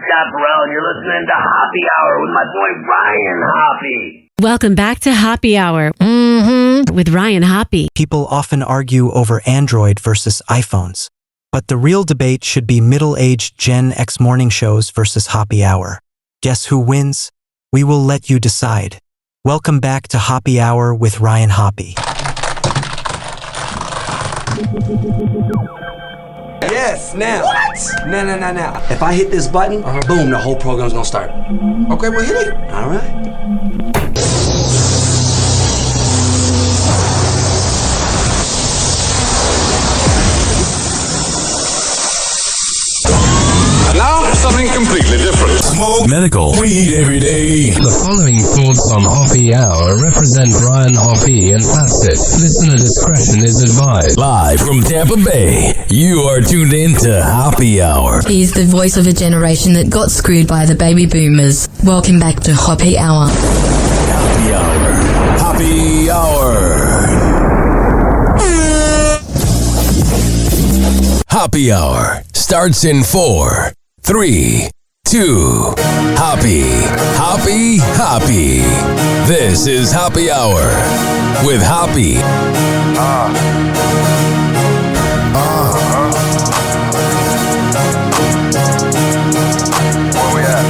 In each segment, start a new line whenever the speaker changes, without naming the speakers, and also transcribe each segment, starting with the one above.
Scott Burrell, and you're listening to Hoppe Hour with my boy Ryan Hoppe.
Welcome back to Hoppe Hour with Ryan Hoppe.
People often argue over Android versus iPhones, but the real debate should be middle-aged Gen X morning shows versus Hoppe Hour. Guess who wins? We will let you decide. Welcome back to Hoppe Hour with Ryan Hoppe.
Yes, now. What? Now. If I hit this button, boom, the whole program's gonna start.
Okay, well, hit it.
All right.
Now, something completely different.
Smoke medical weed every day.
The following thoughts on Hoppe Hour represent Ryan Hoppe and that's it. Listener discretion is advised.
Live from Tampa Bay, you are tuned in to Hoppe Hour.
He's the voice of a generation that got screwed by the baby boomers. Welcome back to Hoppe Hour.
Hoppe Hour. Hoppe Hour. Hoppe Hour starts in 4, 3, 2. Hoppe. This is Hoppe Hour with Hoppe.
Where we at?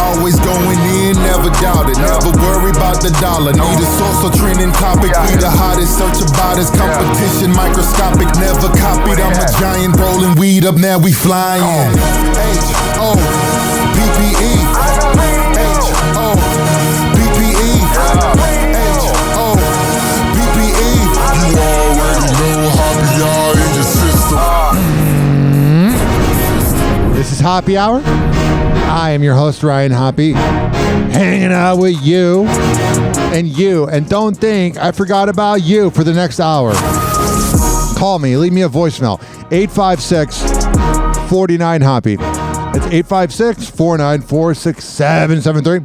Always going in, never doubt it. Never worry about the dollar. Need a source or trending topic. Be the hottest, search about his competition. Microscopic, never copied. I'm a giant rolling weed up, now we flying. H-O-P-P-E. H-O-P-P-E. H-O-P-P-E. You already know Hoppe Hour in your system.
This is Hoppe Hour. I am your host, Ryan Hoppe, hanging out with you. And don't think I forgot about you for the next hour. Call me, leave me a voicemail. 856-49-HOPPE. It's 856-494-6773.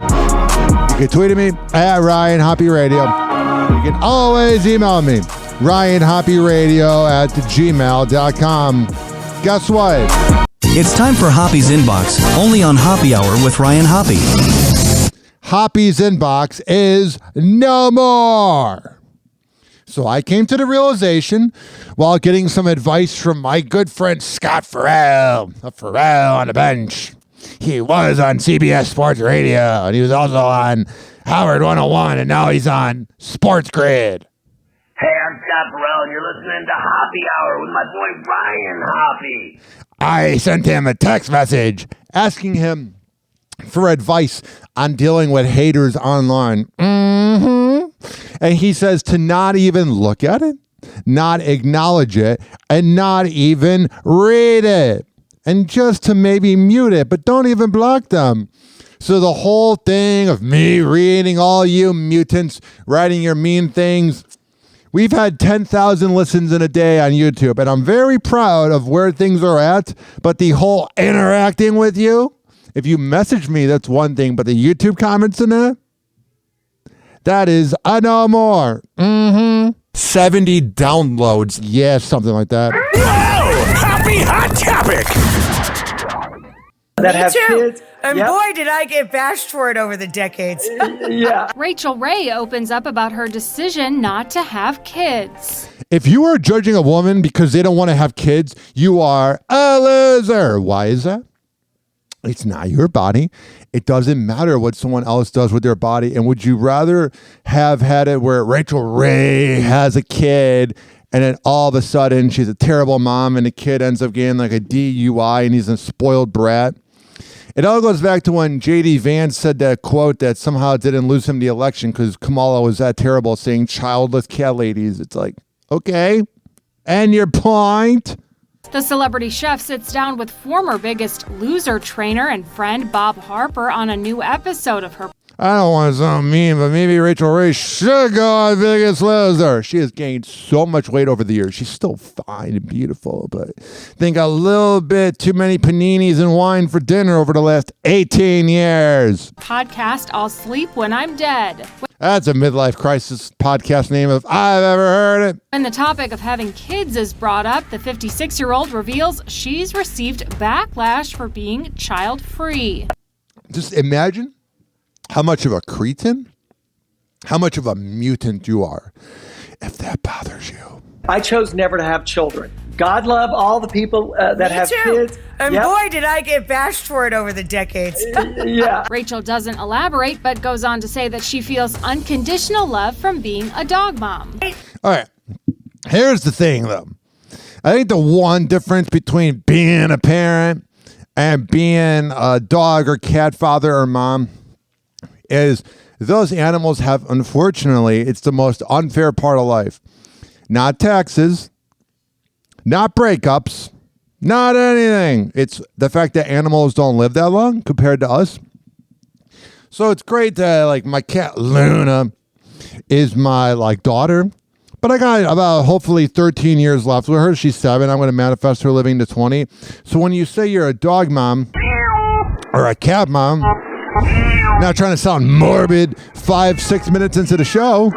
You can tweet at me at Ryan Hoppe Radio. You can always email me, ryanhopperadio@gmail.com. Guess what?
It's time for Hoppe's Inbox, only on Hoppe Hour with Ryan Hoppe.
Hoppe's Inbox is no more. So I came to the realization while getting some advice from my good friend Scott Farrell, a Farrell on the bench. He was on CBS Sports Radio, and he was also on Howard 101, and now he's on Sports Grid.
Hey, I'm Scott Burrell, and you're listening to Hoppe Hour with my boy Ryan Hoppe.
I sent him a text message asking him for advice on dealing with haters online. And he says to not even look at it, not acknowledge it, and not even read it. And just to maybe mute it, but don't even block them. So the whole thing of me reading all you mutants, writing your mean things, we've had 10,000 listens in a day on YouTube, and I'm very proud of where things are at, but the whole interacting with you, if you message me, that's one thing, but the YouTube comments in that is no more. 70 downloads. Yeah, something like that.
Whoa! Hoppe Hot Topic!
Me too. And boy, did I get bashed for it over the decades.
Yeah. Rachel Ray opens up about her decision not to have kids.
If you are judging a woman because they don't want to have kids, you are a loser. Why is that? It's not your body. It doesn't matter what someone else does with their body. And would you rather have had it where Rachel Ray has a kid and then all of a sudden she's a terrible mom and the kid ends up getting like a DUI and he's a spoiled brat? It all goes back to when J.D. Vance said that quote that somehow didn't lose him the election because Kamala was that terrible saying childless cat ladies. It's like, okay, and your point?
The celebrity chef sits down with former Biggest Loser trainer and friend Bob Harper on a new episode of her.
I don't want to sound mean, but maybe Rachel Ray should go on Biggest Loser. She has gained so much weight over the years. She's still fine and beautiful, but I think a little bit too many paninis and wine for dinner over the last 18 years.
Podcast I'll Sleep When I'm Dead.
That's a midlife crisis podcast name if I've ever heard it.
When the topic of having kids is brought up, the 56-year-old reveals she's received backlash for being child-free.
Just imagine how much of a cretin, how much of a mutant you are, if that bothers you.
I chose never to have children. God love all the people that have kids.
And boy, did I get bashed for it over the decades.
Yeah.
Rachel doesn't elaborate, but goes on to say that she feels unconditional love from being a dog mom.
All right. Here's the thing, though. I think the one difference between being a parent and being a dog or cat father or mom is those animals have, unfortunately, it's the most unfair part of life. Not taxes, not breakups, not anything. It's the fact that animals don't live that long compared to us. So it's great that, like, my cat Luna is my, like, daughter. But I got about hopefully 13 years left with her. She's 7. I'm going to manifest her living to 20. So when you say you're a dog mom or a cat mom, not trying to sound morbid 5-6 minutes into the show,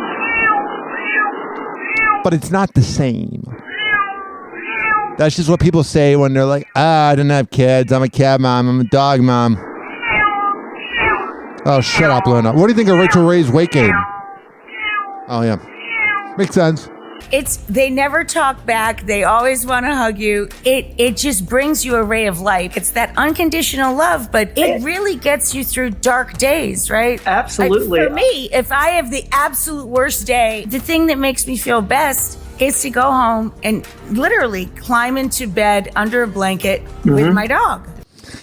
but it's not the same. That's just what people say when they're like, I don't have kids. I'm a cat mom. I'm a dog mom. Oh, shut up, Luna. What do you think of Rachel Ray's weight gain? Oh, yeah. Makes sense.
They never talk back. They always want to hug you. It just brings you a ray of light. It's that unconditional love, but it really gets you through dark days, right?
Absolutely.
Like for me, if I have the absolute worst day, the thing that makes me feel best is to go home and literally climb into bed under a blanket with my dog.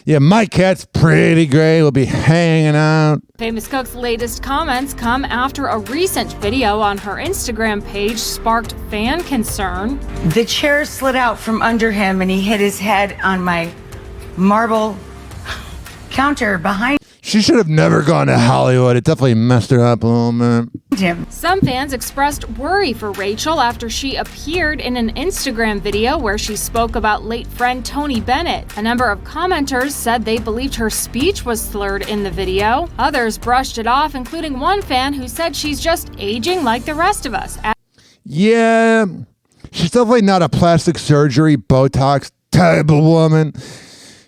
Yeah, my cat's pretty great. We'll be hanging out.
Famous Cook's latest comments come after a recent video on her Instagram page sparked fan concern.
The chair slid out from under him and he hit his head on my marble counter behind
She should have never gone to Hollywood. It definitely messed her up a little bit.
him.
Some fans expressed worry for Rachel after she appeared in an Instagram video where she spoke about late friend Tony Bennett. A number of commenters said they believed her speech was slurred in the video. Others brushed it off, including one fan who said she's just aging like the rest of us.
Yeah, she's definitely not a plastic surgery, Botox type of woman.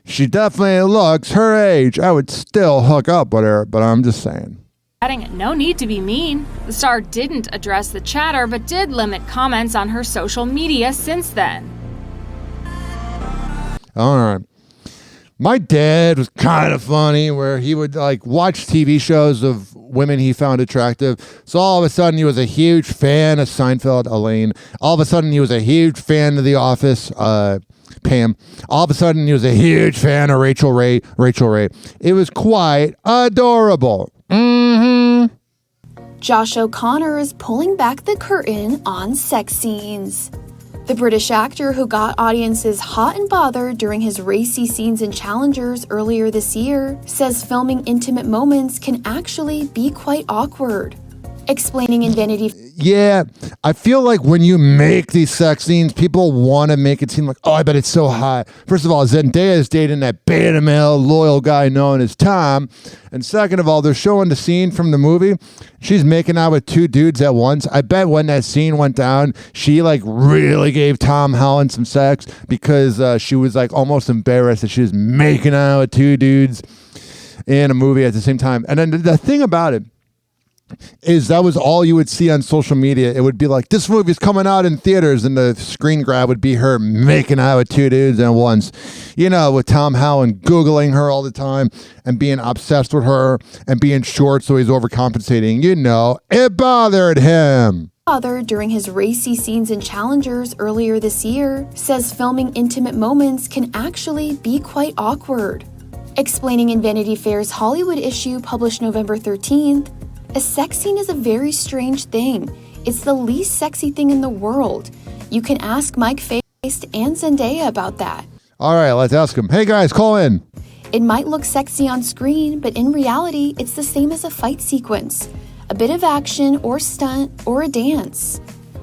She definitely looks her age. I would still hook up with her, but I'm just saying.
Adding, no need to be mean. The star didn't address the chatter, but did limit comments on her social media since then.
All right. My dad was kind of funny where he would like watch TV shows of women he found attractive. So all of a sudden he was a huge fan of Seinfeld, Elaine. All of a sudden he was a huge fan of The Office, Pam. All of a sudden he was a huge fan of Rachel Ray. It was quite adorable.
Josh O'Connor is pulling back the curtain on sex scenes. The British actor who got audiences hot and bothered during his racy scenes in Challengers earlier this year says filming intimate moments can actually be quite awkward. Explaining in Vanity
Yeah, I feel like when you make these sex scenes, people want to make it seem like, oh, I bet it's so hot. First of all, Zendaya is dating that beta male loyal guy known as Tom. And second of all, they're showing the scene from the movie. She's making out with 2 dudes at once. I bet when that scene went down, she like really gave Tom Holland some sex because she was like almost embarrassed that she was making out with 2 dudes in a movie at the same time. And then the thing about it is that was all you would see on social media. It would be like, this movie's coming out in theaters, and the screen grab would be her making out with 2 dudes at once. You know, with Tom Holland Googling her all the time and being obsessed with her and being short, so he's overcompensating. You know, it bothered him.
Father during his racy scenes in Challengers earlier this year says filming intimate moments can actually be quite awkward. Explaining in Vanity Fair's Hollywood issue published November 13th, a sex scene is a very strange thing. It's the least sexy thing in the world. You can ask Mike Feist and Zendaya about that.
All right, let's ask him. Hey guys, call in.
It might look sexy on screen, but in reality, it's the same as a fight sequence. A bit of action or stunt or a dance.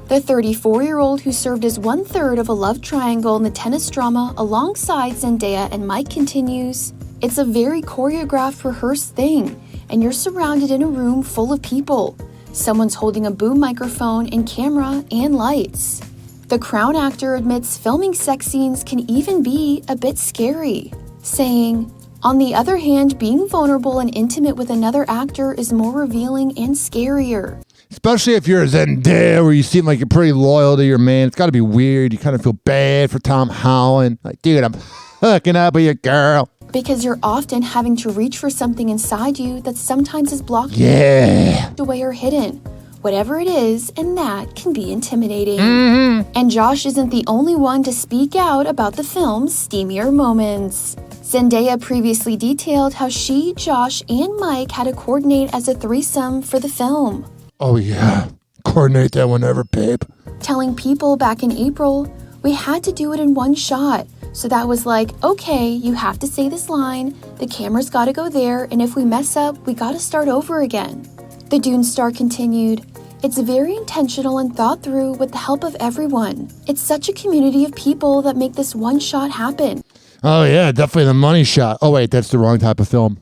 The 34-year-old who served as 1/3 of a love triangle in the tennis drama alongside Zendaya and Mike continues, it's a very choreographed, rehearsed thing, and you're surrounded in a room full of people. Someone's holding a boom microphone and camera and lights. The Crown actor admits filming sex scenes can even be a bit scary, saying, "On the other hand, being vulnerable and intimate with another actor is more revealing and scarier."
Especially if you're a Zendaya where you seem like you're pretty loyal to your man. It's got to be weird. You kind of feel bad for Tom Holland. Like, dude, I'm hooking up with your girl.
Because you're often having to reach for something inside you that sometimes is blocked away or hidden. Whatever it is, and that can be intimidating. And Josh isn't the only one to speak out about the film's steamier moments. Zendaya previously detailed how she, Josh, and Mike had to coordinate as a threesome for the film.
Oh, yeah. Coordinate that whenever, babe.
Telling People back in April, "We had to do it in one shot. So that was like, okay, you have to say this line, the camera's gotta go there, and if we mess up, we gotta start over again." The Dune star continued, "It's very intentional and thought through with the help of everyone. It's such a community of people that make this one shot happen.
Oh, yeah, definitely the money shot. Oh, wait, that's the wrong type of film.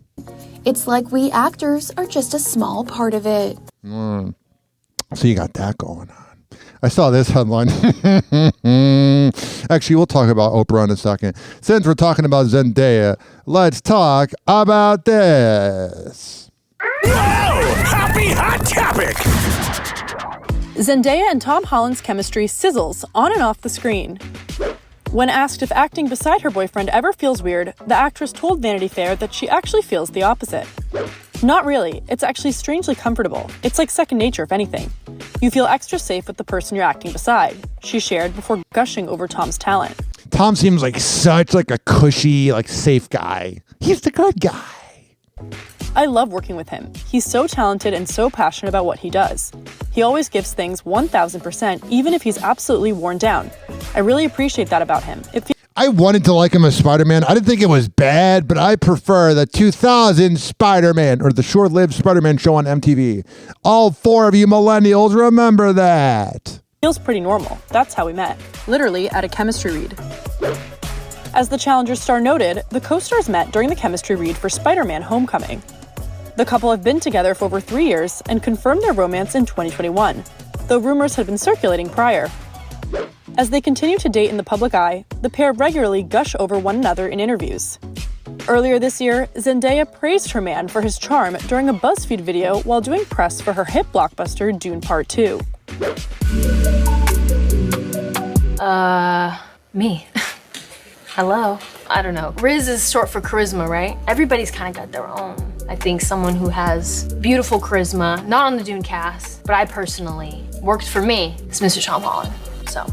It's like we actors are just a small part of it."
So you got that going on. I saw this headline. Actually, we'll talk about Oprah in a second. Since we're talking about Zendaya, let's talk about this.
Whoa! Happy hot topic!
Zendaya and Tom Holland's chemistry sizzles on and off the screen. When asked if acting beside her boyfriend ever feels weird, the actress told Vanity Fair that she actually feels the opposite. Not really. It's actually strangely comfortable. It's like second nature, if anything. You feel extra safe with the person you're acting beside, she shared before gushing over Tom's talent.
Tom seems like such like a cushy, like safe guy. He's the good guy.
"I love working with him. He's so talented and so passionate about what he does. He always gives things 1,000%, even if he's absolutely worn down. I really appreciate that about him.
I wanted to like him as Spider-Man. I didn't think it was bad, but I prefer the 2000 Spider-Man, or the short-lived Spider-Man show on MTV. All four of you millennials remember that.
Feels pretty normal. That's how we met. Literally at a chemistry read." As the Challenger star noted, the co-stars met during the chemistry read for Spider-Man Homecoming. The couple have been together for over 3 years and confirmed their romance in 2021, though rumors had been circulating prior. As they continue to date in the public eye, the pair regularly gush over one another in interviews. Earlier this year, Zendaya praised her man for his charm during a BuzzFeed video while doing press for her hit blockbuster Dune Part 2.
Me. Hello. I don't know. Riz is short for charisma, right? Everybody's kind of got their own. I think someone who has beautiful charisma, not on the Dune cast, but I personally worked for me, is Mr. Tom Holland. So.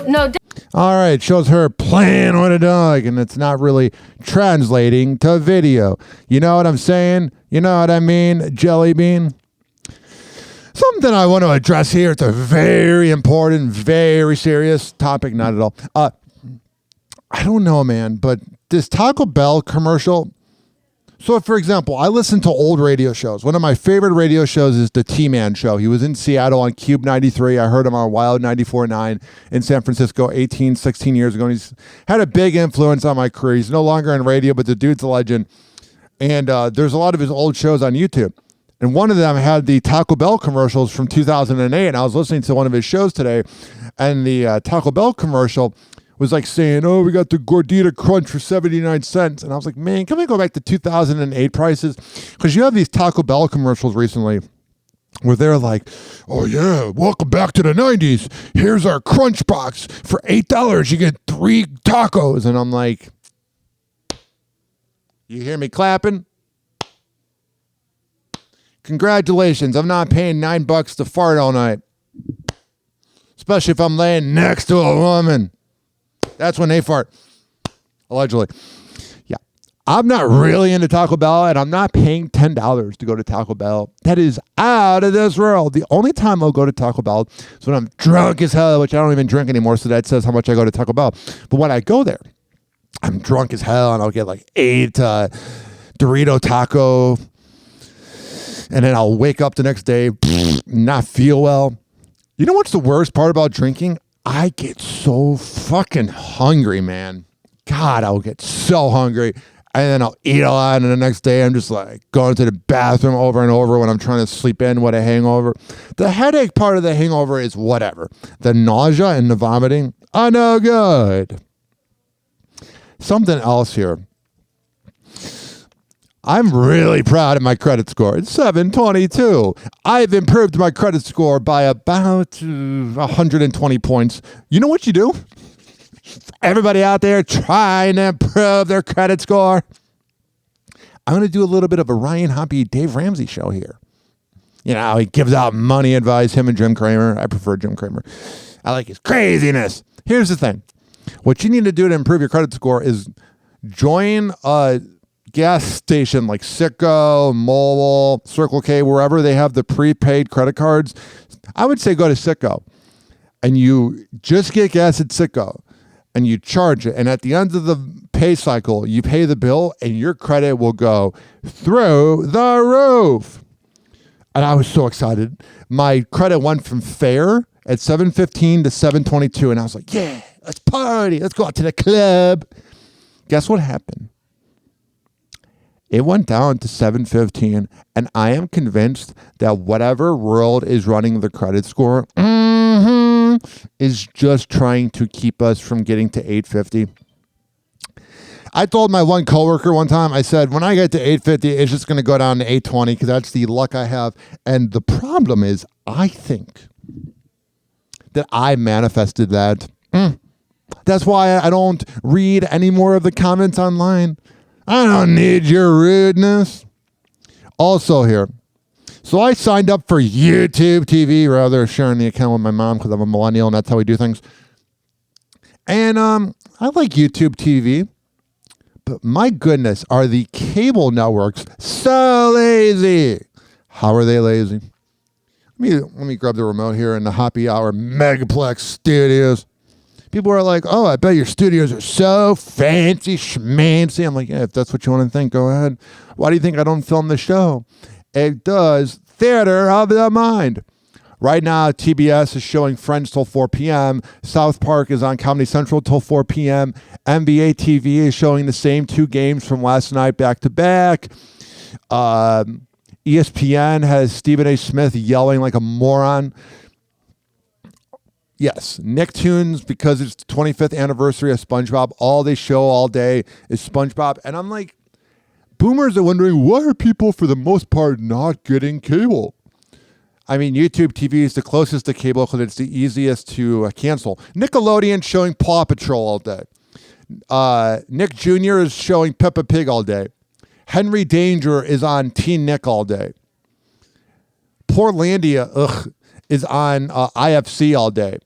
No.
All right, shows her playing with a dog, and it's not really translating to video. You know what I'm saying? You know what I mean, Jelly Bean? Something I want to address here. It's a very important, very serious topic. Not at all. I don't know, man, but this Taco Bell commercial. So, for example, I listen to old radio shows. One of my favorite radio shows is the T-Man Show. He was in Seattle on Cube 93. I heard him on Wild 94.9 in San Francisco 16 years ago. And he's had a big influence on my career. He's no longer in radio, but the dude's a legend. And there's a lot of his old shows on YouTube. And one of them had the Taco Bell commercials from 2008. And I was listening to one of his shows today. And the Taco Bell commercial was like saying, "Oh, we got the Gordita Crunch for 79 cents. And I was like, man, can we go back to 2008 prices? Because you have these Taco Bell commercials recently where they're like, "Oh yeah, welcome back to the 90s. Here's our Crunch Box. For $8, you get 3 tacos." And I'm like, you hear me clapping? Congratulations, I'm not paying $9 to fart all night. Especially if I'm laying next to a woman. That's when they fart. Allegedly. Yeah. I'm not really into Taco Bell, and I'm not paying $10 to go to Taco Bell. That is out of this world. The only time I'll go to Taco Bell is when I'm drunk as hell, which I don't even drink anymore, so that says how much I go to Taco Bell. But when I go there, I'm drunk as hell, and I'll get like 8 Dorito taco, and then I'll wake up the next day, not feel well. You know what's the worst part about drinking? I get so fucking hungry, man. God, I'll get so hungry And then I'll eat a lot, and the next day I'm just like going to the bathroom over and over when I'm trying to sleep in with a hangover. The headache part of the hangover is whatever. The nausea and the vomiting are no good. Something else here. I'm really proud of my credit score. It's 722. I've improved my credit score by about 120 points. You know what you do? Everybody out there trying to improve their credit score. I'm going to do a little bit of a Ryan Hoppe, Dave Ramsey show here. You know, he gives out money advice, him and Jim Cramer. I prefer Jim Cramer. I like his craziness. Here's the thing. What you need to do to improve your credit score is join a gas station like Citgo, Mobile, Circle K, wherever they have the prepaid credit cards. I would say go to Citgo and you just get gas at Citgo and you charge it. And at the end of the pay cycle, you pay the bill and your credit will go through the roof. And I was so excited. My credit went from fair at 715 to 722. And I was like, yeah, let's party. Let's go out to the club. Guess what happened? It went down to 715, and I am convinced that whatever world is running the credit score is just trying to keep us from getting to 850. I told my one coworker one time, I said, when I get to 850, it's just going to go down to 820 because that's the luck I have. And the problem is, I think that I manifested that. That's why I don't read any more of the comments online. I don't need your rudeness. Also here. So I signed up for YouTube TV, rather sharing the account with my mom because I'm a millennial and that's how we do things. And I like YouTube TV. But my goodness, are the cable networks so lazy? How are they lazy? Let me grab the remote here in the Hoppe Hour Megaplex Studios. People are like, oh, I bet your studios are so fancy, schmancy. I'm like, yeah, if that's what you want to think, go ahead. Why do you think I don't film the show? It does theater of the mind. Right now, TBS is showing Friends till 4 p.m. South Park is on Comedy Central till 4 p.m. NBA TV is showing the same two games from last night back to back. ESPN has Stephen A. Smith yelling like a moron. Yes, Nicktoons, because it's the 25th anniversary of SpongeBob, all they show all day is SpongeBob. And I'm like, boomers are wondering, why are people, for the most part, not getting cable? I mean, YouTube TV is the closest to cable because it's the easiest to cancel. Nickelodeon showing Paw Patrol all day. Nick Jr. is showing Peppa Pig all day. Henry Danger is on Teen Nick all day. Portlandia, is on IFC all day.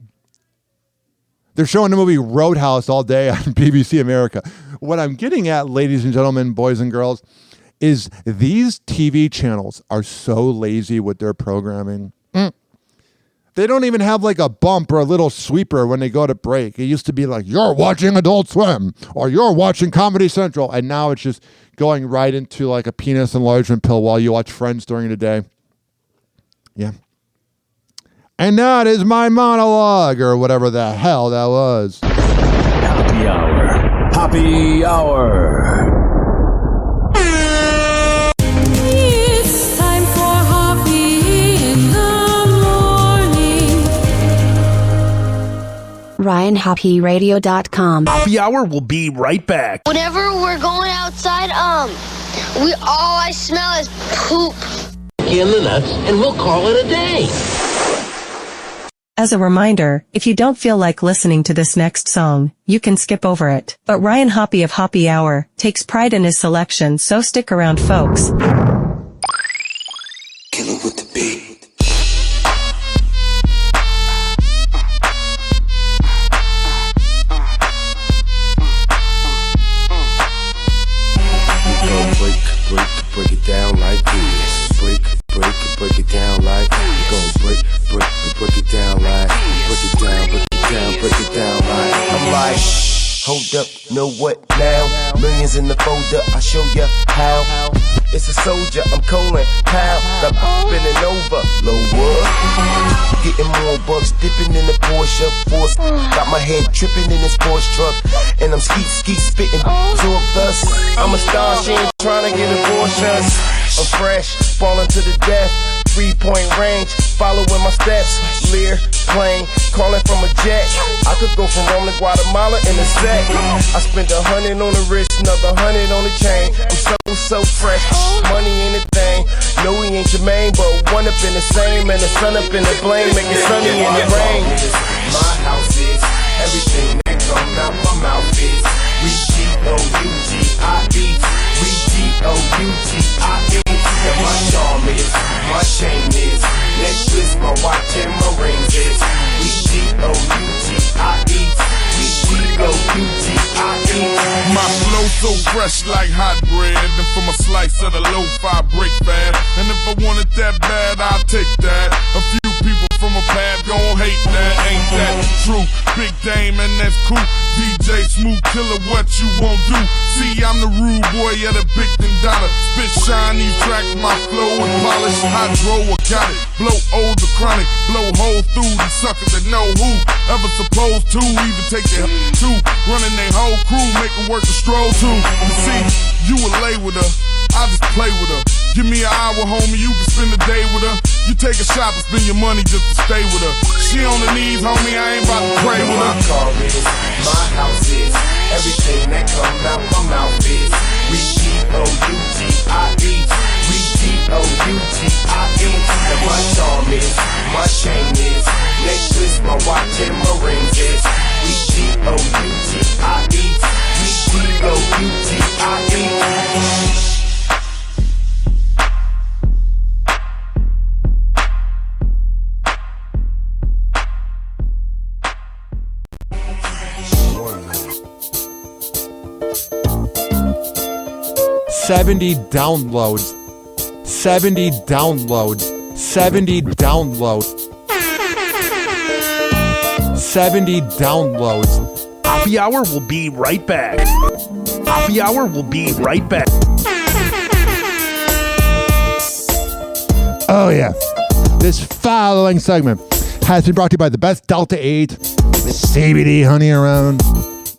They're showing the movie Roadhouse all day on BBC America. What I'm getting at, ladies and gentlemen, boys and girls, is these TV channels are so lazy with their programming. They don't even have like a bump or a little sweeper when they go to break. It used to be like, you're watching Adult Swim or you're watching Comedy Central. And now it's just going right into like a penis enlargement pill while you watch Friends during the day. Yeah. And that is my monologue, or whatever the hell that was.
Hoppe Hour. Hoppe Hour.
It's time for Hoppe in the morning.
RyanHoppeRadio.com.
Hoppe Hour will be right back.
Whenever we're going outside, all I smell is poop.
In the nuts, and we'll call it a day.
As a reminder, if you don't feel like listening to this next song, you can skip over it. But Ryan Hoppe of Hoppe Hour takes pride in his selection, so stick around, folks.
Kill it with the beat.
Break it down like this. Break it down like this. Go break it down like break it down like I'm like, hold up, know what now? Millions in the folder, I show ya how. it's a soldier, I'm colon, pal, got spinning over, low wood. Getting more bucks, dipping in the Porsche, force. Got my head tripping in this Porsche truck, and I'm skeet spitting, absorb thus. I'm a star, she ain't trying to get abortions. I'm fresh, falling to the death. 3-point range, following my steps. Lear, plane, calling from a jet. I could go from Rome to Guatemala in a sec. I spent 100 on the wrist, another 100 on the chain. I'm so fresh, money ain't a thing. No, he ain't your main, but one up in the same, and the sun up in the flame, make it sunny in the rain. My house is everything that comes out my mouth is. We G-O-U-G-I-E. We G-O-U-G-I-E. And my charm is, my chain is, necklace, my watch and my rings is. We G-O-U-G-I-E. We G-O-U-G-I-E.
My flow so fresh like hot bread, and from a slice of the lo-fi break bad. And if I want it that bad, I'll take that. A few people from a pad gon' hate that, ain't that true? Big Dame and that's cool. DJ Smooth Killer, what you won't do? See, I'm the rude boy of the big dollar. Spit shine, these tracks, my flow is polished. Hydro, I got it. Blow old the chronic, blow holes through the suckers that know who ever supposed to even take their too. Running their whole crew, making work to stroll to. You see, you will lay with her, I just play with her. Give me an hour, homie, you can spend the day with her. You take a shop and spend your money just to stay with her. She on the knees, homie, I ain't about to pray with her.
My car is, my house is, everything that comes out my mouth is. We G-O-U-G-I-E. We G-O-U-G-I-E. And my charm is, my chain is, necklace, my watch and my rings is. We G-O-U-G-I-E. We G-O-U-G-I-E.
$70 downloads. 70 downloads. 70 downloads. 70 downloads.
Hoppe Hour will be right back. Hoppe Hour will be right back.
Oh yeah. This following segment has been brought to you by the best Delta 8 CBD honey around.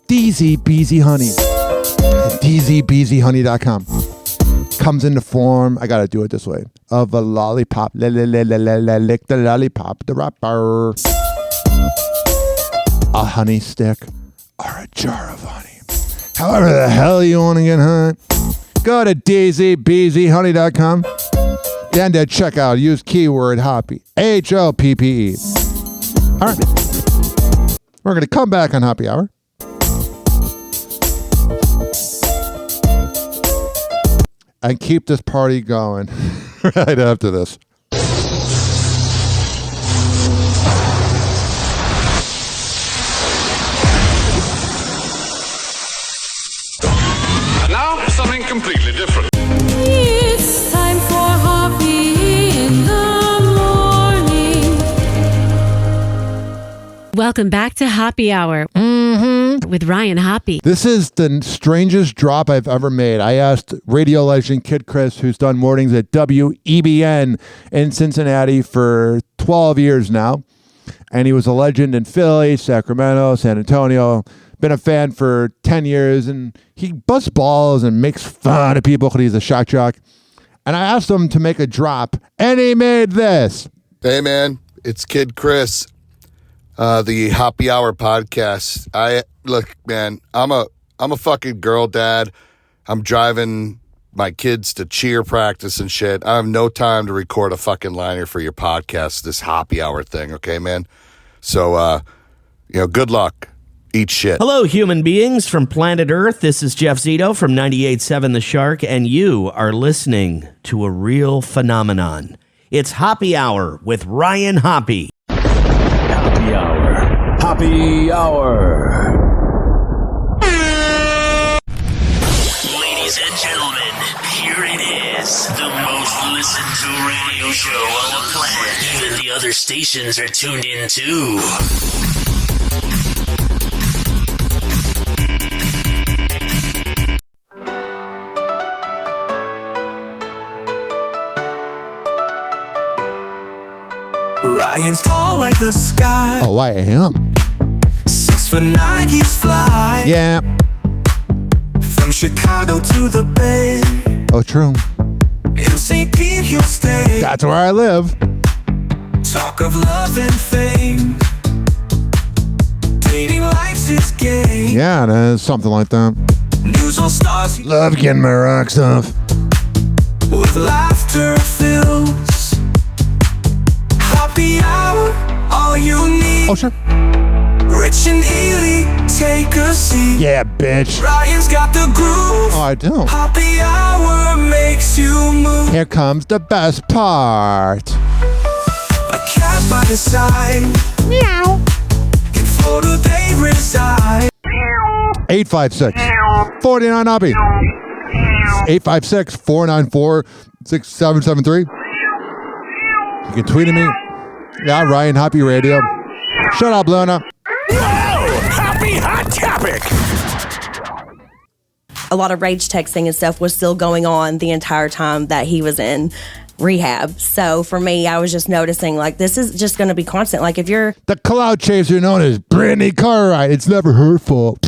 DZBZ Honey. DZBZHoney.com. Comes in the form, I gotta do it this way, of a lollipop. Lick the lollipop, the rapper. A honey stick or a jar of honey. However the hell you want to get high, go to DZBZHoney.com and at checkout use keyword Hoppe. H-O-P-P-E. All right. We're going to come back on Hoppe Hour. And keep this party going right after this.
And now, something completely different.
It's time for Hoppe in the morning.
Welcome back to Hoppe Hour with Ryan Hoppe.
This is the strangest drop I've ever made. I asked radio legend Kid Chris, who's done mornings at WEBN in Cincinnati for 12 years now. And he was a legend in Philly, Sacramento, San Antonio. Been a fan for 10 years. And he busts balls and makes fun of people because he's a shock jock. And I asked him to make a drop. And he made this.
Hey, man. It's Kid Chris. The Hoppe Hour podcast. Look, man, I'm a fucking girl dad. I'm driving my kids to cheer practice and shit. I have no time to record a fucking liner for your podcast, this Hoppe Hour thing, okay, man? So, good luck. Eat shit.
Hello, human beings from planet Earth. This is Jeff Zito from 98.7 The Shark, and you are listening to a real phenomenon. It's Hoppe Hour with Ryan Hoppe.
Hoppe Hour. Hoppe Hour.
Ladies and gentlemen, here it is. The most listened to radio show on the planet. Even the other stations are tuned in too.
Ryan's tall like the sky.
Oh, I am.
6'9", he's fly.
Yeah.
From Chicago to the Bay.
Oh, true.
In St. Pete, he'll stay.
That's where I live.
Talk of love and fame. Dating life's his game.
Yeah, it is something like that.
News all stars.
Love getting my rocks off.
With laughter fills. Happy hour, all you need.
Oh, sure.
Rich and Ely, take a seat.
Yeah, bitch.
Ryan's got the groove.
Oh, I do.
Happy hour makes you move.
Here comes the best part.
A cat by his side.
Meow.
In Florida they reside.
856-49 Hoppe. 856-494-6773. You can tweet at me. Yeah, Ryan Hoppe Radio. Shut up, Luna.
Happy hot topic.
A lot of rage texting and stuff was still going on the entire time that he was in rehab. So for me, I was just noticing, like, this is just going to be constant. Like, if you're
the cloud chaser known as Brittany Cartwright, it's never her fault.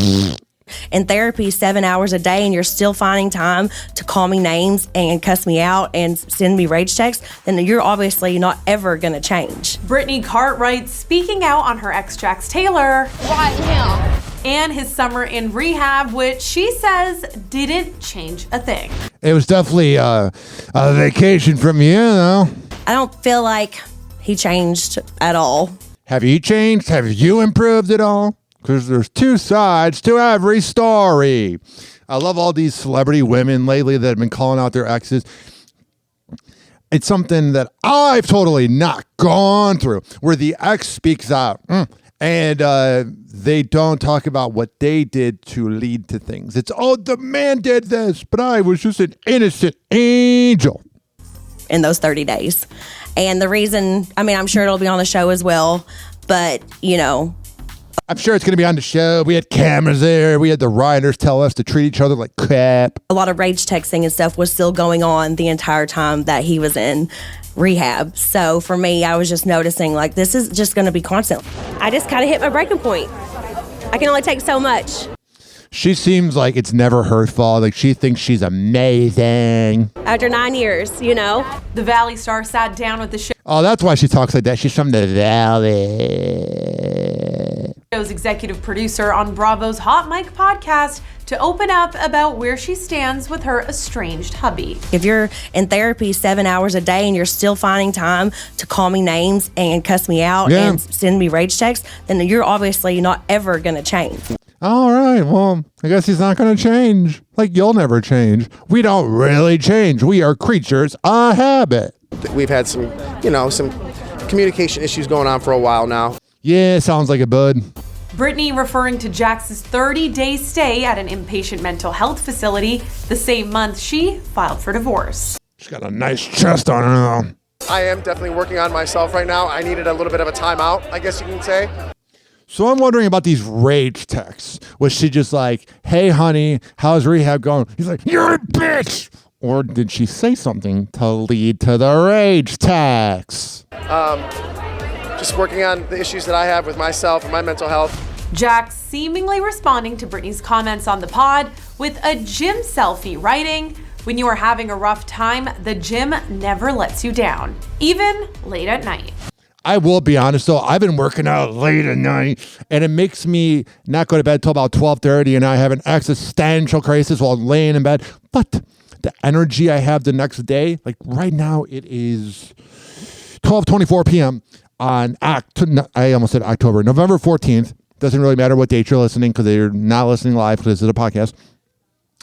in therapy 7 hours a day and you're still finding time to call me names and cuss me out and send me rage texts, then you're obviously not ever going to change.
Brittany Cartwright speaking out on her ex Jax Taylor.
Right now.
And his summer in rehab, which she says didn't change a thing.
It was definitely a vacation from you, though.
I don't feel like he changed at all.
Have you changed? Have you improved at all? Because there's two sides to every story. I love all these celebrity women lately that have been calling out their exes. It's something that I've totally not gone through, where the ex speaks out and they don't talk about what they did to lead to things. It's, oh, the man did this, but I was just an innocent angel.
In those 30 days. And the reason, I mean, I'm sure it'll be on the show as well, but, you know.
I'm sure it's going to be on the show. We had cameras there. We had the writers tell us to treat each other like crap.
A lot of rage texting and stuff was still going on the entire time that he was in rehab. So for me, I was just noticing, like, this is just going to be constant. I just kind of hit my breaking point. I can only take so much.
She seems like it's never her fault. Like, she thinks she's amazing.
After 9 years, you know.
The Valley star sat down with the
Oh, that's why she talks like that. She's from the Valley.
show's executive producer on Bravo's Hot Mic podcast to open up about where she stands with her estranged hubby.
If you're in therapy 7 hours a day and you're still finding time to call me names and cuss me out and send me rage texts, then you're obviously not ever going to change.
All right, well, I guess he's not going to change. Like, you'll never change. We don't really change. We are creatures of habit.
We've had some communication issues going on for a while now.
Yeah, sounds like it, bud.
Brittany referring to Jax's 30-day stay at an inpatient mental health facility the same month she filed for divorce.
She's got a nice chest on her, though.
I am definitely working on myself right now. I needed a little bit of a timeout, I guess you can say.
So I'm wondering about these rage texts. Was she just like, hey, honey, how's rehab going? He's like, you're a bitch. Or did she say something to lead to the rage texts?
Just working on the issues that I have with myself and my mental health.
Jax seemingly responding to Brittany's comments on the pod with a gym selfie, writing, when you are having a rough time, the gym never lets you down, even late at night.
I will be honest, though. I've been working out late at night, and it makes me not go to bed till about 12:30, and I have an existential crisis while laying in bed. But the energy I have the next day, like right now, it is 12:24 p.m. on I almost said October, November 14th. Doesn't really matter what date you're listening because you're not listening live because this is a podcast.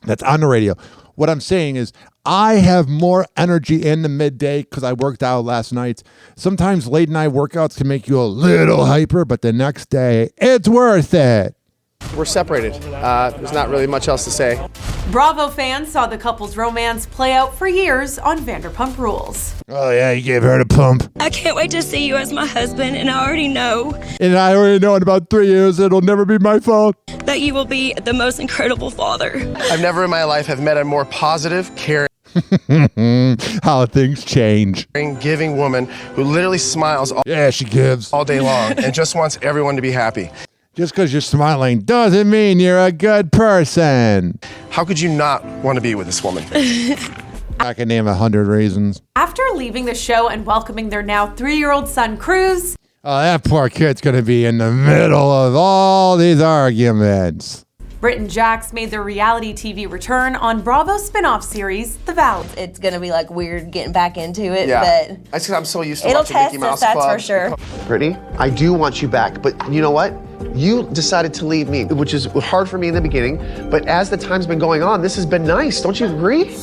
That's on the radio. What I'm saying is I have more energy in the midday because I worked out last night. Sometimes late night workouts can make you a little hyper, but the next day, it's worth it.
We're separated. There's not really much else to say.
Bravo fans saw the couple's romance play out for years on Vanderpump Rules.
Oh, yeah, you gave her the pump.
I can't wait to see you as my husband, and I already know.
And I already know in about 3 years it'll never be my fault.
That you will be the most incredible father.
I've never in my life have met a more positive, caring.
How things change.
Giving woman who literally smiles
she gives
all day long and just wants everyone to be happy.
Just because you're smiling doesn't mean you're a good person.
How could you not want to be with this woman?
I can name 100 reasons.
After leaving the show and welcoming their now 3-year-old son, Cruz.
Oh, that poor kid's going to be in the middle of all these arguments.
Britt and Jax made their reality TV return on Bravo's spin-off series, The Valley.
It's going to be like weird getting back into it,
Yeah.
but
I'm so used to
it'll
watching Mickey
test
Mouse
us, that's
Club.
for sure.
Brittany, I do want you back, but you know what? You decided to leave me, which is hard for me in the beginning, but as the time's been going on, this has been nice. Don't you agree?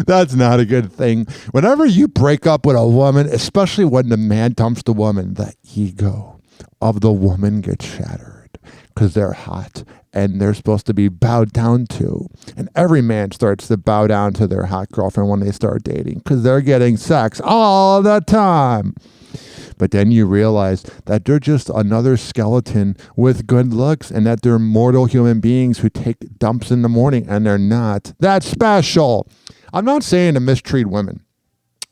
That's not a good thing. Whenever you break up with a woman, especially when the man dumps the woman, the ego of the woman gets shattered because they're hot and they're supposed to be bowed down to. And every man starts to bow down to their hot girlfriend when they start dating because they're getting sex all the time. But then you realize that they're just another skeleton with good looks and that they're mortal human beings who take dumps in the morning and they're not that special. I'm not saying to mistreat women.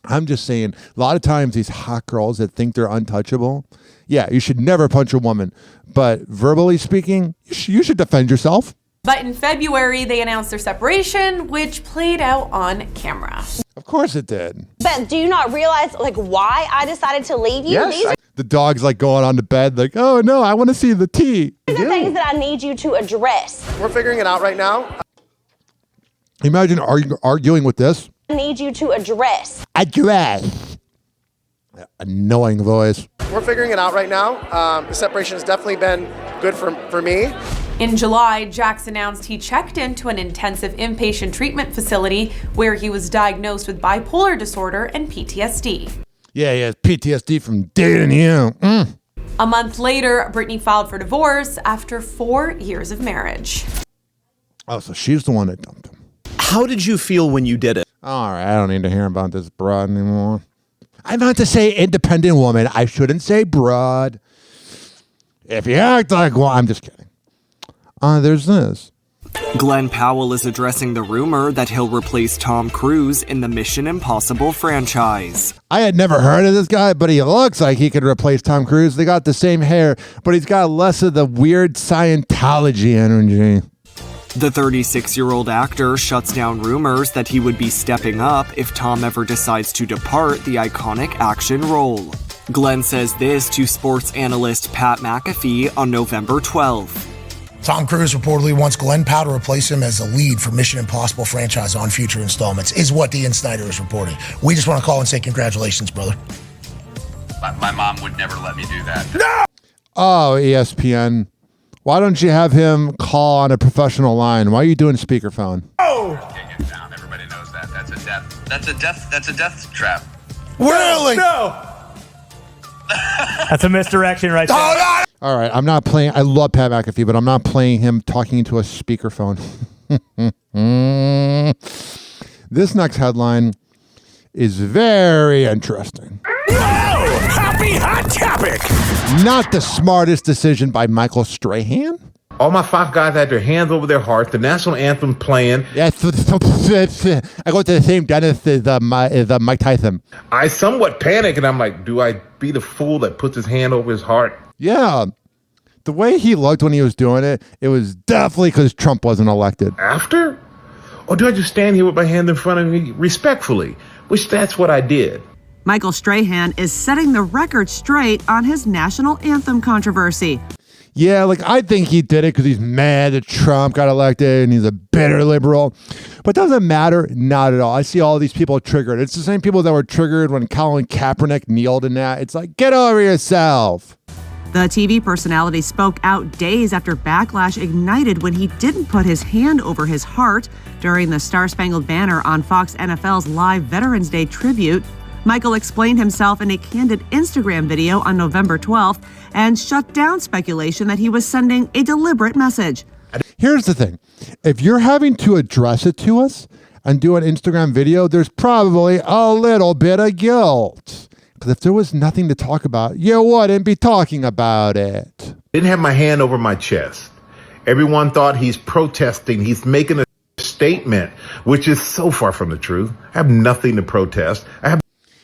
I'm just saying a lot of times these hot girls that think they're untouchable, yeah, you should never punch a woman. But verbally speaking, you should defend yourself.
But in February, they announced their separation, which played out on camera.
Of course it did.
But do you not realize, like, why I decided to leave you?
Yes.
These are
The dog's like going on to bed like, oh no, I want to see the tea.
the things that I need you to address.
We're figuring it out right now.
Imagine arguing with this.
I need you to address.
Address. Annoying voice.
We're figuring it out right now. The separation has definitely been good for me.
In July, Jax announced he checked into an intensive inpatient treatment facility where he was diagnosed with bipolar disorder and PTSD.
Yeah, PTSD from dating you.
A month later, Brittany filed for divorce after 4 years of marriage.
Oh, so she's the one that dumped him.
How did you feel when you did it?
All right, I don't need to hear about this broad anymore. I meant to say independent woman. I shouldn't say broad. If you act like one, I'm just kidding. There's this.
Glenn Powell is addressing the rumor that he'll replace Tom Cruise in the Mission Impossible franchise.
I had never heard of this guy, but he looks like he could replace Tom Cruise. They got the same hair, but he's got less of the weird Scientology energy.
The 36-year-old actor shuts down rumors that he would be stepping up if Tom ever decides to depart the iconic action role. Glenn says this to sports analyst Pat McAfee on November 12th.
Tom Cruise reportedly wants Glenn Powell to replace him as the lead for Mission Impossible franchise on future installments, is what the Insider is reporting. We just want to call and say congratulations, brother.
My mom would never let me do that. No!
Oh, ESPN. Why don't you have him call on a professional line? Why are you doing speakerphone?
Oh! Can't get down. Everybody knows that. That's a death. That's a death trap.
Really?
No!
That's a misdirection right there.
All right, I'm not playing. I love Pat McAfee, but I'm not playing him talking into a speakerphone. This next headline is very interesting.
Whoa! Happy hot topic!
Not the smartest decision by Michael Strahan.
All my 5 guys had their hands over their hearts. The national anthem playing.
I go to the same dentist as Mike Tyson.
I somewhat panic, and I'm like, do I be the fool that puts his hand over his heart?
Yeah. The way he looked when he was doing it, it was definitely because Trump wasn't elected.
After? Or do I just stand here with my hand in front of me respectfully? Which that's what I did.
Michael Strahan is setting the record straight on his national anthem controversy.
Yeah, like I think he did it because he's mad that Trump got elected and he's a bitter liberal. But does it matter? Not at all. I see all these people triggered. It's the same people that were triggered when Colin Kaepernick kneeled in that. It's like, get over yourself.
The TV personality spoke out days after backlash ignited when he didn't put his hand over his heart during the Star-Spangled Banner on Fox NFL's live Veterans Day tribute. Michael explained himself in a candid Instagram video on November 12th and shut down speculation that he was sending a deliberate message.
Here's the thing. If you're having to address it to us and do an Instagram video, there's probably a little bit of guilt. Because if there was nothing to talk about, you wouldn't be talking about it.
Didn't have my hand over my chest. Everyone thought he's protesting. He's making a statement. statement, which is so far from the truth. I have nothing to protest.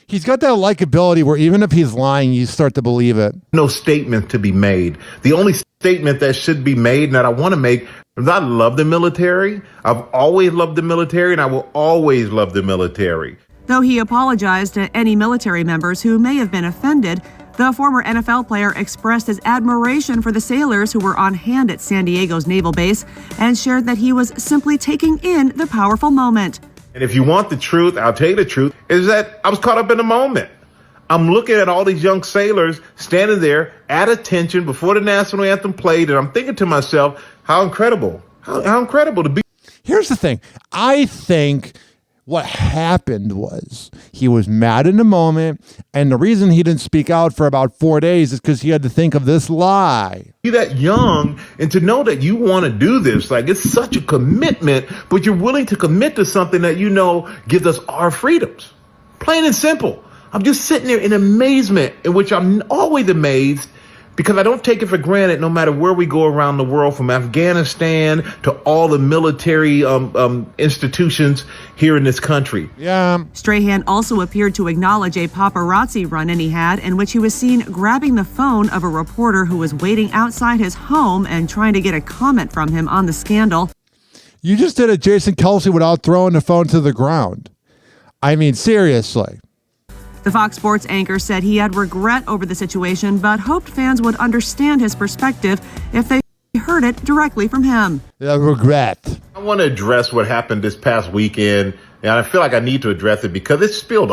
He's got that likability where even if he's lying, you start to believe it.
No statement to be made. The only statement that should be made and that I want to make is I love the military. I've always loved the military, and I will always love the military.
Though he apologized to any military members who may have been offended, the former NFL player expressed his admiration for the sailors who were on hand at San Diego's naval base and shared that he was simply taking in the powerful moment.
And if you want the truth, I'll tell you the truth, is that I was caught up in the moment. I'm looking at all these young sailors standing there at attention before the national anthem played, and I'm thinking to myself, how incredible to be.
Here's the thing. I think what happened was he was mad in the moment, and the reason he didn't speak out for about 4 days is because he had to think of this lie.
Be that young and to know that you want to do this, like it's such a commitment, but you're willing to commit to something that you know gives us our freedoms. Plain and simple. I'm just sitting there in amazement, in which I'm always amazed because I don't take it for granted no matter where we go around the world, from Afghanistan to all the military institutions here in this country.
Yeah.
Strahan also appeared to acknowledge a paparazzi run-in he had in which he was seen grabbing the phone of a reporter who was waiting outside his home and trying to get a comment from him on the scandal.
You just did a Jason Kelsey without throwing the phone to the ground. I mean, seriously.
The Fox Sports anchor said he had regret over the situation, but hoped fans would understand his perspective if they heard it directly from him.
Regret.
I want to address what happened this past weekend, and I feel like I need to address it because it spilled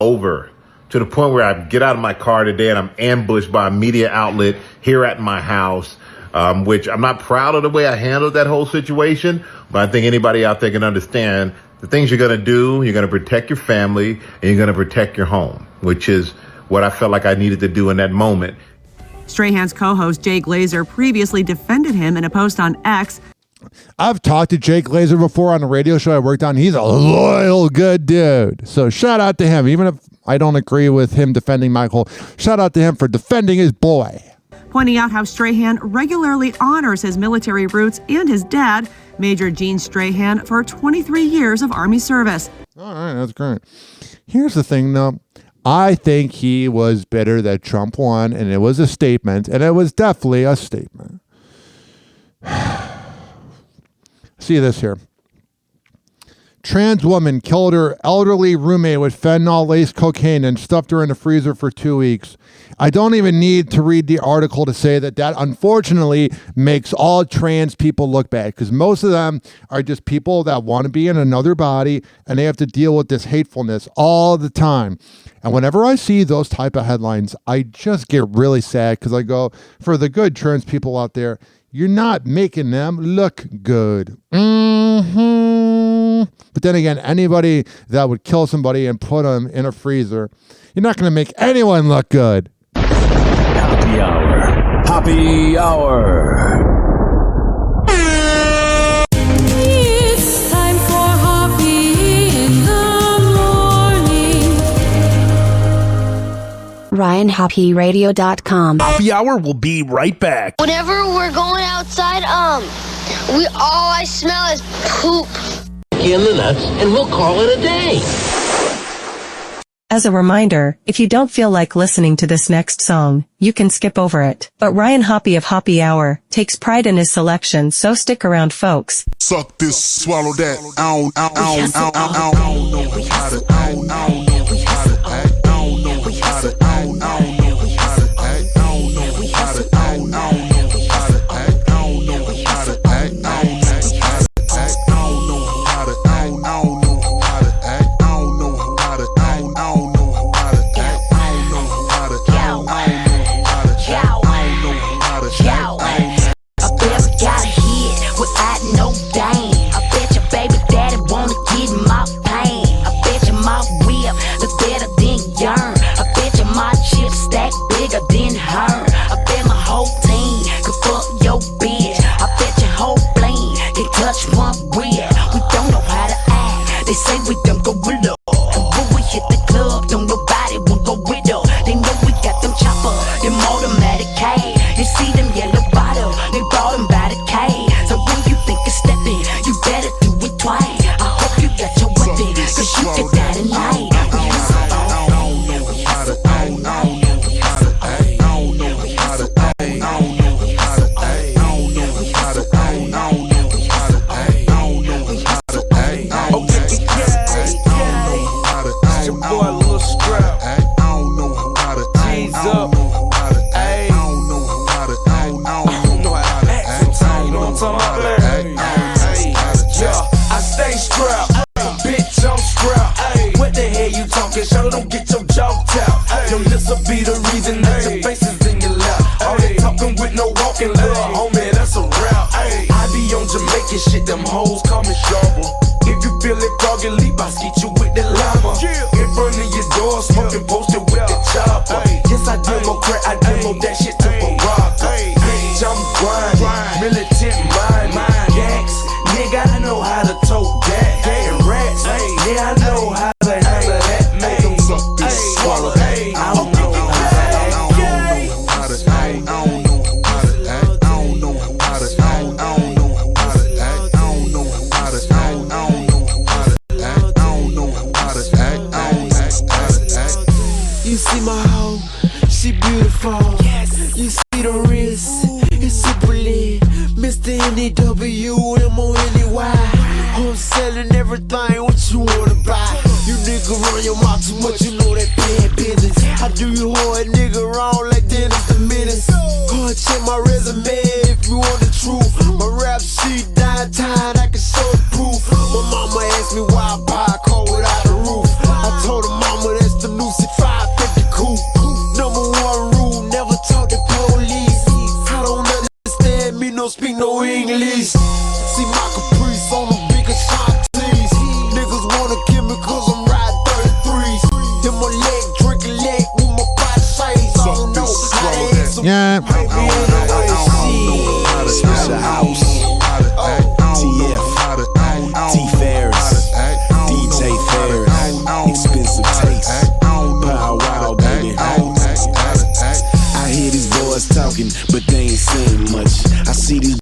over to the point where I get out of my car today and I'm ambushed by a media outlet here at my house, which I'm not proud of the way I handled that whole situation, but I think anybody out there can understand the things you're going to do. You're going to protect your family and you're going to protect your home, which is what I felt like I needed to do in that moment.
Strahan's co-host Jay Glazer previously defended him in a post on X.
I've talked to Jay Glazer before on a radio show I worked on. He's a loyal, good dude. So shout out to him. Even if I don't agree with him defending Michael, shout out to him for defending his boy.
Pointing out how Strahan regularly honors his military roots and his dad, Major Gene Strahan, for 23 years of Army service.
All right, that's great. Here's the thing, though. I think he was bitter that Trump won, and it was a statement, and it was definitely a statement. See this here. Trans woman killed her elderly roommate with fentanyl-laced cocaine and stuffed her in the freezer for 2 weeks. I don't even need to read the article to say that unfortunately makes all trans people look bad, because most of them are just people that want to be in another body and they have to deal with this hatefulness all the time. And whenever I see those type of headlines, I just get really sad because I go, for the good trans people out there, you're not making them look good. But then again, anybody that would kill somebody and put them in a freezer, you're not going to make anyone look good.
Happy Hour. Happy Hour.
It's time for Hoppe in the morning.
RyanHoppeRadio.com.
Happy Hour will be right back.
Whenever we're going outside, all I smell is poop.
In the nuts, and we'll call it a day.
As a reminder, if you don't feel like listening to this next song, you can skip over it. But Ryan Hoppe of Hoppe Hour takes pride in his selection, so stick around, folks.
Suck this, swallow that. I don't know how to act. I don't know how to act. I don't know how to act. I don't know how to act. I don't know how to act. I don't know how to act. I don't know how to act. I don't know how to act.
talking shit, them hoes call me shovel. If you feel it, dog, and leap, I'll skit you with the llama. In front of your door, smoking posted with the chopper. Yes, I demo crack, I demo that shit to Baraka. Bitch, I'm grinding, militant mind, yaks. Nigga, I know how to tote that. And rats, yeah, I know how to handle that. Make them suck and swallow. I don't know how to act. You see my hoe, she beautiful. Yes. You see the wrist, it's super lit. Mr. NEWMONEY. I'm selling everything, what you wanna buy? You nigga run your mouth too much, you know that bad business. I do you hard nigga wrong like Dennis the Menace. Go and check my resume if you want the truth. My rap sheet downtown, I can show the proof. My mama asked me why I buy a car without a roof. I told her mama that's the new C550 coupe. Number one rule, never talk to police. I don't understand me, no speak no English. See my caprice on the bigger Shanties. Niggas wanna kill me cause I'm riding 33s. In my leg, drinking leg with my body shades. I don't know how to answer.
Yeah.
Special house. TF. T Ferris. DJ Ferris. Expensive taste. Pow wow, baby. I hear these boys talking, but they ain't saying much. I see these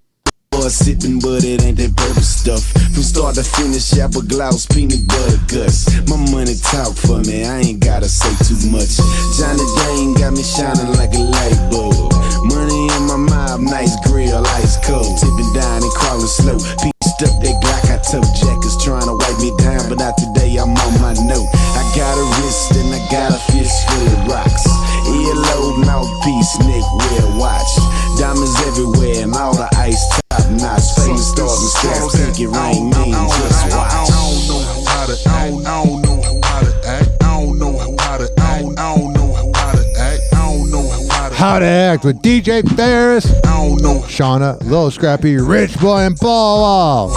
boys sipping, but it ain't that purple stuff. From start to finish, apple gloss, peanut butter guts. My money talk for me, I ain't gotta say too much. Johnny Dane got me shining like a light bulb. Money in my mouth, nice grill, ice cold. Tipping down and crawling slow. Pieced up that Glock, I told Jackers trying to wipe me down, but not today, I'm on my note. I got a wrist and I got a fist full of rocks. Earlobe, mouthpiece, neck, wear watch. Diamonds everywhere and all the ice top notch. Famous stars and straps, think it rain, mean, just watch. I don't know how to act, I don't know how to act, I don't know how to act, I don't know how to act, I don't know
How to Act with DJ Ferris, Shauna, Lil Scrappy, Rich Boy, and Ball.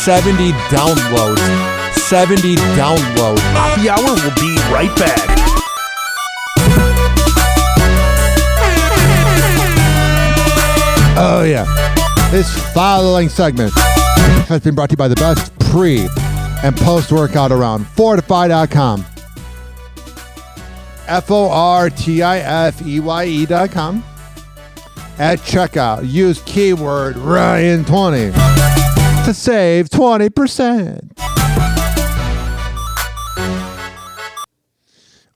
$70 downloads. 70 downloads.
Hoppe Hour will be right back.
Oh, yeah. This following segment has been brought to you by the best pre- and post-workout around, Fortify.com. FORTIFEYE.com. At checkout, use keyword Ryan20 to save 20%.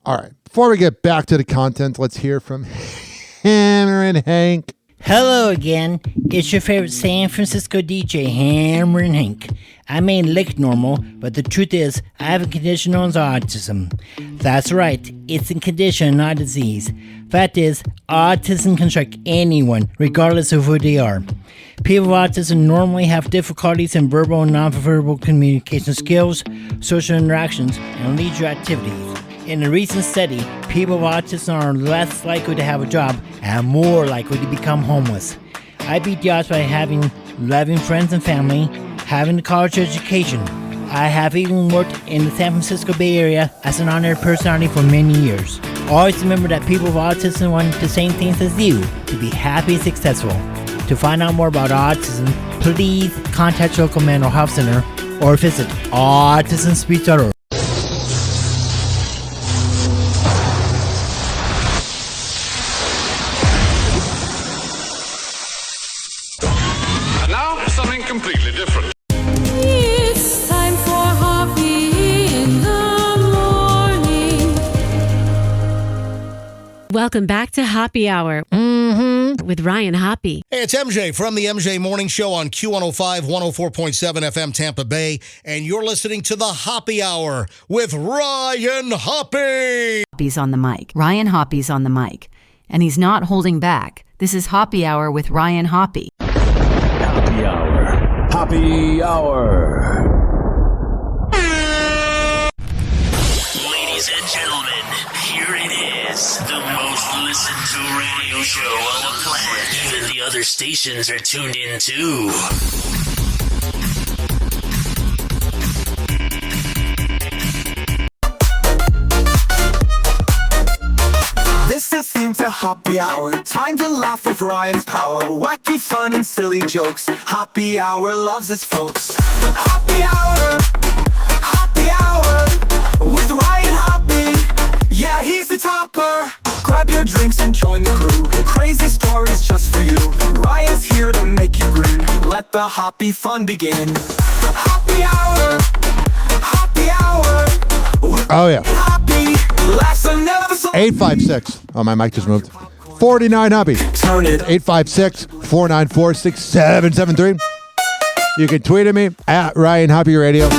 All right. Before we get back to the content, let's hear from Hammer and Hank.
Hello again. It's your favorite San Francisco DJ, Hammer and Hank. I may look normal, but the truth is, I have a condition known as autism. That's right, it's a condition, not a disease. Fact is, autism can strike anyone, regardless of who they are. People with autism normally have difficulties in verbal and non-verbal communication skills, social interactions, and leisure activities. In a recent study, people with autism are less likely to have a job and more likely to become homeless. I beat the odds by having loving friends and family, having a college education. I have even worked in the San Francisco Bay Area as an honored personality for many years. Always remember that people with autism want the same things as you, to be happy and successful. To find out more about autism, please contact your local mental health center or visit autismspeech.org.
Now, something completely different.
It's time for Hoppe in the morning.
Welcome back to Hoppe Hour with Ryan Hoppe.
Hey, it's MJ from the MJ Morning Show on Q105, 104.7 FM Tampa Bay, and you're listening to the Hoppe Hour with Ryan Hoppe.
Hoppe's on the mic. Ryan Hoppe's on the mic, and he's not holding back. This is Hoppe Hour with Ryan Hoppe.
Hoppe Hour.
Hoppe Hour.
Ladies and gentlemen, here it is, the most listened to radio show on the planet. Even the other stations are tuned in too.
This is theme to Hoppe Hour. Time to laugh with Ryan's power. Wacky fun and silly jokes. Hoppe Hour loves its folks. Hoppe Hour. Hoppe Hour. With Ryan Hoppe. Yeah, he's the topper. Grab your drinks and join the crew. Crazy stories just for you. Ryan's here to make you grin. Let the Hoppe fun begin. Hoppe Hour. Hoppe Hour.
Oh, yeah.
Hoppe. Laughs are never so
856. Oh, my mic just moved. 49 Hoppe.
Turn it.
856-494-6773. You can tweet at me at Ryan Hoppe Radio.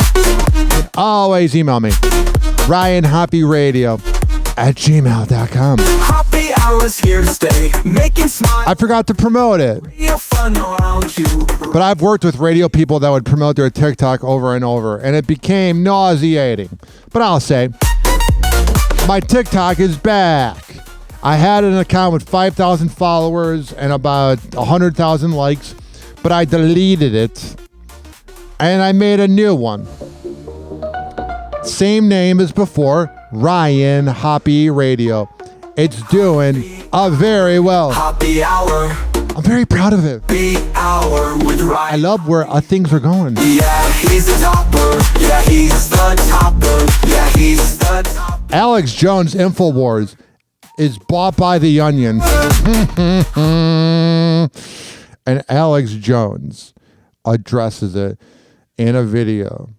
Always email me. RyanHoppeRadio@gmail.com.
Hoppe Hour's here to stay. Making smile.
I forgot to promote it.
Real fun around you.
But I've worked with radio people that would promote their TikTok over and over, and it became nauseating. But I'll say, my TikTok is back. I had an account with 5,000 followers and about 100,000 likes, but I deleted it, and I made a new one. Same name as before, Ryan Hoppe Radio. It's doing very well.
Hoppe Hour.
I'm very proud of it.
Hoppe Hour with Ryan.
I love where things are going.
Yeah, he's the topper. Yeah, he's the topper. Yeah, he's the topper.
Alex Jones Infowars is bought by The Onion. And Alex Jones addresses it in a video.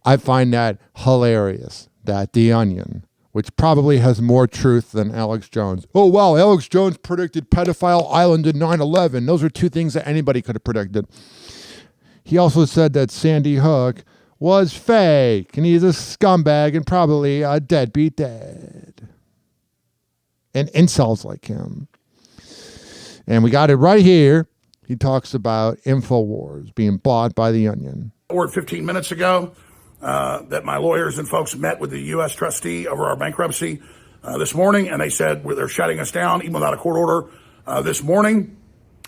I find that hilarious, that The Onion, which probably has more truth than Alex Jones. Oh, wow, Alex Jones predicted Pedophile Island in 9/11. Those are two things that anybody could have predicted. He also said that Sandy Hook was fake, and he's a scumbag and probably a deadbeat dad. And incels like him. And we got it right here. He talks about InfoWars being bought by The Onion.
Word 15 minutes ago that my lawyers and folks met with the U.S. trustee over our bankruptcy this morning, and they said they're shutting us down even without a court order. This morning,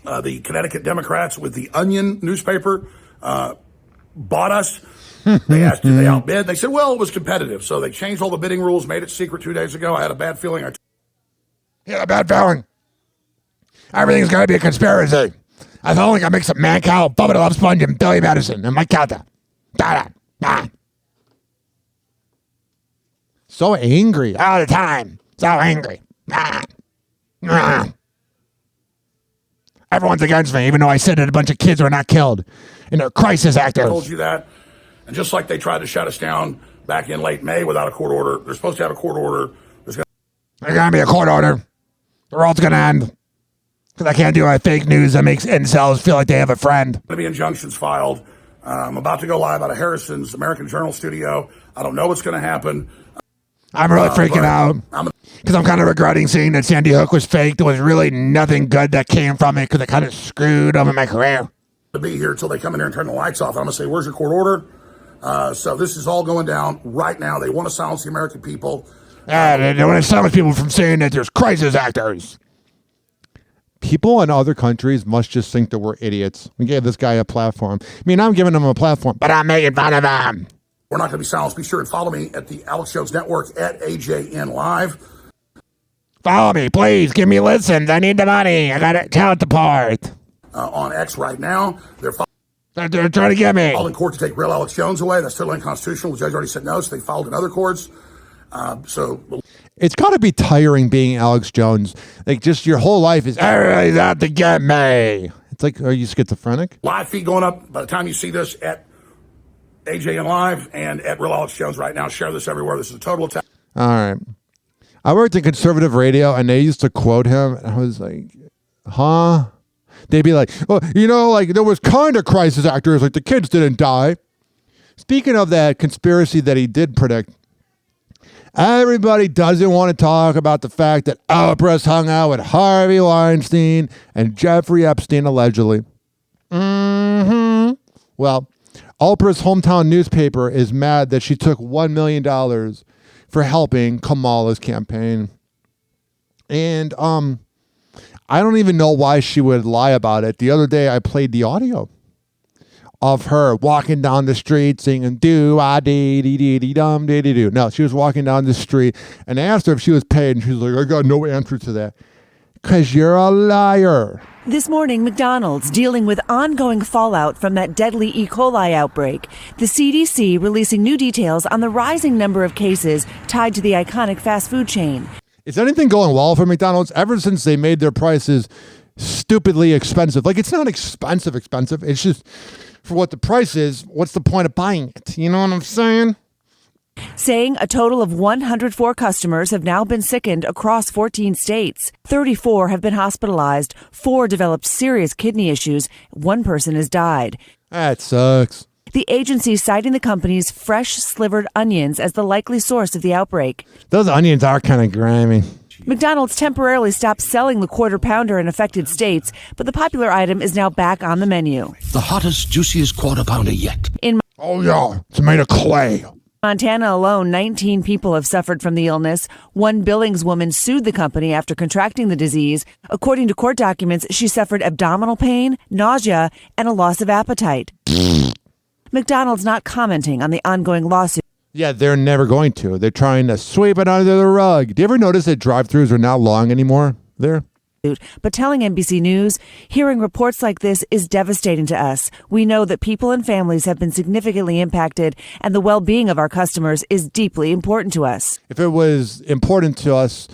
the Connecticut Democrats with the Onion newspaper bought us. They asked, did they outbid? They said, well, it was competitive. So they changed all the bidding rules, made it secret 2 days ago. I had a bad feeling.
A bad feeling. Everything's going to be a conspiracy. I felt like I mixed up Man Cow, Bubba the Love Sponge, and Billy Madison, and Mike Calta. So angry all the time. So angry. Everyone's against me, even though I said that a bunch of kids were not killed. And they're crisis actors.
I told you that. And just like they tried to shut us down back in late May without a court order, they're supposed to have a court order. There's going
to be a court order. The world's going to end. Because I can't do my fake news that makes incels feel like they have a friend.
Going to be injunctions filed. I'm about to go live out of Harrison's American Journal studio. I don't know what's going to happen.
I'm really freaking out. Because I'm kind of regretting saying that Sandy Hook was fake. There was really nothing good that came from it because it kind of screwed over my career.
To be here until they come in here and turn the lights off. I'm going to say, where's your court order? So this is all going down right now. They want to silence the American people.
They want to silence people from saying that there's crisis actors. People in other countries must just think that we're idiots. We gave this guy a platform. I mean, I'm giving him a platform, but I'm making fun of him.
We're not going to be silenced. Be sure and follow me at the Alex Jones Network at AJN Live.
Follow me, please. Give me listens. I need the money. I got to talent the part.
On X right now. They're
trying to get me.
Filed in court to take real Alex Jones away. That's totally unconstitutional. The judge already said no, so they filed in other courts.
It's got to be tiring being Alex Jones. Like, just your whole life is, everybody's out to get me. It's like, are you schizophrenic?
Live feed going up by the time you see this at AJN Live and at Real Alex Jones right now. Share this everywhere. This is a total attack.
All right. I worked in conservative radio, and they used to quote him, and I was like, huh? They'd be like, well, you know, like, there was kind of crisis actors, like the kids didn't die. Speaking of that conspiracy that he did predict, everybody doesn't want to talk about the fact that Oprah's hung out with Harvey Weinstein and Jeffrey Epstein, allegedly. Well, Oprah's hometown newspaper is mad that she took $1 million for helping Kamala's campaign. And I don't even know why she would lie about it. The other day I played the audio of her walking down the street singing do-ah-dee-dee-dee-dee-dum-dee-dee-doo. No, she was walking down the street and I asked her if she was paid and she was like, I got no answer to that. 'Cause you're a liar.
This morning, McDonald's dealing with ongoing fallout from that deadly E. coli outbreak. The CDC releasing new details on the rising number of cases tied to the iconic fast food chain.
Is anything going well for McDonald's ever since they made their prices stupidly expensive? Like, it's not expensive. It's just for what the price is, what's the point of buying it? You know what I'm saying?
Saying a total of 104 customers have now been sickened across 14 states. 34 have been hospitalized. 4 developed serious kidney issues. 1 person has died.
That sucks.
The agency citing the company's fresh slivered onions as the likely source of the outbreak.
Those onions are kind of grimy.
McDonald's temporarily stopped selling the quarter pounder in affected states, but the popular item is now back on the menu.
The hottest, juiciest quarter pounder yet.
Oh, yeah. It's made of clay.
Montana alone, 19 people have suffered from the illness. 1 Billings woman sued the company after contracting the disease. According to court documents, she suffered abdominal pain, nausea, and a loss of appetite. McDonald's not commenting on the ongoing lawsuit.
Yeah, they're never going to. They're trying to sweep it under the rug. Do you ever notice that drive-thrus are not long anymore there?
But telling NBC News, hearing reports like this is devastating to us. We know that people and families have been significantly impacted, and the well-being of our customers is deeply important to us.
If it was important to us,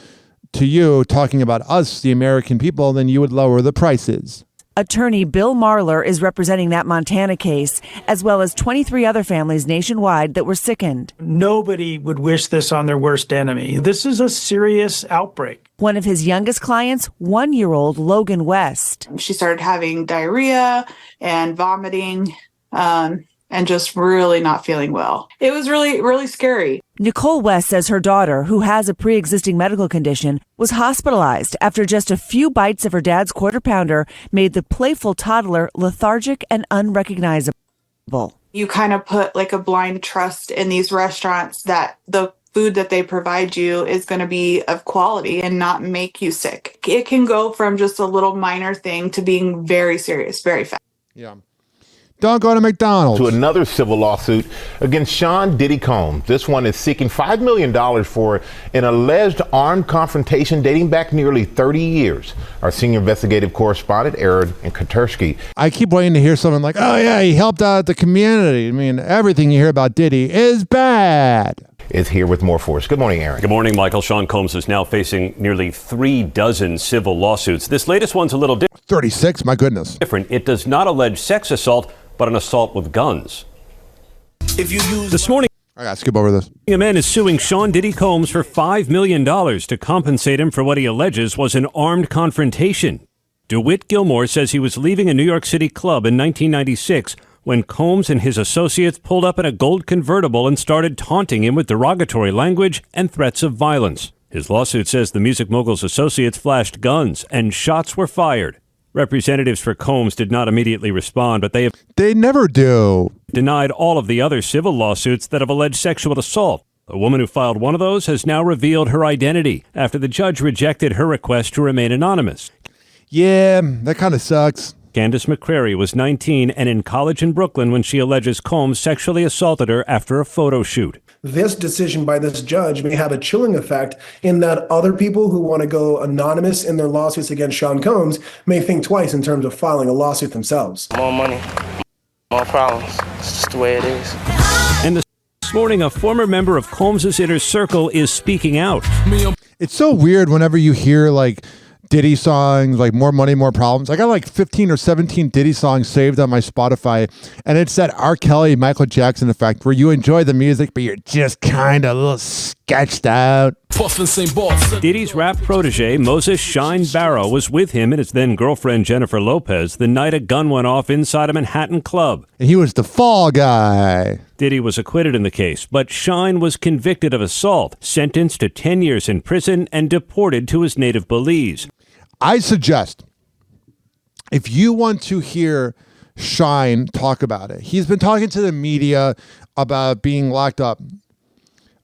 to you, talking about us, the American people, then you would lower the prices.
Attorney Bill Marler is representing that Montana case, as well as 23 other families nationwide that were sickened.
Nobody would wish this on their worst enemy. This is a serious outbreak.
One of his youngest clients, 1-year-old Logan West.
She started having diarrhea and vomiting and just really not feeling well. It was really, really scary.
Nicole West says her daughter, who has a pre-existing medical condition, was hospitalized after just a few bites of her dad's quarter pounder made the playful toddler lethargic and unrecognizable.
You kind of put like a blind trust in these restaurants that the food that they provide you is going to be of quality and not make you sick. It can go from just a little minor thing to being very serious, very fast.
Yeah. Don't go to McDonald's.
To another civil lawsuit against Sean Diddy Combs. This one is seeking $5 million for an alleged armed confrontation dating back nearly 30 years. Our senior investigative correspondent, Aaron Katursky.
I keep waiting to hear someone like, oh yeah, he helped out the community. I mean, everything you hear about Diddy is bad.
Is here with more for us. Good morning, Aaron.
Good morning, Michael. Sean Combs is now facing nearly 36 civil lawsuits. This latest one's a little different.
36? My goodness.
It does not allege sex assault, but an assault with guns.
If you use
this morning,
I gotta skip over this.
A man is suing Sean Diddy Combs for $5 million to compensate him for what he alleges was an armed confrontation. DeWitt Gilmore says he was leaving a New York City club in 1996 when Combs and his associates pulled up in a gold convertible and started taunting him with derogatory language and threats of violence. His lawsuit says the music mogul's associates flashed guns and shots were fired. Representatives for Combs did not immediately respond, but
they never do.
Denied all of the other civil lawsuits that have alleged sexual assault. A woman who filed one of those has now revealed her identity after the judge rejected her request to remain anonymous.
Yeah, that kind of sucks.
Candace McCrary was 19 and in college in Brooklyn when she alleges Combs sexually assaulted her after a photo shoot.
This decision by this judge may have a chilling effect in that other people who want to go anonymous in their lawsuits against Sean Combs may think twice in terms of filing a lawsuit themselves.
More money, more problems. It's just the way it is.
And this morning, a former member of Combs' inner circle is speaking out.
It's so weird whenever you hear like Diddy songs, like More Money, More Problems. I got like 15 or 17 Diddy songs saved on my Spotify, and it's that R. Kelly, Michael Jackson effect where you enjoy the music, but you're just kind of a little sketched out.
Diddy's rap protege, Moses Shine Barrow, was with him and his then-girlfriend Jennifer Lopez the night a gun went off inside a Manhattan club.
And he was the fall guy.
Diddy was acquitted in the case, but Shine was convicted of assault, sentenced to 10 years in prison, and deported to his native Belize.
I suggest, if you want to hear Shine talk about it. He's been talking to the media about being locked up.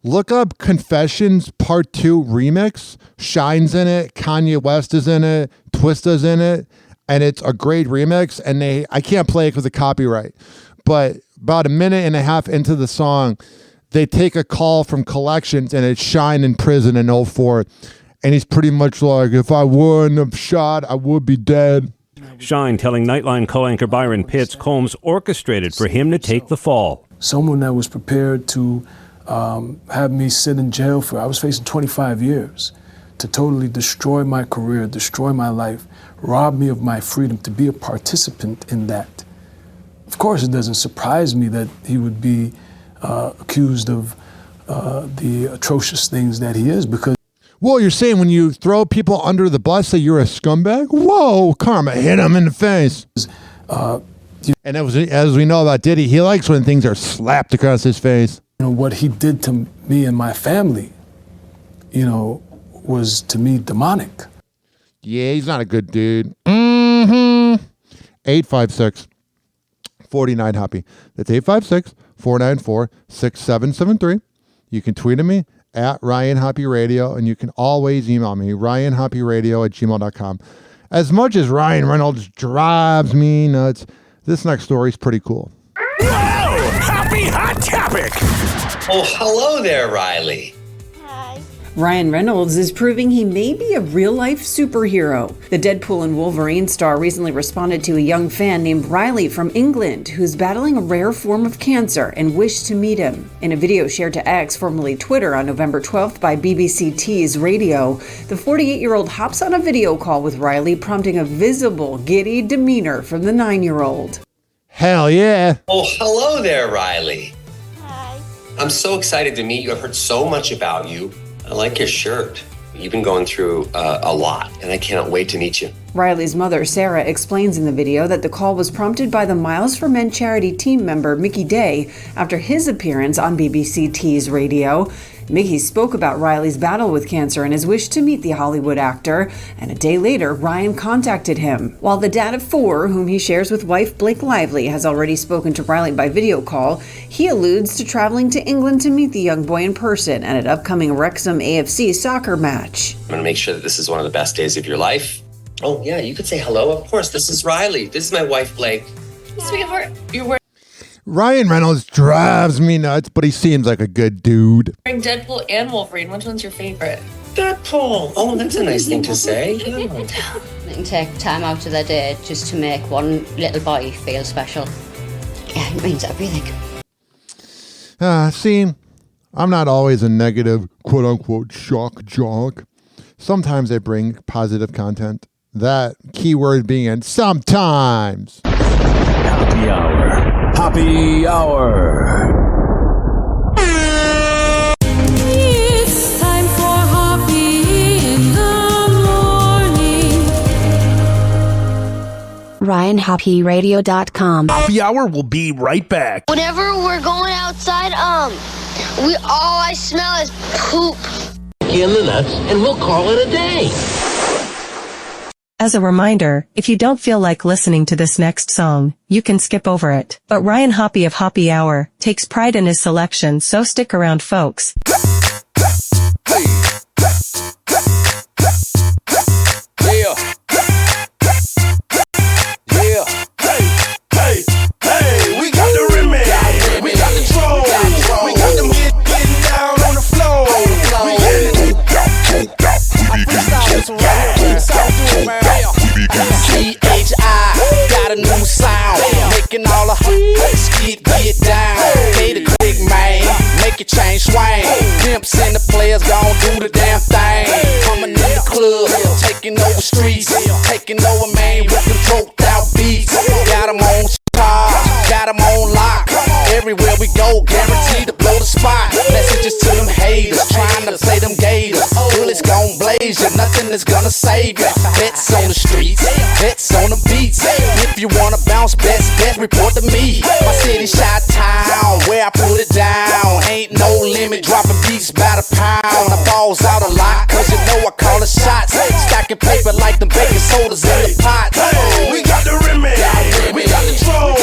Look up Confessions Part 2 remix. Shine's in it. Kanye West is in it. Twista's in it. And it's a great remix. And I can't play it because of copyright. But about a minute and a half into the song, they take a call from collections and it's Shine in prison in 04. And he's pretty much like, if I wouldn't have shot, I would be dead.
Shine telling Nightline co-anchor Byron Pitts Combs orchestrated for him to take the fall.
Someone that was prepared to have me sit in jail for, I was facing 25 years, to totally destroy my career, destroy my life, rob me of my freedom, to be a participant in that. Of course, it doesn't surprise me that he would be accused of the atrocious things that he is, because
well, you're saying when you throw people under the bus that you're a scumbag? Whoa, karma hit him in the face. And as we know about Diddy, he likes when things are slapped across his face.
You know, what he did to me and my family, was to me demonic.
Yeah, he's not a good dude. 856-49-HOPPY. That's 856-494-6773. You can tweet at me at Ryan Hoppe Radio, and you can always email me, ryanhopperadio@gmail.com. As much as Ryan Reynolds drives me nuts, this next story is pretty cool.
Whoa! Happy Hot Topic!
Oh, hello there, Riley.
Ryan Reynolds is proving he may be a real-life superhero. The Deadpool and Wolverine star recently responded to a young fan named Riley from England who's battling a rare form of cancer and wished to meet him. In a video shared to X, formerly Twitter, on November 12th by BBC Tees Radio, the 48-year-old hops on a video call with Riley, prompting a visible, giddy demeanor from the 9-year-old.
Hell yeah.
Oh, hello there, Riley. Hi. I'm so excited to meet you. I've heard so much about you. I like your shirt. You've been going through a lot, and I cannot wait to meet you.
Riley's mother, Sarah, explains in the video that the call was prompted by the Miles for Men charity team member Mickey Day after his appearance on BBC Tees Radio. Mickey spoke about Riley's battle with cancer and his wish to meet the Hollywood actor, and a day later, Ryan contacted him. While the dad of 4, whom he shares with wife Blake Lively, has already spoken to Riley by video call, he alludes to traveling to England to meet the young boy in person at an upcoming Wrexham AFC soccer match.
I'm going to make sure that this is one of the best days of your life. Oh, yeah, you could say hello. Of course, this is Riley. This is my wife, Blake. Sweetheart, you're wearing
Ryan Reynolds drives me nuts, but he seems like a good dude.
Deadpool and Wolverine. Which one's your favorite? Deadpool. Oh, that's a nice thing to say.
You can take time out of their day just to make one little boy feel special. Yeah, it means everything.
See, I'm not always a negative, quote-unquote, shock jock. Sometimes I bring positive content. That keyword being sometimes.
Happy Hour. Happy Hour.
It's time for Hoppe in the morning.
RyanHoppeRadio.com.
Happy Hour will be right back.
Whenever we're going outside, all I smell is poop.
In the nuts, and we'll call it a day.
As a reminder, if you don't feel like listening to this next song, you can skip over it. But Ryan Hoppe of Hoppe Hour takes pride in his selection, so stick around, folks.
Hey, we got the remix, we got the troll, we got them getting down on the floor. We get it.
CHI got a new sound, making all the get down. Pay the quick man, make it change swing. Pimps and the players gon' do the damn thing. Coming in the club, taking over streets, taking over man with the choked out beats. Got 'em on charge, got 'em on lock. Everywhere we go, guaranteed to blow the spot. Messages to them haters, trying to play them gators. Bullets gon' blaze you, nothing is gonna save you. Bets on the streets, bets on the beats. If you wanna bounce, best report to me. My city shot town, where I put it down. Ain't no limit, dropping beats by the pound. The balls out a lot, cause you know I call the shots. Stacking paper like them baking sodas in the pot.
We got the remix, we got the troll.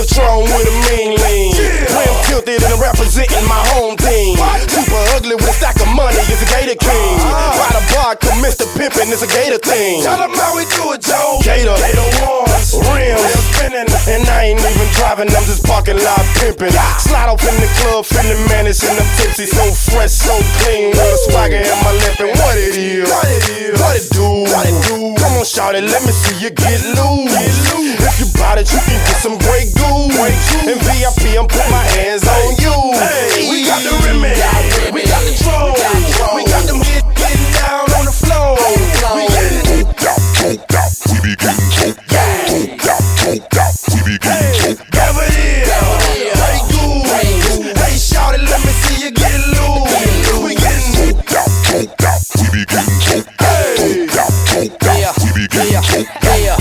Patron with a mean lean. Brim tilted and I'm representing my home team. Super ugly with a stack of money, is a gator king. By the bar, come Mr. Pimpin', it's a gator thing. Tell them how we do it, Joe. Gator wars, rims, spinning. And I ain't even driving, I'm just parking lot pimping. Slide off in the club, feeling managed and I'm tipsy. So fresh, so clean, with a swagger in my lip. And what it is, what it do. Come on, shout it, let me see you get loose. If you bought it, you can get some great goo. In VIP, I'm put my hands on you. Hey, we got the remedy, we got the troll, we got them getting down on the floor. We getting choked out, we be getting choked out, we be getting choked out. Never is, great goo. Hey, shout it, let me see you get loose. We getting choked out, we be getting choked out, we be getting choked out.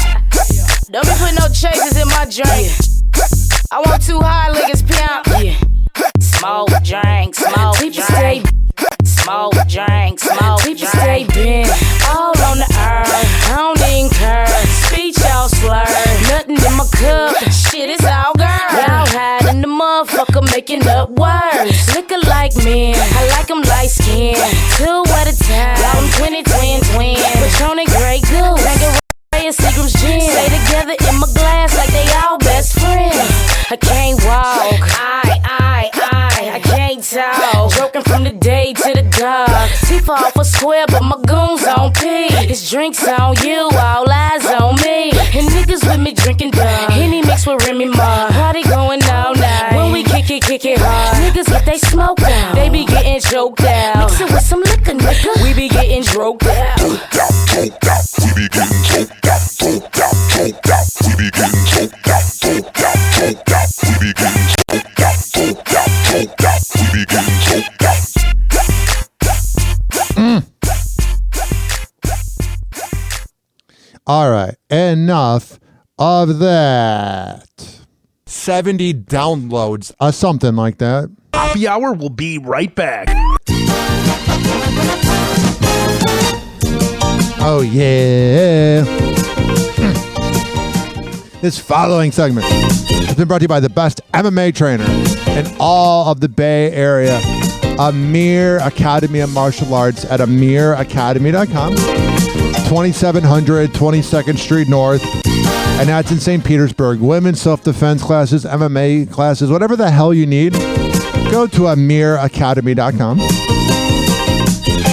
Don't be putting no chasers in my drink. I want 2 high niggas pimp. Yeah. Smoke drink, smoke drink. Smoke drink, smoke drink. People stay bent all on the earth. I don't even care. Speech all slurred. Nothing in my cup. Shit, it's all girl. Y'all hiding the motherfucker making up words. Looking like men. I like them light skin. 2 at a time. Y'all them twin. Patron Grey Goose. Seagram's gin. Stay together in my glass like they all best friends. I can't walk, I can't talk. Joking from the day to the dark. Teeth off a square, but my goons on P. It's drinks on you, all eyes on me. And niggas with me drinking dog. Henny mixed with Remy Ma. Party going all night. When we kick it hard. Niggas get they smoke out. They be getting choked out. Mix it with some liquor, nigga. We be getting droked out.
We be getting choked out, we be getting choked out, we be getting choked out, we be getting choked out.
All right, enough of that. 70 downloads, something like that.
Happy Hour will be right back.
Oh, yeah. This following segment has been brought to you by the best MMA trainer in all of the Bay Area, Amir Academy of Martial Arts at amiracademy.com, 2700 22nd Street North, and that's in St. Petersburg. Women's self-defense classes, MMA classes, whatever the hell you need, go to amiracademy.com.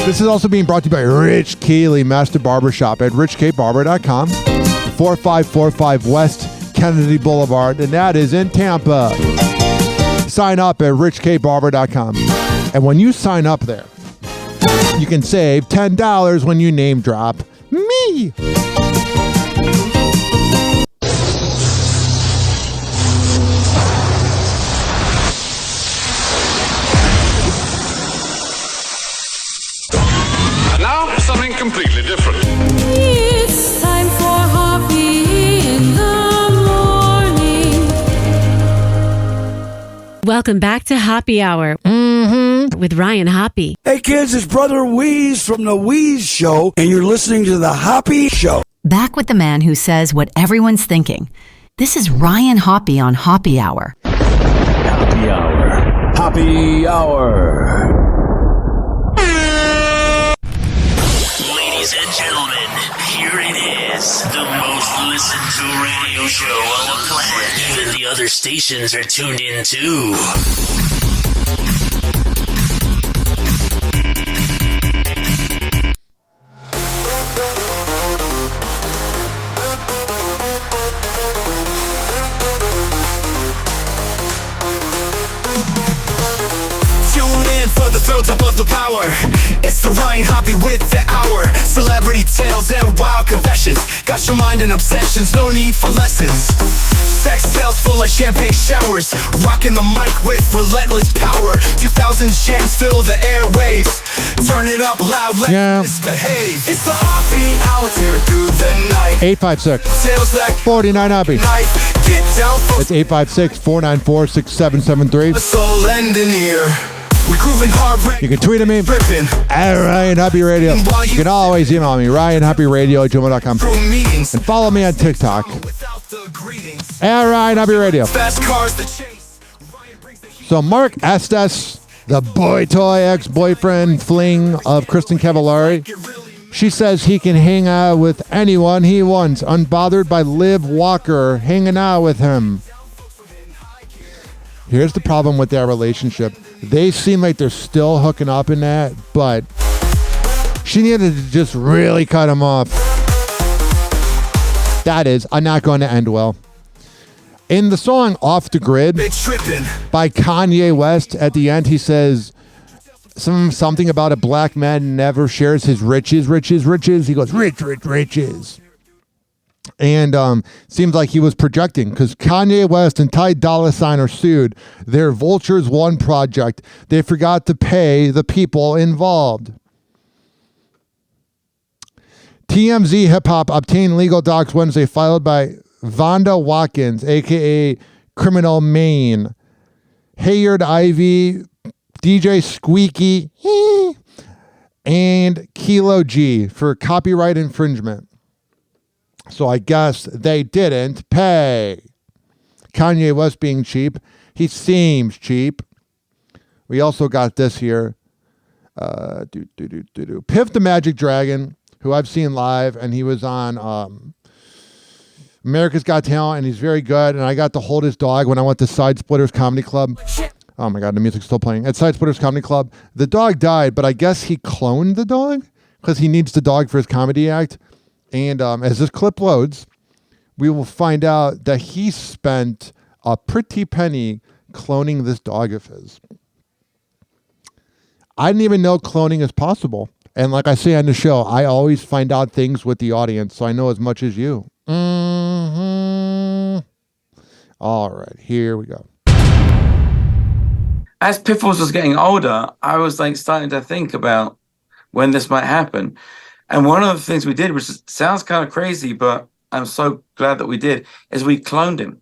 This is also being brought to you by Rich Keeley Master Barbershop at richkbarber.com, 4545 West Kennedy Boulevard, and that is in Tampa. Sign up at richkbarber.com. And when you sign up there, you can save $10 when you name drop me.
Now, something completely different.
It's time for Hoppe in the morning.
Welcome back to Hoppe Hour with Ryan Hoppe.
Hey kids, it's Brother Wheeze from The Wheeze Show, and you're listening to The Hoppe Show.
Back with the man who says what everyone's thinking. This is Ryan Hoppe on Hoppe Hour.
Hoppe Hour. Hoppe Hour.
Ladies and gentlemen, here it is. The most listened to radio show on the planet. Even the other stations are tuned in too.
For the throat above the power, it's the Ryan Hoppe with the hour. Celebrity tales and wild confessions. Got your mind in obsessions, no need for lessons. Sex cells full of champagne showers. Rocking the mic with relentless power. 2000 jams fill the airwaves. Turn it up loud, let misbehave. It's the Hoppe Hour, tear through the night.
856-49 Hoppe. It's 856-494-6773.
Soul ending here.
You can tweet at me at Ryan Hoppe Radio. You can always email me, RyanHoppeRadio@gmail.com. And follow me on TikTok. at Ryan Hoppe Radio.
Fast cars to chase.
So Mark Estes, the boy toy ex-boyfriend fling of Kristen Cavallari, she says he can hang out with anyone he wants, unbothered by Liv Walker hanging out with him. Here's the problem with their relationship. They seem like they're still hooking up in that, but she needed to just really cut him off. That is not going to end well. In the song Off the Grid by Kanye West, at the end he says something about a black man never shares his riches. He goes, riches. And seems like he was projecting, because Kanye West and Ty Dolla $ign are sued. Their Vultures One project. They forgot to pay the people involved. TMZ Hip Hop obtained legal docs Wednesday filed by Vonda Watkins, a.k.a. Criminal Maine, Hayard Ivy, DJ Squeaky, and Kilo G for copyright infringement. So I guess they didn't pay. Kanye West being cheap. He seems cheap. We also got this here. Piff the Magic Dragon, who I've seen live, and he was on America's Got Talent, and he's very good. And I got to hold his dog when I went to Side Splitters Comedy Club. Oh my God, the music's still playing. At Side Splitters Comedy Club, the dog died, but I guess he cloned the dog because he needs the dog for his comedy act. And as this clip loads, we will find out that he spent a pretty penny cloning this dog of his. I didn't even know cloning is possible. And like I say on the show, I always find out things with the audience, so I know as much as you. All right, here we go.
As Piffles was getting older, I was like starting to think about when this might happen. And one of the things we did, which sounds kind of crazy, but I'm so glad that we did, is we cloned him.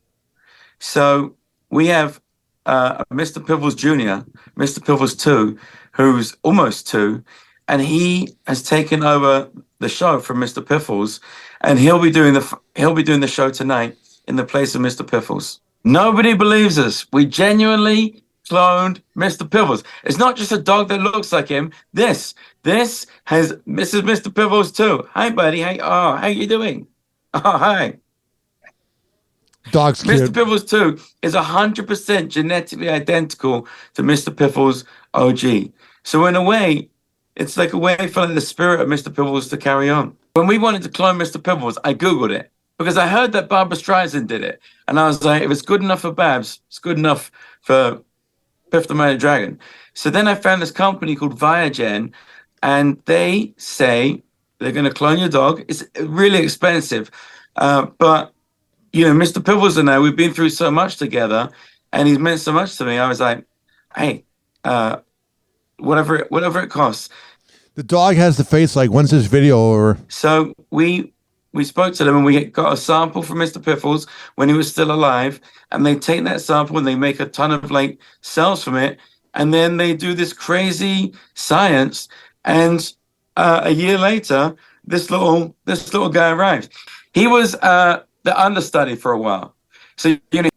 So we have Mr. Piffles Jr., Mr. Piffles 2, who's almost 2, and he has taken over the show from Mr. Piffles, and he'll be doing the show tonight in the place of Mr. Piffles. Nobody believes us. We genuinely cloned Mr. Piffles. It's not just a dog that looks like him. This is Mr. Piffles too. Hi, buddy. Hey, how you doing? Oh, hi.
Dog's
Mr.
cute.
Piffles 2 is 100% genetically identical to Mr. Piffles OG. So in a way, it's like a way for the spirit of Mr. Piffles to carry on. When we wanted to clone Mr. Piffles, I Googled it because I heard that Barbra Streisand did it. And I was like, if it's good enough for Babs, it's good enough for Piff the Magic Dragon. So then I found this company called Viagen, and they say they're going to clone your dog. It's really expensive. But, you know, Mr. Piffles and I, we've been through so much together, and he's meant so much to me. I was like, hey, whatever it costs.
The dog has the face like, when's this video over?
So we spoke to them, and we got a sample from Mr. Piffles when he was still alive, and they take that sample and they make a ton of like cells from it, and then they do this crazy science, and a year later, this little guy arrived. He was the understudy for a while. So you know,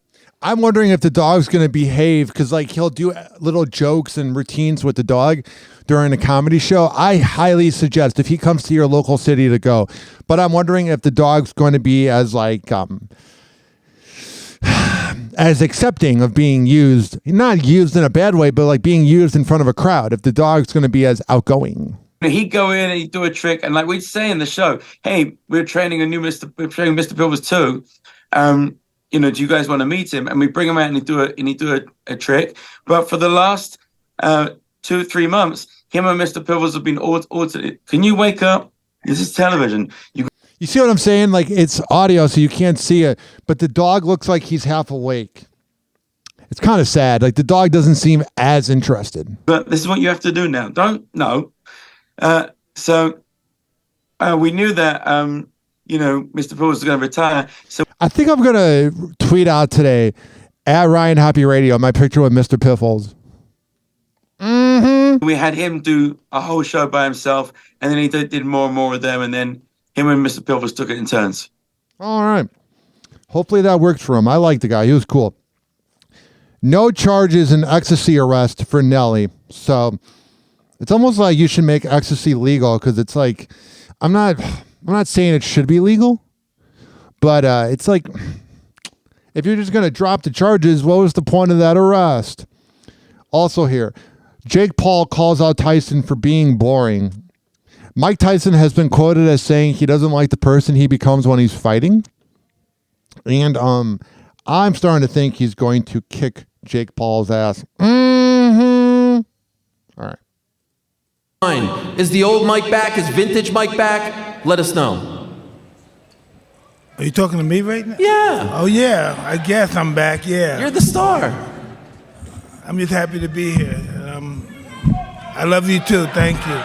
I'm wondering if the dog's going to behave, because like he'll do little jokes and routines with the dog during a comedy show. I highly suggest if he comes to your local city to go. But I'm wondering if the dog's going to be as like as accepting of being used, not used in a bad way, but like being used in front of a crowd. If the dog's going to be as outgoing.
He'd go in and he'd do a trick, and like we'd say in the show, hey, we're training Mr. Piffles too. You know, do you guys want to meet him? And we bring him out and he'd do a trick. But for the last 2-3 months, him and Mr. Piffles have been altered. Can you wake up? This is television.
You see what I'm saying? Like, it's audio, so you can't see it, but the dog looks like he's half awake. It's kind of sad. Like, the dog doesn't seem as interested.
But this is what you have to do now. So we knew that, you know, Mr. Piffles was going to retire. So
I think I'm going to tweet out today at Ryan Hoppe Radio my picture with Mr. Piffles.
We had him do a whole show by himself, and then he did more and more with them, and then him and Mr. Piffles took it in turns.
All right. Hopefully that worked for him. I like the guy. He was cool. No charges in ecstasy arrest for Nelly. So it's almost like you should make ecstasy legal, because it's like, I'm not saying it should be legal, but it's like, if you're just going to drop the charges, what was the point of that arrest? Also here, Jake Paul calls out Tyson for being boring. Mike Tyson has been quoted as saying he doesn't like the person he becomes when he's fighting. And I'm starting to think he's going to kick Jake Paul's ass. All right.
Is the old Mike back? Is vintage Mike back? Let us know.
Are you talking to me right now?
Yeah.
Oh, yeah. I guess I'm back, yeah.
You're the star.
I'm just happy to be here. I love you, too. Thank you.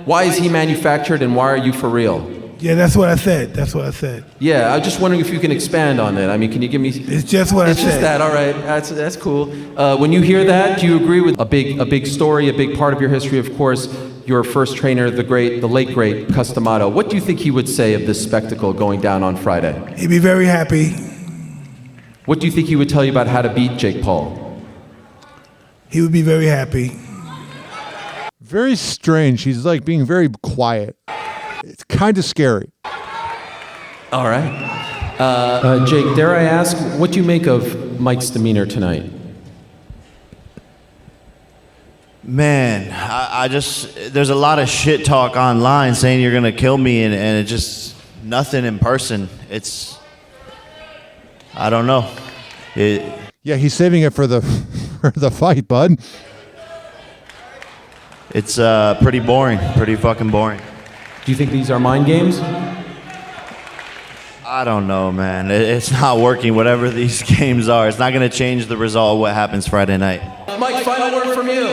Why is he manufactured and why are you for real?
Yeah, that's what I said. That's what I said.
Yeah, I'm just wondering if you can expand on it. I mean, can you give me...
It's just what I said.
It's just that, all right. That's cool. When you hear that, do you agree with a big story, a big part of your history, of course, your first trainer, the late great Cus D'Amato? What do you think he would say of this spectacle going down on Friday?
He'd be very happy.
What do you think he would tell you about how to beat Jake Paul?
He would be very happy.
Very strange. He's like being very quiet. It's kind of scary.
All right. Jake, dare I ask, what do you make of Mike's demeanor tonight?
Man, I just, there's a lot of shit talk online saying you're going to kill me, and it just, nothing in person. It's, I don't know.
Yeah, he's saving it for the fight, bud.
It's pretty boring, pretty fucking boring.
Do you think these are mind games?
I don't know, man. It's not working, whatever these games are. It's not going to change the result of what happens Friday night.
Mike, final word from you.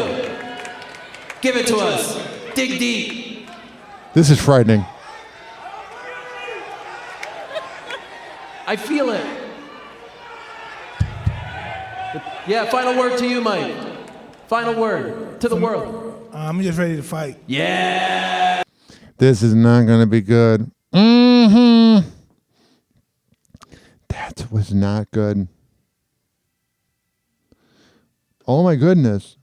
Give it to us. Dig deep.
This is frightening.
I feel it. Yeah, final word to you, Mike. Final word to the world.
I'm just ready to fight.
Yeah.
This is not going to be good. That was not good. Oh my goodness.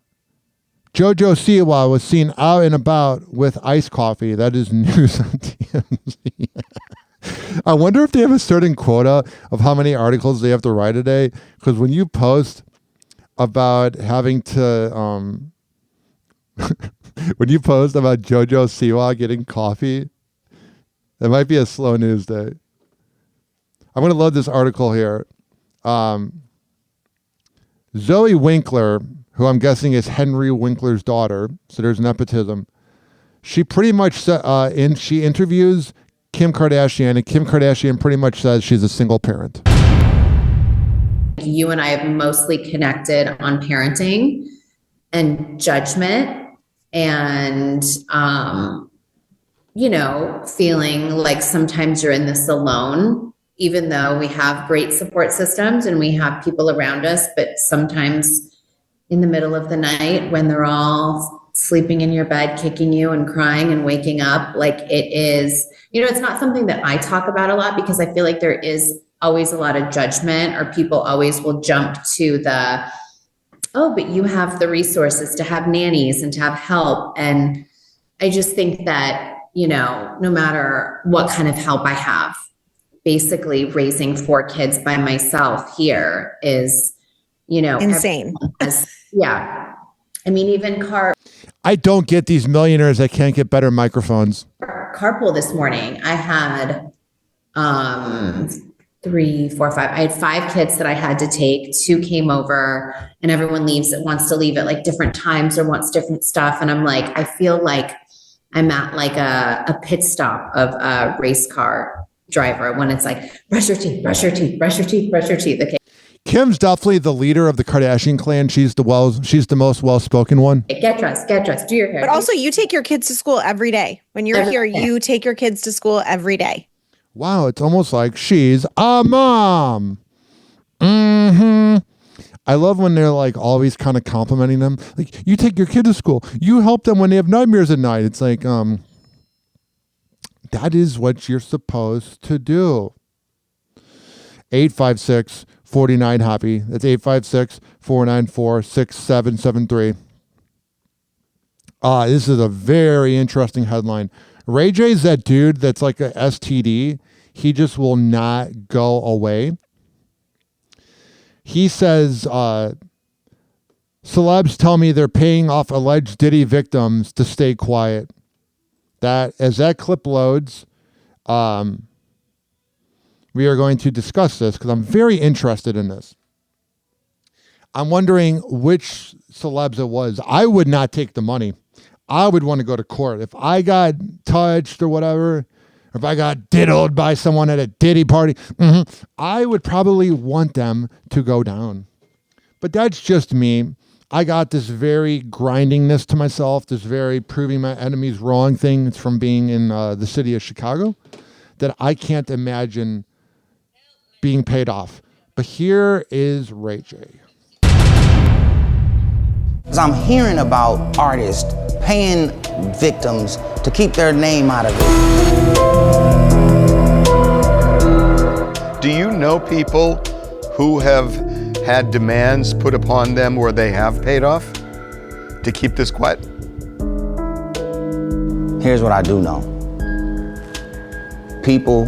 JoJo Siwa was seen out and about with iced coffee. That is news on TMZ. I wonder if they have a certain quota of how many articles they have to write a day. Because when you post about having to... when you post about JoJo Siwa getting coffee, that might be a slow news day. I'm going to load this article here. Zoe Winkler, who I'm guessing is Henry Winkler's daughter, so there's nepotism. She pretty much she interviews Kim Kardashian, and Kim Kardashian pretty much says she's a single parent.
You and I have mostly connected on parenting and judgment and, feeling like sometimes you're in this alone, even though we have great support systems and we have people around us, but sometimes in the middle of the night when they're all sleeping in your bed, kicking you and crying and waking up, like it is, it's not something that I talk about a lot because I feel like there is always a lot of judgment, or people always will jump to the, oh, but you have the resources to have nannies and to have help. And I just think that, no matter what kind of help I have, basically raising 4 kids by myself here is,
insane.
Yeah. I mean, even
I don't get these millionaires that can't get better microphones.
Carpool this morning, I had 3, 4, 5. I had 5 kids that I had to take. 2 came over, and everyone wants to leave at like different times or wants different stuff. And I'm like, I feel like I'm at like a pit stop of a race car driver when it's like, brush your teeth, brush your teeth, brush your teeth, brush your teeth. Okay.
Kim's definitely the leader of the Kardashian clan. She's the most well-spoken one.
Get dressed, do your hair.
But also, you take your kids to school every day. When you're here, you take your kids to school every day.
Wow, it's almost like she's a mom. I love when they're like always kind of complimenting them. Like, you take your kid to school. You help them when they have nightmares at night. It's like, that is what you're supposed to do. 856-49-HOPPY. That's 856-494-6773. This is a very interesting headline. Ray J's that dude that's like a STD. He just will not go away. He says, celebs tell me they're paying off alleged Diddy victims to stay quiet. That as that clip loads, we are going to discuss this because I'm very interested in this. I'm wondering which celebs it was. I would not take the money. I would want to go to court. If I got touched or whatever, or if I got diddled by someone at a Diddy party, I would probably want them to go down. But that's just me. I got this very grindingness to myself, this very proving my enemies wrong thing from being in the city of Chicago that I can't imagine being paid off. But here is Ray J.
Because I'm hearing about artists paying victims to keep their name out of it.
Do you know people who have had demands put upon them where they have paid off to keep this quiet?
Here's what I do know. People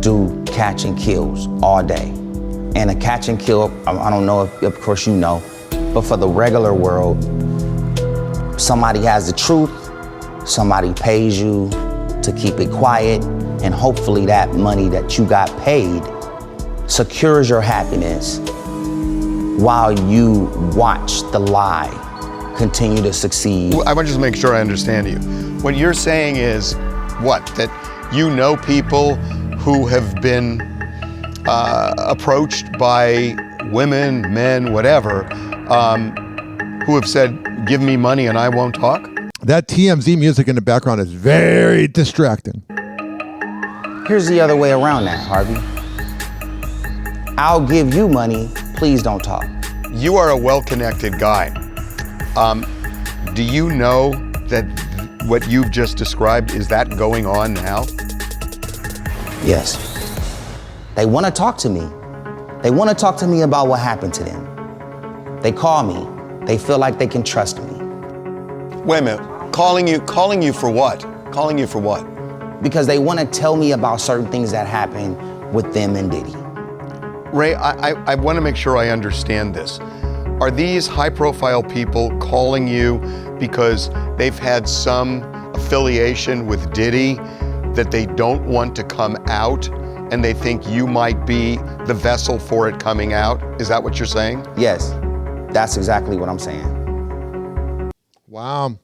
do catch and kills all day. And a catch and kill, I don't know if, of course you know, but for the regular world, somebody has the truth, somebody pays you to keep it quiet, and hopefully that money that you got paid secures your happiness while you watch the lie continue to succeed.
I want to just make sure I understand you. What you're saying is what? That you know people who have been approached by women, men, whatever, who have said, give me money and I won't talk?
That TMZ music in the background is very distracting.
Here's the other way around that, Harvey. I'll give you money, please don't talk.
You are a well-connected guy. Do you know that what you've just described, is that going on now?
Yes. They want to talk to me. They want to talk to me about what happened to them. They call me. They feel like they can trust me.
Wait a minute. Calling you for what? Calling you for what?
Because they want to tell me about certain things that happened with them and Diddy.
Ray, I want to make sure I understand this. Are these high-profile people calling you because they've had some affiliation with Diddy that they don't want to come out and they think you might be the vessel for it coming out? Is that what you're saying?
Yes, that's exactly what I'm saying.
Wow.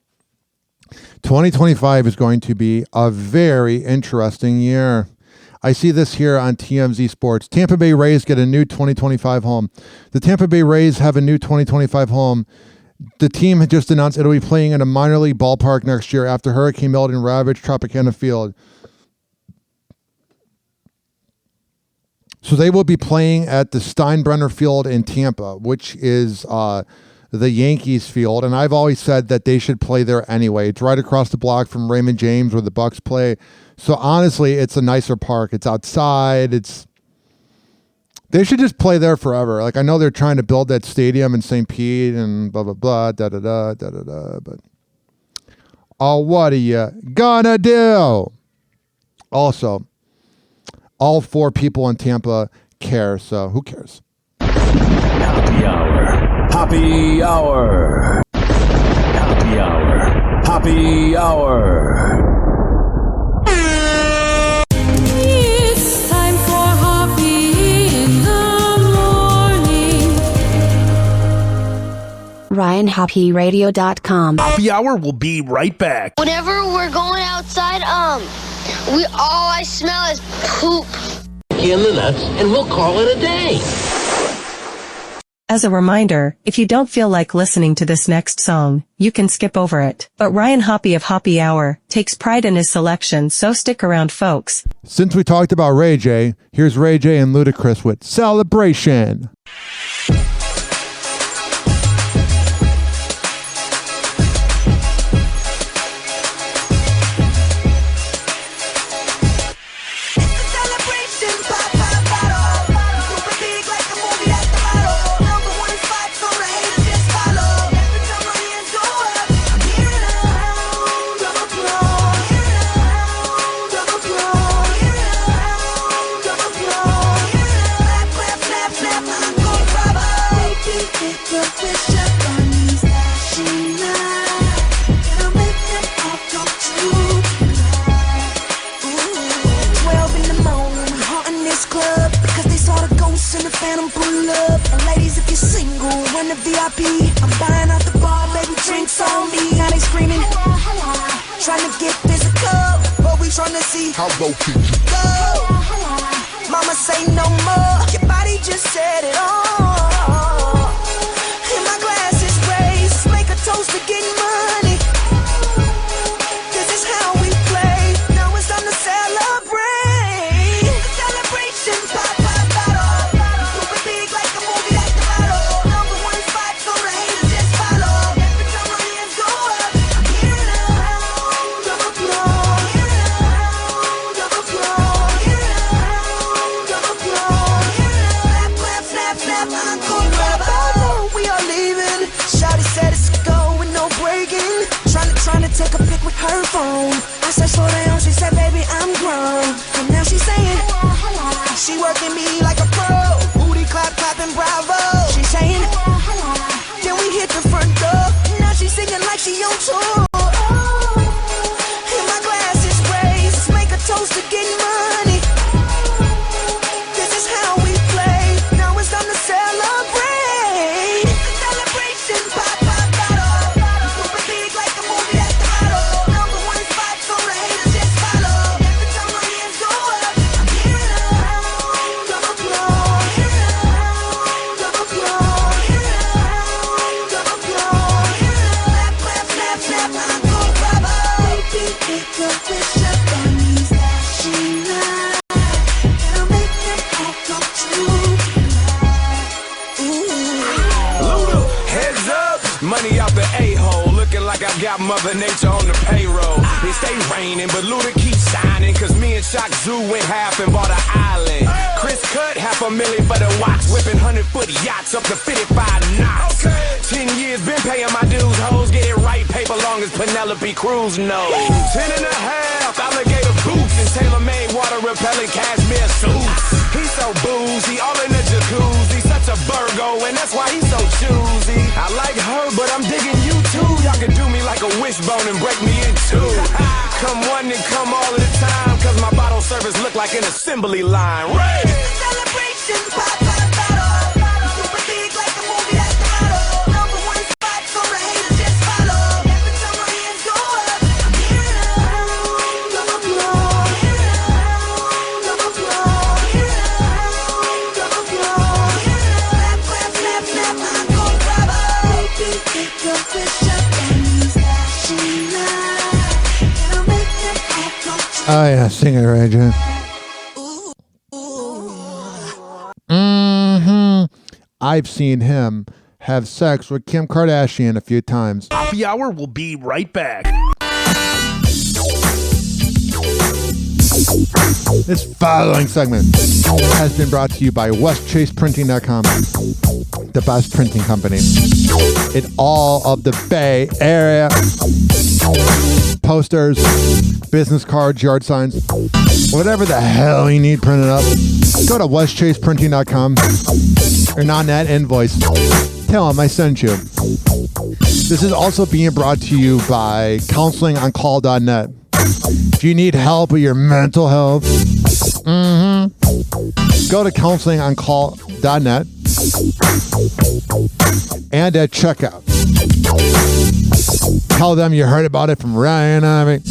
2025 is going to be a very interesting year. I see this here on TMZ Sports. Tampa Bay Rays get a new 2025 home. The Tampa Bay Rays have a new 2025 home. The team had just announced it'll be playing in a minor league ballpark next year after Hurricane Milton ravaged Tropicana Field. So they will be playing at the Steinbrenner Field in Tampa, which is the Yankees field. And I've always said that they should play there anyway. It's right across the block from Raymond James where the Bucks play. So honestly, it's a nicer park. It's outside. They should just play there forever. Like I know they're trying to build that stadium in St. Pete and blah, blah, blah, da-da-da, da-da-da. But what are you gonna do? Also, all four people in Tampa care, so who cares?
Hoppe Hour. Hoppe Hour. Hoppe Hour. Hoppe Hour.
It's time for Hoppe in the morning.
RyanHoppeRadio.com.
Hoppe Hour will be right back.
Whenever we're going outside, all I smell is poop.
In the nuts, and we'll call it a day.
As a reminder, if you don't feel like listening to this next song, you can skip over it. But Ryan Hoppe of Hoppe Hour takes pride in his selection, so stick around, folks.
Since we talked about Ray J, here's Ray J and Ludacris with Celebration.
this club because they saw the ghosts in the phantom pull up. And ladies, if you're single, run the VIP. I'm buying out the bar, baby, drinks on me. Now they screaming, trying to get physical, but we trying to see how low can you go. Mama say no more, your body just said it all. And my glass is raised, make a toast to getting money. This is how we play, now it's time to celebrate. Celebration, pop, pop, bottle. Super big like a movie at the motto. Number one spot, so the haters just follow. Every time my hands go up, I'm hearing a round of applause. Hearing a round of applause. Hearing a round of applause. Clap, clap, snap, snap, encore, bravo. We are leaving. Shawty said it's a go with no breaking. Trying to take a pic with her phone. I said slow down, she said baby I'm grown. And now she's saying she working me like a pro. Booty clap, clapping bravo. She's saying then we hit the front door. Now she's singing like she on tour. And my glass is raised, let's make a toast to getting money. This is how we play, now it's time to celebrate. Celebration, pop, pop, bottle. Super big like a movie at the motto. Number one spot, so the haters just follow. Every time my hands go up, I'm hearing a round of applause. Hearing a round of applause. Hearing a round of applause. Clap, clap, snap, snap, encore, bravo. Baby, make a wish upon me, flashing light. It'll make them all come true.
Luda, heads up, money out the a-hole, looking like I got Mother Nature on the payroll. It stay raining, but Luda keeps shining, cause me and Shock Zoo went half and bought an island. Chris cut $500,000 for the watch, whipping 100-foot yachts up to 55 knots. 10 years been paying my dues, hoes, get it right, paper long as Penelope Cruz knows. 10 and a half, alligator boots, and tailor-made water-repellent cashmere suits. He's so boozy, all in the jacuzzi, such a Virgo, and that's why he's so choosy. I like her, but I'm digging you too. Y'all can do me like a wishbone and break me in two. Come one and come all of the time, cause my bottle service look like an assembly line. Right?
Celebration, pop, pop, bottle. Super big like a movie at the motto. Number one spot, so the haters just follow. Every time my hands go up, I'm hearing a round of applause. Hearing a round of applause. Hearing a round of applause. Clap, clap, snap, snap, encore, bravo. Baby, make a wish upon me, flashing light. It'll make them all come true.
Oh yeah, sing it, Ray J. I've seen him have sex with Kim Kardashian a few times.
Happy Hour will be right back.
This following segment has been brought to you by WestChasePrinting.com, the best printing company in all of the Bay Area. Posters, business cards, yard signs, whatever the hell you need printed up, go to WestChasePrinting.com or on that invoice. Tell them I sent you. This is also being brought to you by counselingoncall.net. Do you need help with your mental health? Go to counselingoncall.net and at checkout, tell them you heard about it from Ryan Hoppe.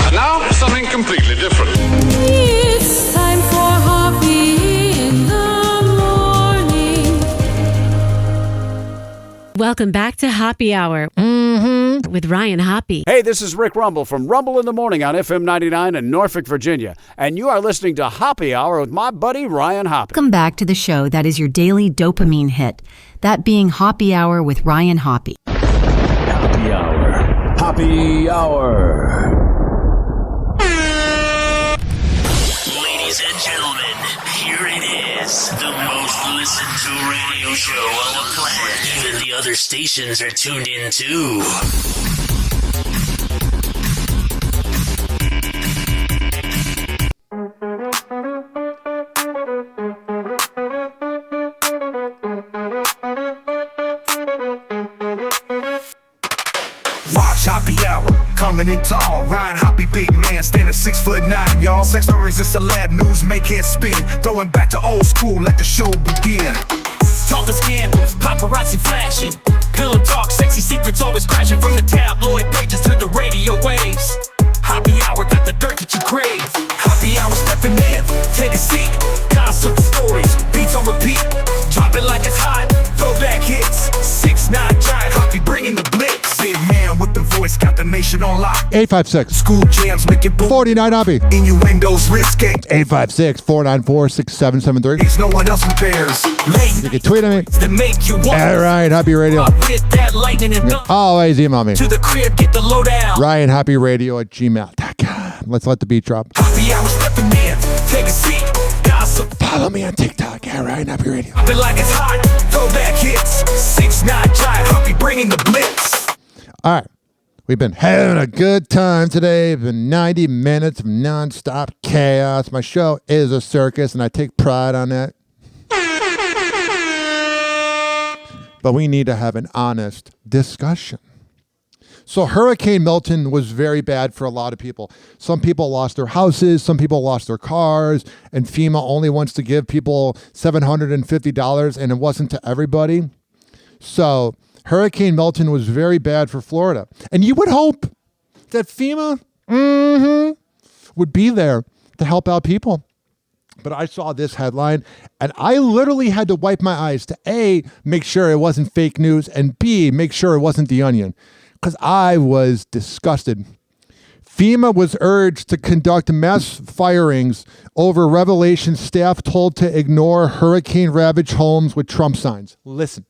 And now, something completely different.
It's time for Hoppe in the morning.
Welcome back to Hoppe Hour with Ryan Hoppe.
Hey, this is Rick Rumble from Rumble in the Morning on FM 99 in Norfolk, Virginia. And you are listening to Hoppe Hour with my buddy Ryan Hoppe.
Welcome back to the show that is your daily dopamine hit. That being Hoppe Hour with Ryan Hoppe.
Hoppe Hour. Hoppe Hour.
Ladies and gentlemen, here it is. The most listened to radio show on the planet. Even the other stations are tuned in too.
young and tall. Ryan Hoppe, big man, standing 6'9", y'all. Sex stories and celeb news make it spin. Throwing back to old school, let the show begin.
Talking scandals, paparazzi flashing. Pillow talk, sexy secrets always crashing. From the tabloid pages to the radio waves. Hoppe Hour got the dirt that you crave. Hoppe Hour stepping in, take a seat. Gossip stories, beats on repeat. Drop it like it's hot, throwback hits. 6'9" giant Hoppe bringing the blitz.
Big man with the voice, got the nation on lock.
856.
School jams make it boom.
49 Hoppe.
Innuendos risque.
856-494-6773.
There's no one else compares.
You can tweet at me.
That make you want.
At Ryan Hoppe Radio.
With that lightning and thunder.
Always email me.
To the crib, get the lowdown.
RyanHoppeRadio@gmail.com. Let's let the beat drop.
Hoppe Hour stepping in, take a seat. Gossip.
Follow me on TikTok at Ryan Hoppe Radio.
Drop it like it's hot, throwback hits. 6'9" giant Hoppe bringing the blitz.
All right. We've been having a good time today. It's been 90 minutes of nonstop chaos. My show is a circus, and I take pride on that. But we need to have an honest discussion. So Hurricane Milton was very bad for a lot of people. Some people lost their houses, some people lost their cars, and FEMA only wants to give people $750, and it wasn't to everybody. So Hurricane Milton was very bad for Florida. And you would hope that FEMA would be there to help out people. But I saw this headline, and I literally had to wipe my eyes to A, make sure it wasn't fake news, and B, make sure it wasn't The Onion, because I was disgusted. FEMA was urged to conduct mass firings over Revelation staff told to ignore hurricane-ravaged homes with Trump signs. Listen.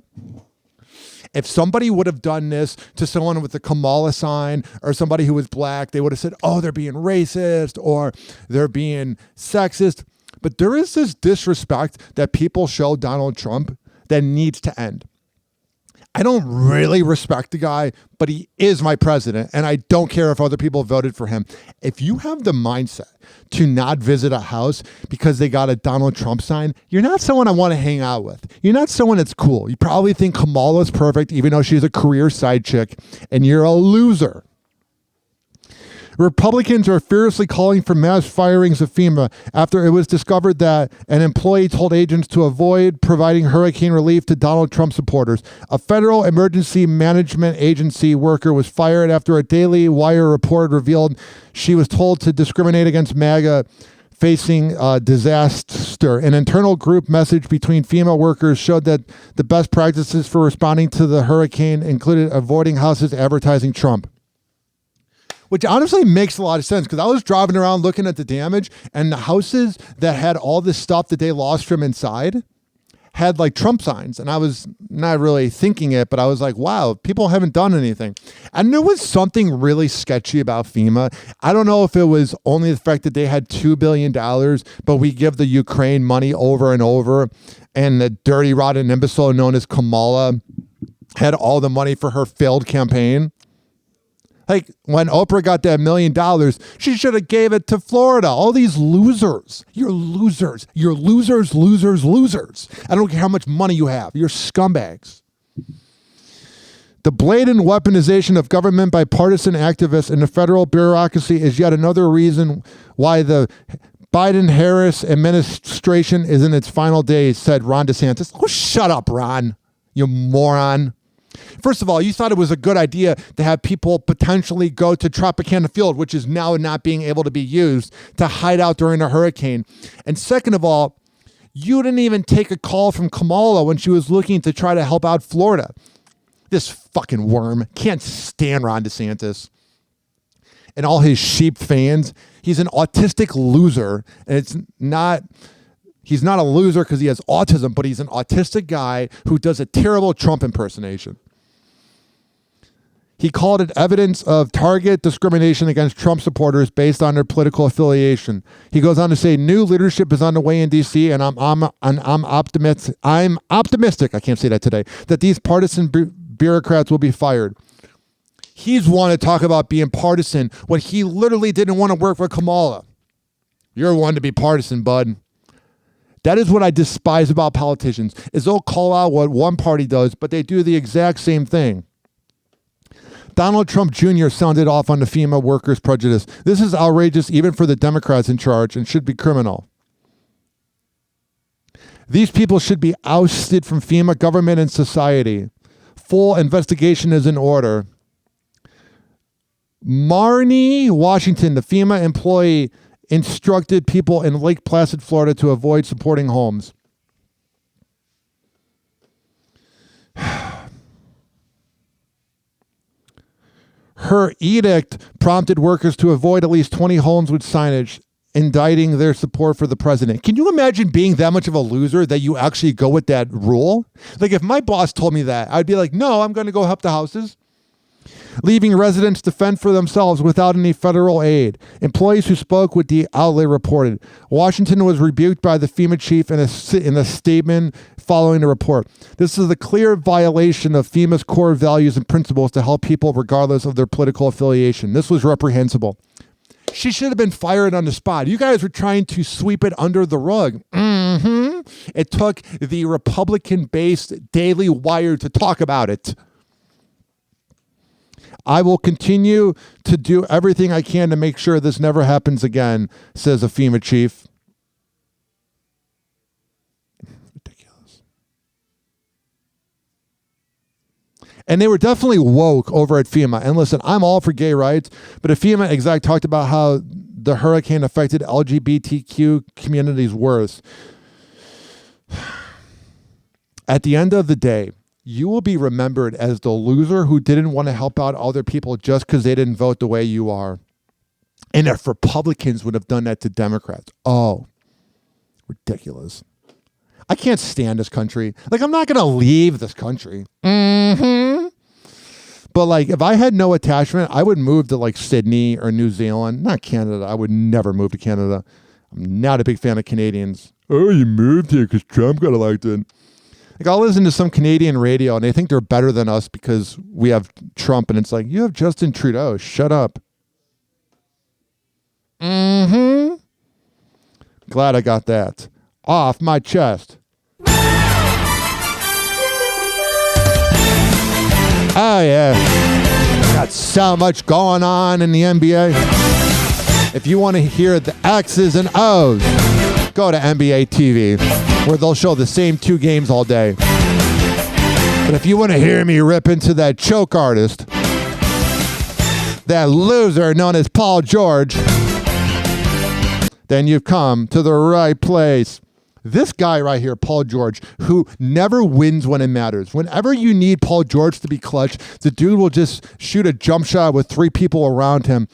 If somebody would have done this to someone with a Kamala sign or somebody who was black, they would have said, oh, they're being racist or they're being sexist. But there is this disrespect that people show Donald Trump that needs to end. I don't really respect the guy, but he is my president, and I don't care if other people voted for him. If you have the mindset to not visit a house because they got a Donald Trump sign, you're not someone I want to hang out with. You're not someone that's cool. You probably think Kamala's perfect, even though she's a career side chick, and you're a loser. Republicans are fiercely calling for mass firings of FEMA after it was discovered that an employee told agents to avoid providing hurricane relief to Donald Trump supporters. A federal emergency management agency worker was fired after a Daily Wire report revealed she was told to discriminate against MAGA facing disaster. An internal group message between FEMA workers showed that the best practices for responding to the hurricane included avoiding houses advertising Trump. Which honestly makes a lot of sense because I was driving around looking at the damage, and the houses that had all this stuff that they lost from inside had like Trump signs. And I was not really thinking it, but I was like, wow, people haven't done anything. And there was something really sketchy about FEMA. I don't know if it was only the fact that they had $2 billion, but we give the Ukraine money over and over. And the dirty, rotten imbecile known as Kamala had all the money for her failed campaign. Like when Oprah got that $1 million, she should have gave it to Florida. All these losers. You're losers. You're losers, losers, losers. I don't care how much money you have. You're scumbags. The blatant weaponization of government by partisan activists in the federal bureaucracy is yet another reason why the Biden-Harris administration is in its final days, said Ron DeSantis. Oh, shut up, Ron, you moron. First of all, you thought it was a good idea to have people potentially go to Tropicana Field, which is now not being able to be used, to hide out during a hurricane. And second of all, you didn't even take a call from Kamala when she was looking to try to help out Florida. This fucking worm. Can't stand Ron DeSantis and all his sheep fans. He's an autistic loser, and it's not... He's not a loser because he has autism, but he's an autistic guy who does a terrible Trump impersonation. He called it evidence of target discrimination against Trump supporters based on their political affiliation. He goes on to say, new leadership is on the way in D.C., and I'm optimistic. I can't say that today. That these partisan bureaucrats will be fired. He's wanting to talk about being partisan when he literally didn't want to work for Kamala. You're one to be partisan, bud. That is what I despise about politicians, is they'll call out what one party does, but they do the exact same thing. Donald Trump Jr. sounded off on the FEMA workers' prejudice. This is outrageous even for the Democrats in charge and should be criminal. These people should be ousted from FEMA government and society. Full investigation is in order. Marnie Washington, the FEMA employee, instructed people in Lake Placid, Florida to avoid supporting homes. Her edict prompted workers to avoid at least 20 homes with signage indicting their support for the president. Can you imagine being that much of a loser that you actually go with that rule? Like if my boss told me that, I'd be like, no, I'm going to go help the houses. Leaving residents to fend for themselves without any federal aid. Employees who spoke with the outlet reported. Washington was rebuked by the FEMA chief in a statement following the report. This is a clear violation of FEMA's core values and principles to help people regardless of their political affiliation. This was reprehensible. She should have been fired on the spot. You guys were trying to sweep it under the rug. It took the Republican-based Daily Wire to talk about it. I will continue to do everything I can to make sure this never happens again, says a FEMA chief. Ridiculous. And they were definitely woke over at FEMA. And listen, I'm all for gay rights, but a FEMA exec talked about how the hurricane affected LGBTQ communities worse. At the end of the day, you will be remembered as the loser who didn't want to help out other people just because they didn't vote the way you are. And if Republicans would have done that to Democrats, oh, ridiculous. I can't stand this country. Like, I'm not going to leave this country. But like, if I had no attachment, I would move to like Sydney or New Zealand, not Canada. I would never move to Canada. I'm not a big fan of Canadians. Oh, you moved here because Trump got elected. Like, I'll listen to some Canadian radio and they think they're better than us because we have Trump, and it's like, you have Justin Trudeau. Shut up. Glad I got that off my chest. Oh, yeah. Got so much going on in the NBA. If you want to hear the X's and O's, go to NBA TV, where they'll show the same two games all day. But if you want to hear me rip into that choke artist, that loser known as Paul George, then you've come to the right place. This guy right here, Paul George, who never wins when it matters. Whenever you need Paul George to be clutch, the dude will just shoot a jump shot with three people around him,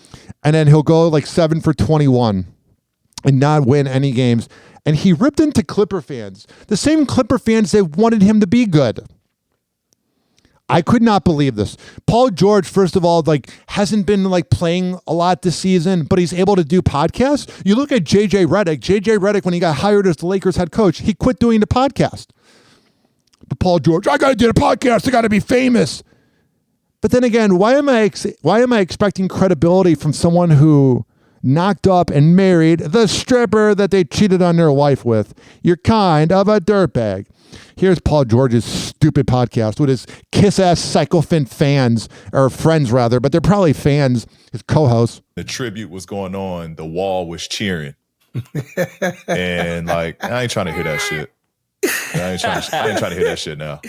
and then he'll go like 7 for 21 and not win any games. And he ripped into Clipper fans, the same Clipper fans that wanted him to be good. I could not believe this. Paul George, first of all, like hasn't been like playing a lot this season, but he's able to do podcasts. You look at JJ Redick. JJ Redick, when he got hired as the Lakers head coach, he quit doing the podcast. But Paul George, I got to do the podcast. I got to be famous. But then again, why am I expecting credibility from someone who knocked up and married the stripper that they cheated on their wife with? You're kind of a dirtbag. Here's Paul George's stupid podcast with his kiss-ass sycophant fans, or friends rather, but they're probably fans, his co-hosts.
The tribute was going on. The wall was cheering. And like, I ain't trying to hear that shit. I ain't trying to hear that shit now.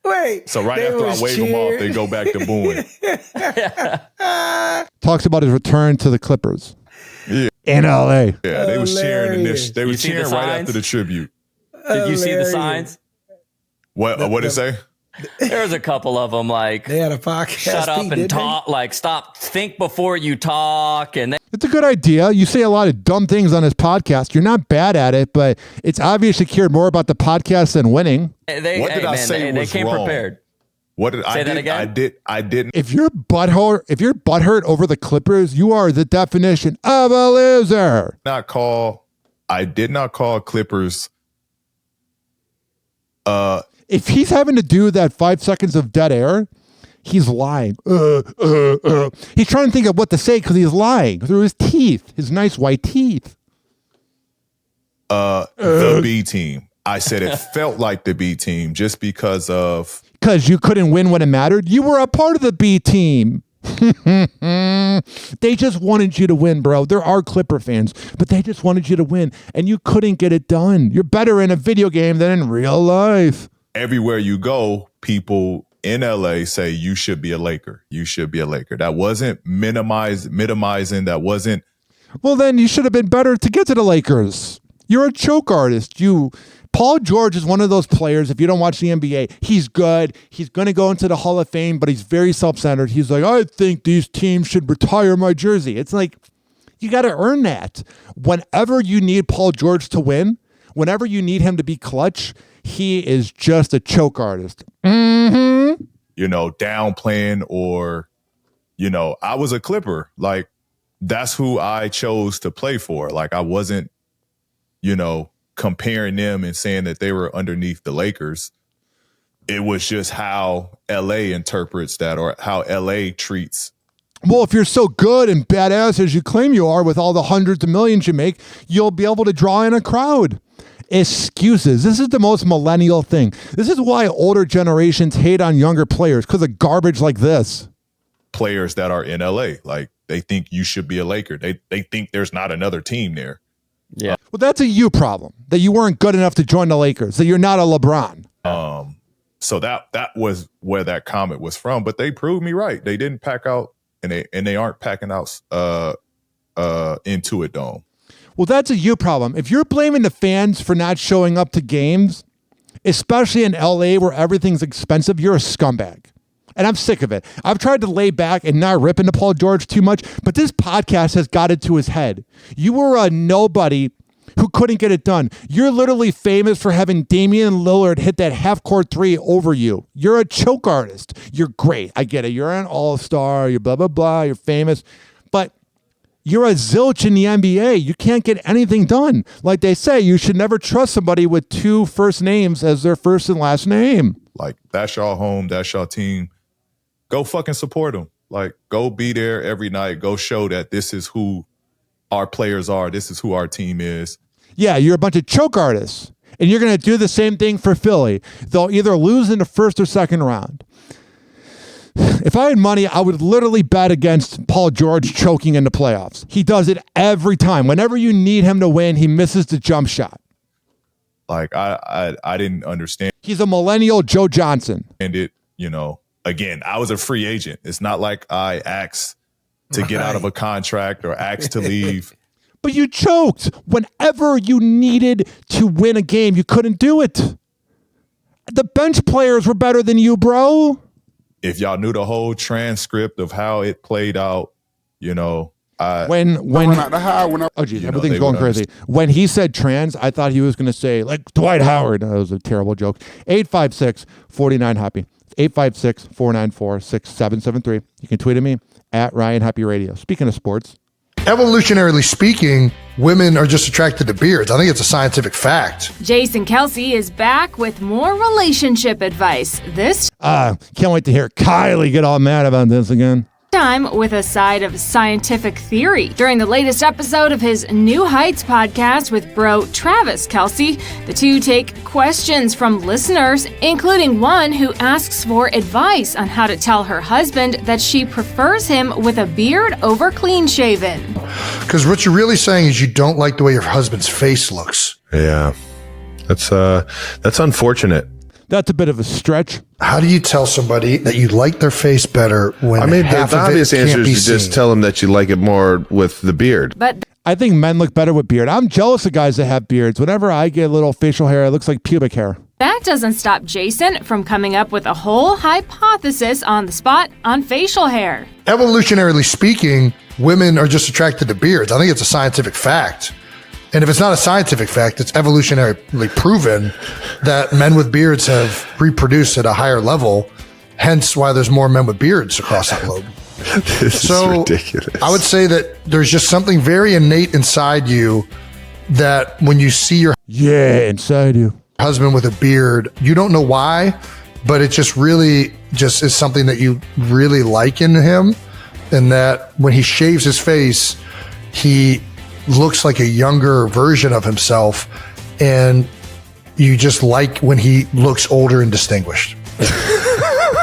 Wait.
So right after I wave them off, they go back to booing.
Talks about his return to the Clippers.
Yeah.
In LA.
Yeah, they was cheering they was cheering right after the tribute.
Did you see the signs?
What did it say?
There's a couple of them like
they had a podcast.
Shut up and talk. Like stop. Think before you talk. And
it's a good idea. You say a lot of dumb things on his podcast. You're not bad at it, but it's obvious you cared more about the podcast than winning.
What did I say was
they came
wrong?
Prepared.
What did
say
I
that
did?
again?
I didn't.
If you're butthurt over the Clippers, you are the definition of a loser.
I did not call Clippers.
If he's having to do that 5 seconds of dead air, he's lying. He's trying to think of what to say because he's lying through his teeth, his nice white teeth.
The B team. I said it felt like the B team just because you couldn't
win when it mattered. You were a part of the B team. They just wanted you to win, bro. There are Clipper fans, but they just wanted you to win, and you couldn't get it done. You're better in a video game than in real life.
Everywhere you go, people in LA say you should be a Laker. You should be a Laker. That wasn't minimizing. That wasn't.
Well, then you should have been better to get to the Lakers. You're a choke artist. Paul George is one of those players, if you don't watch the NBA, he's good. He's going to go into the Hall of Fame, but he's very self-centered. He's like, I think these teams should retire my jersey. It's like, you got to earn that. Whenever you need Paul George to win, whenever you need him to be clutch, he is just a choke artist. Mm-hmm.
Downplaying or, I was a Clipper. Like, that's who I chose to play for. Like, I wasn't, comparing them and saying that they were underneath the Lakers. It was just how LA interprets that or how LA treats.
Well, if you're so good and badass as you claim you are with all the hundreds of millions you make, you'll be able to draw in a crowd. Excuses. This is the most millennial thing. This is why older generations hate on younger players, because of garbage like this.
Players that are in LA, like they think you should be a Laker. They think there's not another team there.
Yeah.
Well, that's a you problem, that you weren't good enough to join the Lakers, that you're not a LeBron.
So that was where that comment was from, but they proved me right. They didn't pack out and they aren't packing out Intuit Dome.
Well, that's a you problem. If you're blaming the fans for not showing up to games, especially in LA where everything's expensive, you're a scumbag. And I'm sick of it. I've tried to lay back and not rip into Paul George too much, but this podcast has got it to his head. You were a nobody who couldn't get it done. You're literally famous for having Damian Lillard hit that half-court three over you. You're a choke artist. You're great. I get it. You're an all-star. You're blah, blah, blah. You're famous. But you're a zilch in the NBA. You can't get anything done. Like they say, you should never trust somebody with two first names as their first and last name.
Like, that's y'all home. That's y'all team. Go fucking support them. Like, go be there every night. Go show that this is who our players are. This is who our team is.
Yeah, you're a bunch of choke artists. And you're going to do the same thing for Philly. They'll either lose in the first or second round. If I had money, I would literally bet against Paul George choking in the playoffs. He does it every time. Whenever you need him to win, he misses the jump shot.
Like, I didn't understand.
He's a millennial Joe Johnson.
And it, again, I was a free agent. It's not like I asked to get out of a contract or asked to leave.
But you choked. Whenever you needed to win a game, you couldn't do it. The bench players were better than you, bro.
If y'all knew the whole transcript of how it played out,
when everything's going crazy. When he said trans, I thought he was going to say, like, Dwight Howard. That was a terrible joke. 856-49-HOPPE. 856-494-6773. You can tweet at me at Ryan Hoppe Radio. Speaking of sports.
Evolutionarily speaking, women are just attracted to beards. I think it's a scientific fact.
Jason Kelsey is back with more relationship advice. This
can't wait to hear Kylie get all mad about this again.
time with a side of scientific theory. During the latest episode of his New Heights podcast with bro Travis Kelsey, the two take questions from listeners, including one who asks for advice on how to tell her husband that she prefers him with a beard over clean shaven.
Because what you're really saying is you don't like the way your husband's face looks.
Yeah, that's unfortunate.
That's a bit of a stretch.
How do you tell somebody that you like their face better when half
the
of
obvious
it
answer
can't be
is to just
seen?
tell them that you like it more with the beard.
But
I think men look better with beard. I'm jealous of guys that have beards. Whenever I get a little facial hair, it looks like pubic hair.
that doesn't stop Jason from coming up with a whole hypothesis on the spot on facial hair.
Evolutionarily speaking, women are just attracted to beards. I think it's a scientific fact. And if it's not a scientific fact, it's evolutionarily proven that men with beards have reproduced at a higher level, hence why there's more men with beards across the globe.
This is ridiculous.
I would say that there's just something very innate inside you that when you see your
inside you
husband with a beard, you don't know why, but it just really just is something that you really like in him. And that when he shaves his face, he looks like a younger version of himself, and you just like when he looks older and distinguished.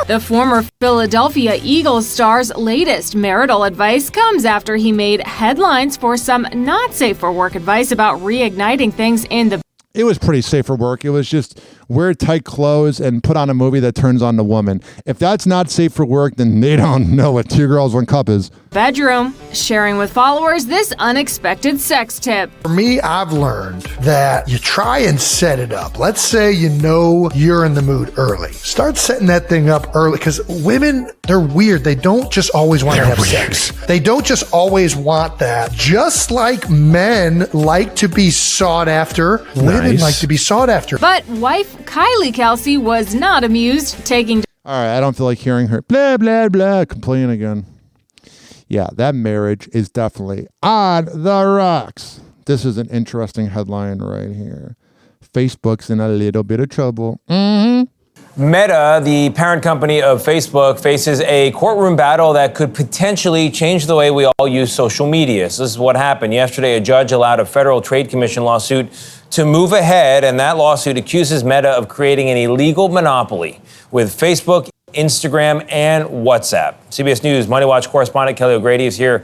The former Philadelphia Eagles star's latest marital advice comes after he made headlines for some not safe for work advice about reigniting things in the.
It was pretty safe for work. It was just wear tight clothes and put on a movie that turns on the woman. If that's not safe for work, then they don't know what 2 girls, 1 cup is.
Bedroom, sharing with followers this unexpected sex tip.
For me, I've learned that you try and set it up. Let's say you know you're in the mood early. Start setting that thing up early, because women, they're weird. They don't just always want to have sex. They don't just always want that. Just like men like to be sought after, women like to be sought after.
But wife Kylie Kelsey was not amused, taking.
All right, I don't feel like hearing her blah, blah, blah, complain again. Yeah, that marriage is definitely on the rocks. This is an interesting headline right here. Facebook's in a little bit of trouble.
Meta, the parent company of Facebook, faces a courtroom battle that could potentially change the way we all use social media. So this is what happened. Yesterday, a judge allowed a Federal Trade Commission lawsuit to move ahead, and that lawsuit accuses Meta of creating an illegal monopoly with Facebook, Instagram, and WhatsApp. CBS News Money Watch correspondent Kelly O'Grady is here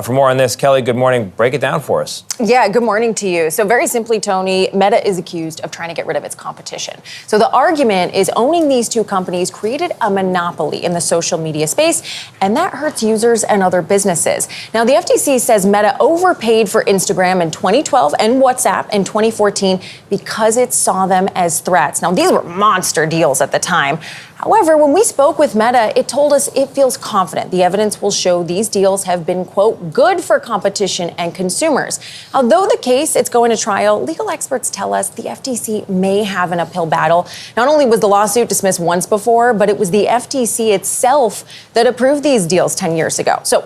for more on this. Kelly, good morning. Break it down for us.
Yeah, good morning to you. So very simply, Tony, Meta is accused of trying to get rid of its competition. So the argument is owning these 2 companies created a monopoly in the social media space, and that hurts users and other businesses. Now, the FTC says Meta overpaid for Instagram in 2012 and WhatsApp in 2014 because it saw them as threats. Now, these were monster deals at the time. However, when we spoke with Meta, it told us it feels confident the evidence will show these deals have been, quote, good for competition and consumers. Although the case, it's going to trial, legal experts tell us the FTC may have an uphill battle. Not only was the lawsuit dismissed once before, but it was the FTC itself that approved these deals 10 years ago. So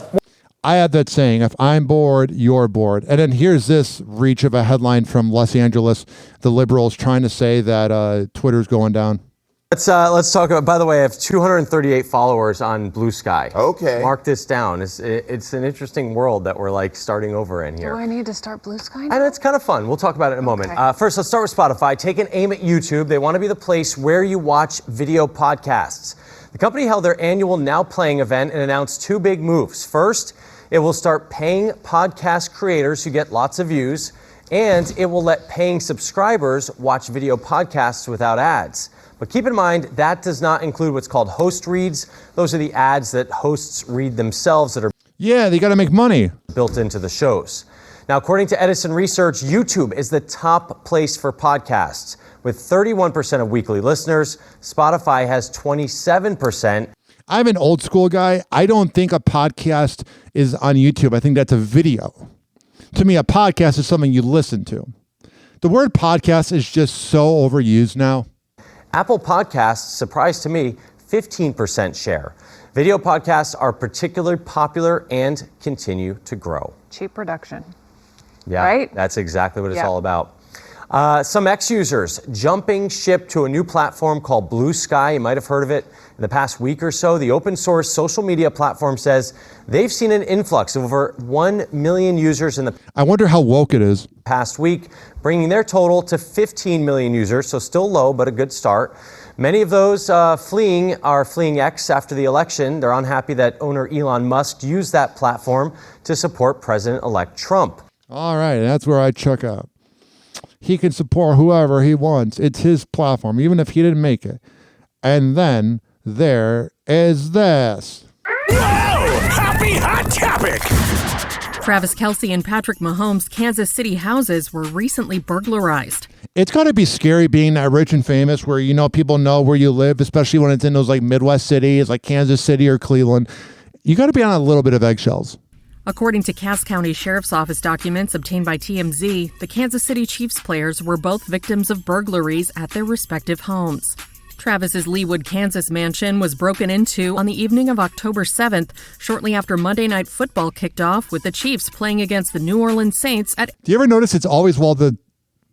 I have that saying, if I'm bored, you're bored. And then here's this reach of a headline from Los Angeles, the liberals trying to say that Twitter's going down.
Let's talk about, by the way, I have 238 followers on Blue Sky. Okay. Mark this down. It's an interesting world that we're like starting over in here.
Do I need to start Blue Sky now?
And it's kind of fun. We'll talk about it in a moment. First, let's start with Spotify. Take an aim at YouTube. They want to be the place where you watch video podcasts. The company held their annual Now Playing event and announced 2 big moves. First, it will start paying podcast creators who get lots of views, and it will let paying subscribers watch video podcasts without ads. But keep in mind, that does not include what's called host reads. Those are the ads that hosts read themselves that are
they got to make money
built into the shows. Now, according to Edison Research, YouTube is the top place for podcasts with 31% of weekly listeners. Spotify has 27%.
I'm an old school guy. I don't think a podcast is on YouTube. I think that's a video. To me, a podcast is something you listen to. The word podcast is just so overused now.
Apple Podcasts, surprise to me, 15% share. Video podcasts are particularly popular and continue to grow.
Cheap production.
Yeah,
right?
That's exactly what it's all about. Some X users jumping ship to a new platform called Blue Sky. You might have heard of it in the past week or so. The open source social media platform says they've seen an influx of over 1 million users in the
I wonder how woke it is.
Past week, bringing their total to 15 million users, so still low, but a good start. Many of those fleeing X after the election. They're unhappy that owner Elon Musk used that platform to support President-elect Trump.
All right, that's where I check out. He can support whoever he wants. It's his platform, even if he didn't make it. And then there is this.
Whoa! Happy hot topic!
Travis Kelce and Patrick Mahomes' Kansas City houses were recently burglarized.
It's got to be scary being that rich and famous where, people know where you live, especially when it's in those like Midwest cities like Kansas City or Cleveland. You got to be on a little bit of eggshells.
According to Cass County Sheriff's Office documents obtained by TMZ, the Kansas City Chiefs players were both victims of burglaries at their respective homes. Travis's Leawood, Kansas mansion was broken into on the evening of October 7th, shortly after Monday Night Football kicked off with the Chiefs playing against the New Orleans Saints at
Do you ever notice it's always while the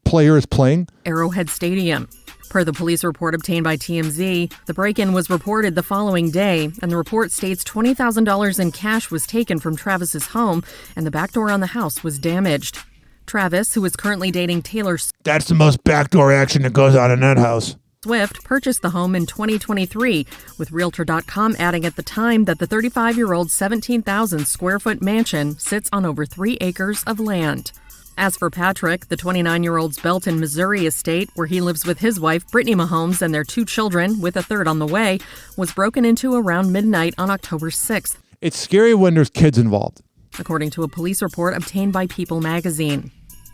player is playing?
Arrowhead Stadium. Per the police report obtained by TMZ, the break-in was reported the following day, and the report states $20,000 in cash was taken from Travis's home, and the back door on the house was damaged. Travis, who is currently dating Taylor
That's the most backdoor action that goes on in that house.
Swift purchased the home in 2023, with Realtor.com adding at the time that the 35-year-old 17,000 square foot mansion sits on over 3 acres of land. As for Patrick, the 29-year-old's Belton, Missouri estate, where he lives with his wife, Brittany Mahomes, and their 2 children, with a third on the way, was broken into around midnight on October 6th.
It's scary when there's kids involved.
According to a police report obtained by People magazine.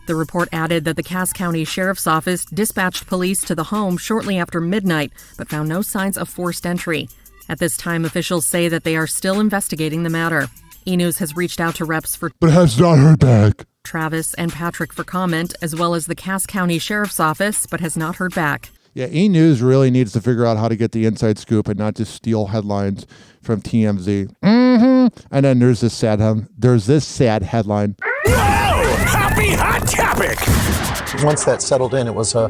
The report added that the Cass County Sheriff's Office dispatched police to the home shortly after midnight, but found no signs of forced entry. At this time, officials say that they are still investigating the matter. E-News has reached out to reps for
but has not heard back.
Travis and Patrick for comment, as well as the Cass County Sheriff's Office, but has not heard back.
Yeah, E-News really needs to figure out how to get the inside scoop and not just steal headlines from TMZ. And then there's this sad headline.
Happy hot topic!
Once that settled in, it was a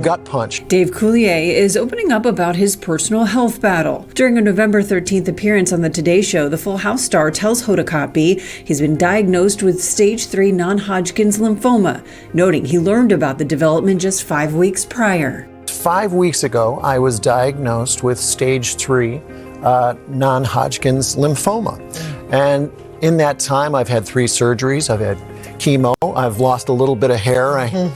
gut punch.
Dave Coulier is opening up about his personal health battle. During a November 13th appearance on the Today Show, the Full House star tells Hoppe Hoppe he's been diagnosed with stage 3 non-Hodgkin's lymphoma, noting he learned about the development just 5 weeks prior.
5 weeks ago, I was diagnosed with stage 3 non-Hodgkin's lymphoma. And in that time, I've had 3 surgeries. I've had chemo. I've lost a little bit of hair. I kind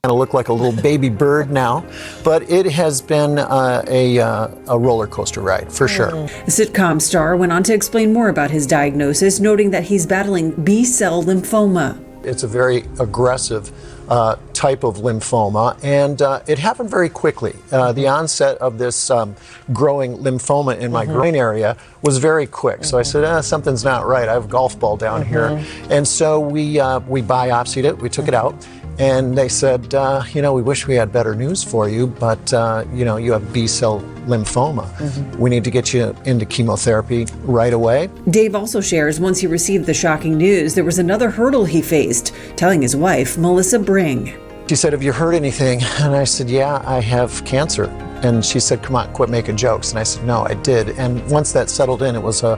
of look like a little baby bird now. But it has been a roller coaster ride, for sure.
The sitcom star went on to explain more about his diagnosis, noting that he's battling B-cell lymphoma.
It's a very aggressive type of lymphoma, and it happened very quickly. The onset of this growing lymphoma in my groin area was very quick. So I said, something's not right. I have a golf ball down here. And so we biopsied it. We took it out. And they said, we wish we had better news for you, but, you have B-cell lymphoma. We need to get you into chemotherapy right away.
Dave also shares once he received the shocking news, there was another hurdle he faced, telling his wife, Melissa Bring.
She said, have you heard anything? And I said, yeah, I have cancer. And she said, come on, quit making jokes. And I said, no, I did. And once that settled in, it was a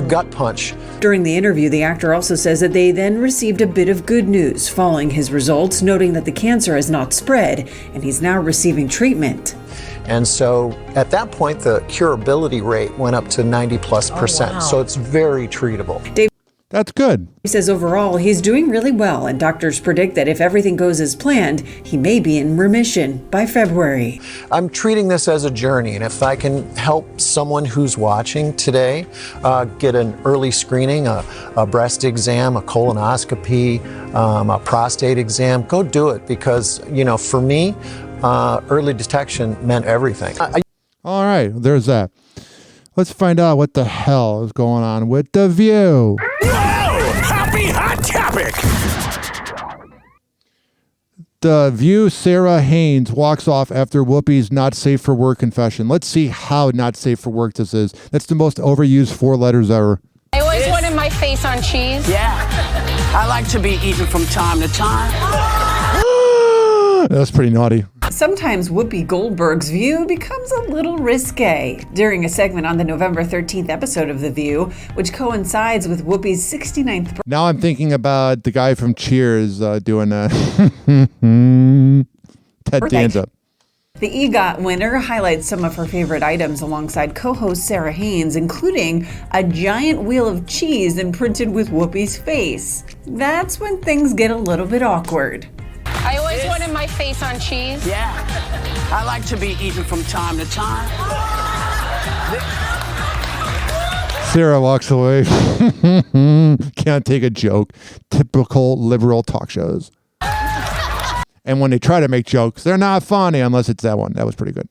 gut punch.
During the interview, the actor also says that they then received a bit of good news following his results, noting that the cancer has not spread and he's now receiving treatment.
And so at that point, the curability rate went up to 90+%. Oh, wow. So it's very treatable.
Dave,
that's good.
He says overall, he's doing really well, and doctors predict that if everything goes as planned, he may be in remission by February.
I'm treating this as a journey, and if I can help someone who's watching today get an early screening, a breast exam, a colonoscopy, a prostate exam, go do it, because, for me, early detection meant everything.
All right, there's that. Let's find out what the hell is going on with The View.
Happy hot topic!
The View, Sarah Haynes walks off after Whoopi's not safe for work confession. Let's see how not safe for work this is. That's the most overused 4 letters ever.
I always wanted my face on cheese.
Yeah, I like to be eaten from time to time.
That's pretty naughty.
Sometimes Whoopi Goldberg's view becomes a little risque. During a segment on the November 13th episode of The View, which coincides with Whoopi's 69th birthday.
Now I'm thinking about the guy from Cheers doing a Ted Danza.
The EGOT winner highlights some of her favorite items alongside co-host Sarah Haynes, including a giant wheel of cheese imprinted with Whoopi's face. That's when things get a little bit awkward.
I always wanted my face on cheese.
Yeah, I like to be eaten from time to time.
Sarah walks away. Can't take a joke. Typical liberal talk shows. And when they try to make jokes, they're not funny unless it's that one. That was pretty good.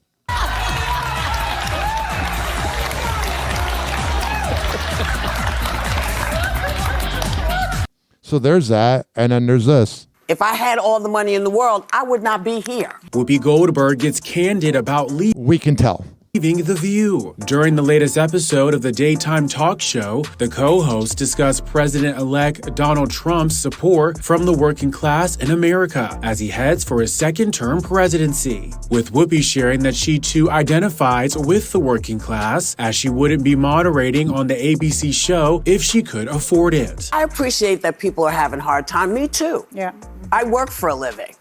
So there's that, and then there's this.
If I had all the money in the world, I would not be here.
Whoopi Goldberg gets candid about
we can tell.
Leaving The View. During the latest episode of the daytime talk show, the co-hosts discussed President-elect Donald Trump's support from the working class in America as he heads for his second-term presidency, with Whoopi sharing that she too identifies with the working class, as she wouldn't be moderating on the ABC show if she could afford it.
I appreciate that people are having a hard time. Me too.
Yeah.
I work for a living.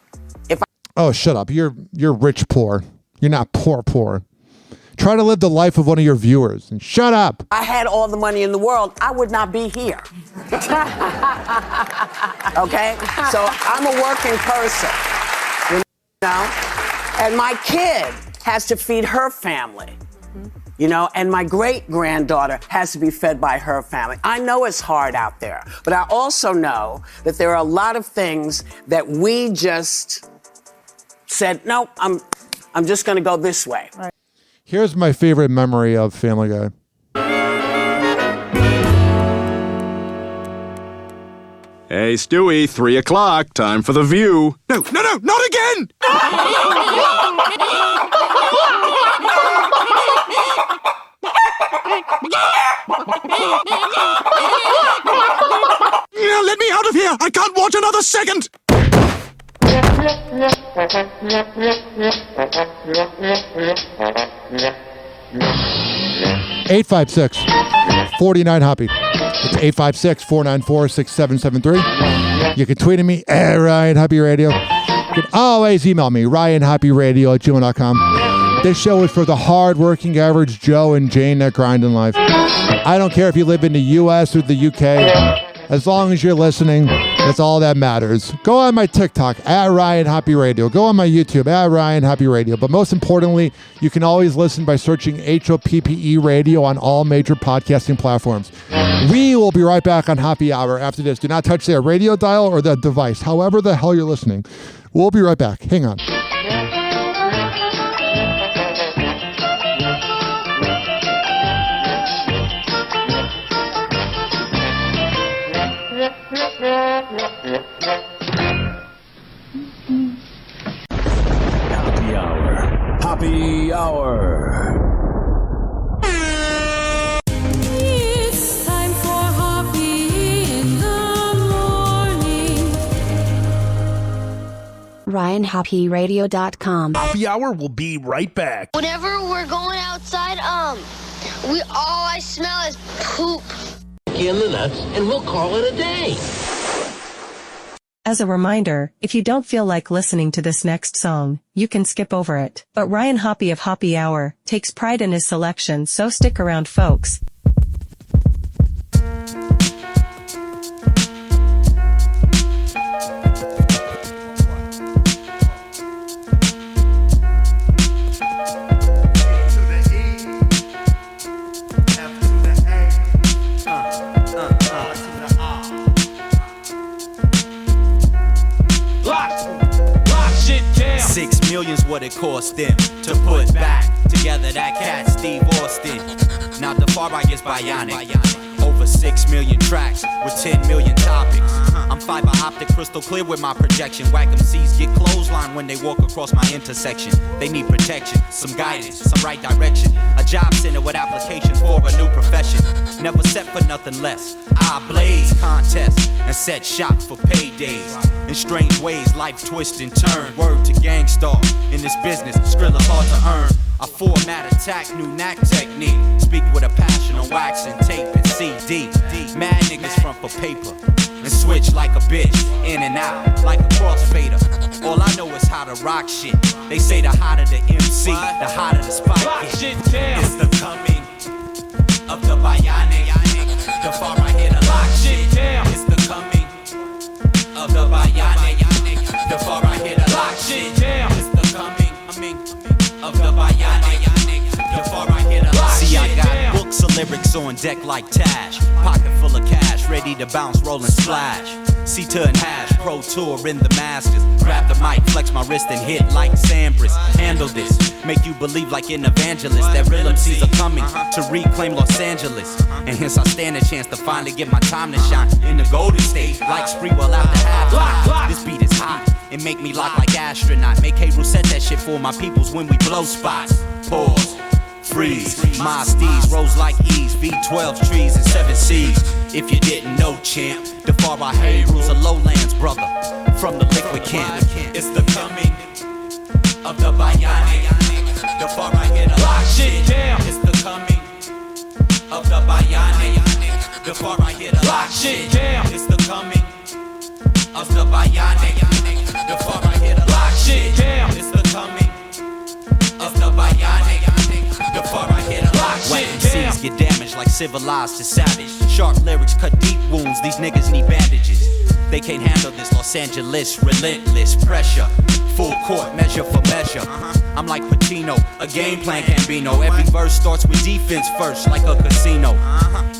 Oh, shut up. You're rich poor. You're not poor. Try to live the life of one of your viewers and shut up.
I had all the money in the world, I would not be here. Okay? So I'm a working person, you know? And my kid has to feed her family, you know? And my great-granddaughter has to be fed by her family. I know it's hard out there, but I also know that there are a lot of things that we just said, no, I'm just going to go this way. Right.
Here's my favorite memory of Family Guy.
Hey, Stewie, 3 o'clock. Time for The View. No, not again! Let me out of here! I can't watch another second!
856-49 Hoppe. It's 856-494-6773. You can tweet at me at Ryan Hoppe Radio. You can always email me, ryanhopperadio@gmail.com. This show is for the hard-working average Joe and Jane that grind in life. I don't care if you live in the U.S. or the U.K. As long as you're listening, that's all that matters. Go on my TikTok, at Ryan Hoppe Radio. Go on my YouTube, at Ryan Hoppe Radio. But most importantly, you can always listen by searching HOPPE Radio on all major podcasting platforms. We will be right back on Hoppe Hour after this. Do not touch their radio dial or the device, however the hell you're listening. We'll be right back. Hang on.
Hoppe Hour.
It's time for Hoppe in the morning.
RyanHoppeRadio.com.
Hoppe Hour will be right back.
Whenever we're going outside, all I smell is poop.
In the nuts, and we'll call it a day.
As a reminder, if you don't feel like listening to this next song, you can skip over it. But Ryan Hoppe of Hoppe Hour takes pride in his selection, so stick around, folks.
$6 million's what it cost them to put back together that cat Steve Austin. Now the far right is bionic. Over 6 million tracks with 10 million topics. I'm fiber optic, crystal clear with my projection. Whack MCs get clothesline when they walk across my intersection. They need protection, some guidance, some right direction. A job center with applications for a new profession. Never set for nothing less. I blaze contests and set shop for paydays. In strange ways, life twist and turn. Word to gangstar. In this business, Skrilla hard to earn. I format attack, new knack technique. Speak with a passion on wax and tape and CD. Mad niggas front for paper and switch like a bitch, in and out like a crossfader. All I know is how to rock shit. They say the hotter the MC, the hotter the spot gets. It's the coming of the bionic. The far right here to lock shit down. It's the coming of the bionic. The far right here to lock shit down. It's the coming of the bionic. The far right here to lock shit down. See, I got books of lyrics on deck like Tash. Pocket full of cash, ready to bounce, roll and splash. C2 and hash, pro tour in the masters. Grab the mic, flex my wrist and hit like Sampras. Handle this, make you believe like an evangelist that real MCs are coming to reclaim Los Angeles. And hence I stand a chance to finally get my time to shine in the Golden State, like Spreewell out the half. This beat is hot, it make me lock like astronaut. Make K. set that shit for my peoples when we blow spots. Pause. Freeze, my steeds rose like E's, V12s, trees, and 7 C's. If you didn't know, champ, the far right here rules of lowlands, brother, from the liquid camp. It's the coming of the bionic. The far right here to lock shit down. It's the coming of the bionic. The far right here to lock shit down. It's the coming of the bionic. The far right here to lock shit down. It's the coming of kids get damaged like civilized to savage. Sharp lyrics cut deep wounds, these niggas need bandages. They can't handle this Los Angeles relentless pressure. Full court, measure for measure. I'm like Patino, a game plan Gambino. Every verse starts with defense first, like a casino.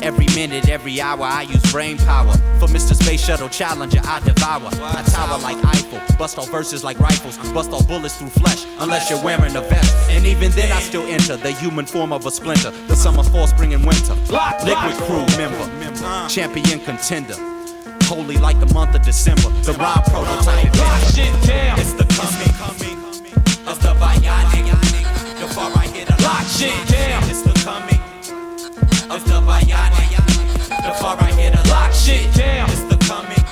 Every minute, every hour, I use brain power. For Mr. Space Shuttle Challenger, I devour. I tower like Eiffel, bust all verses like rifles, bust all bullets through flesh, unless you're wearing a vest. And even then, I still enter the human form of a splinter. The summer, fall, spring, and winter. Liquid crew member, champion contender. Holy like the month of December. The rhyme prototype. It's the coming of the bionic. The far right hit a lock shit down. It's the coming of the bionic. The far right hit a lock shit down. It's the coming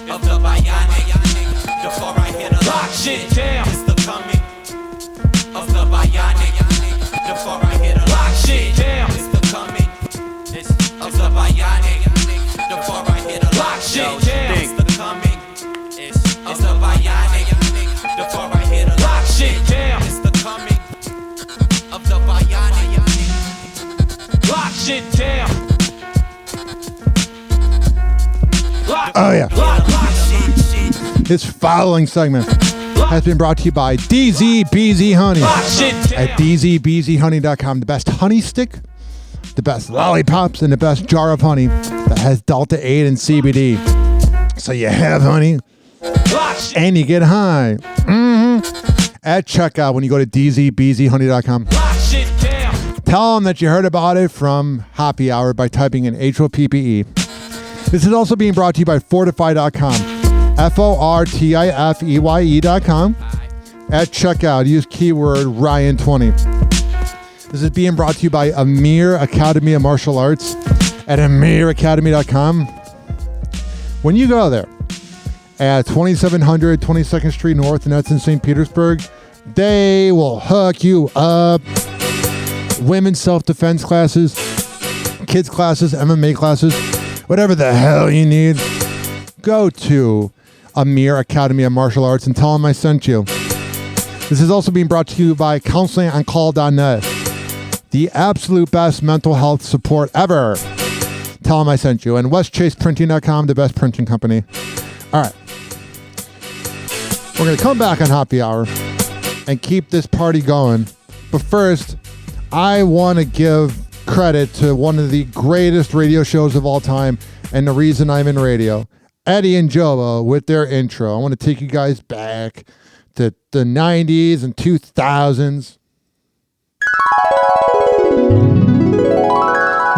of the bionic. The far right hit a lock shit down. It's the coming of the bionic. The far right hit a lock shit down. It's the coming of the bionic. The far right hit a lock shit down. It's the coming of the bionic. The far right hit a lock shit down. It's the coming of the bionic. Lock shit down.
Oh, yeah. This following segment has been brought to you by DZBZ Honey at DZBZHoney.com. The best honey stick, the best lollipops, and the best jar of honey that has Delta 8 and CBD. So you have honey and you get high. At checkout when you go to DZBZHoney.com. Tell them that you heard about it from Hoppe Hour by typing in HOPPE. This is also being brought to you by Fortify.com. FORTIFEYE.com. At checkout, use keyword Ryan20. This is being brought to you by Amir Academy of Martial Arts at AmirAcademy.com. When you go there at 2700 22nd Street North, and that's in St. Petersburg, they will hook you up. Women's self-defense classes, kids classes, MMA classes, whatever the hell you need. Go to Amir Academy of Martial Arts and tell them I sent you. This is also being brought to you by counselingoncall.net. The absolute best mental health support ever. Tell them I sent you. And westchaseprinting.com, the best printing company. All right. We're going to come back on Hoppe Hour and keep this party going. But first, I want to give credit to one of the greatest radio shows of all time and the reason I'm in radio, Eddie and Jobo, with their intro. I want to take you guys back to the 90s and 2000s.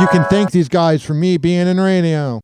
You can thank these guys for me being in radio.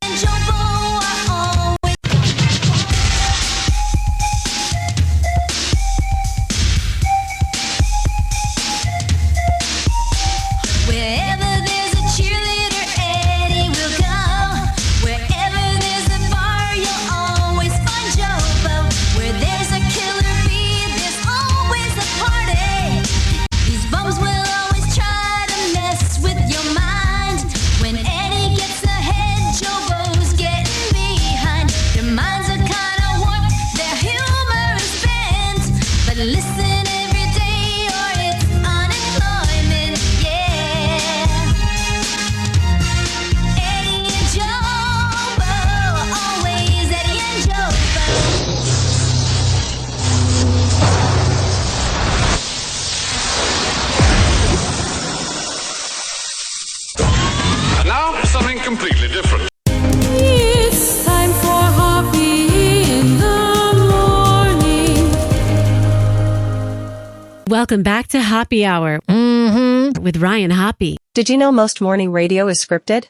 Completely different.
It's time for Hoppe in the morning.
Welcome back to Hoppe Hour with Ryan Hoppe.
Did you know most morning radio is scripted?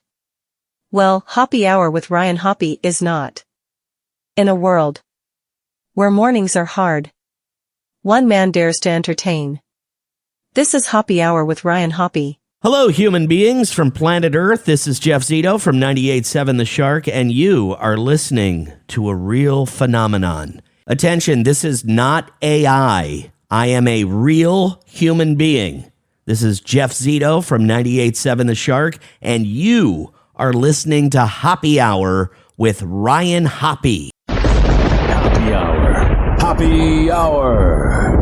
Well, Hoppe Hour with Ryan Hoppe is not. In a world where mornings are hard, one man dares to entertain. This is Hoppe Hour with Ryan Hoppe.
Hello, human beings from planet Earth. This is Jeff Zito from 98.7 The Shark, and you are listening to a real phenomenon. Attention, this is not AI. I am a real human being. This is Jeff Zito from 98.7 The Shark, and you are listening to Hoppe Hour with Ryan Hoppe.
Hoppe Hour. Hoppe Hour.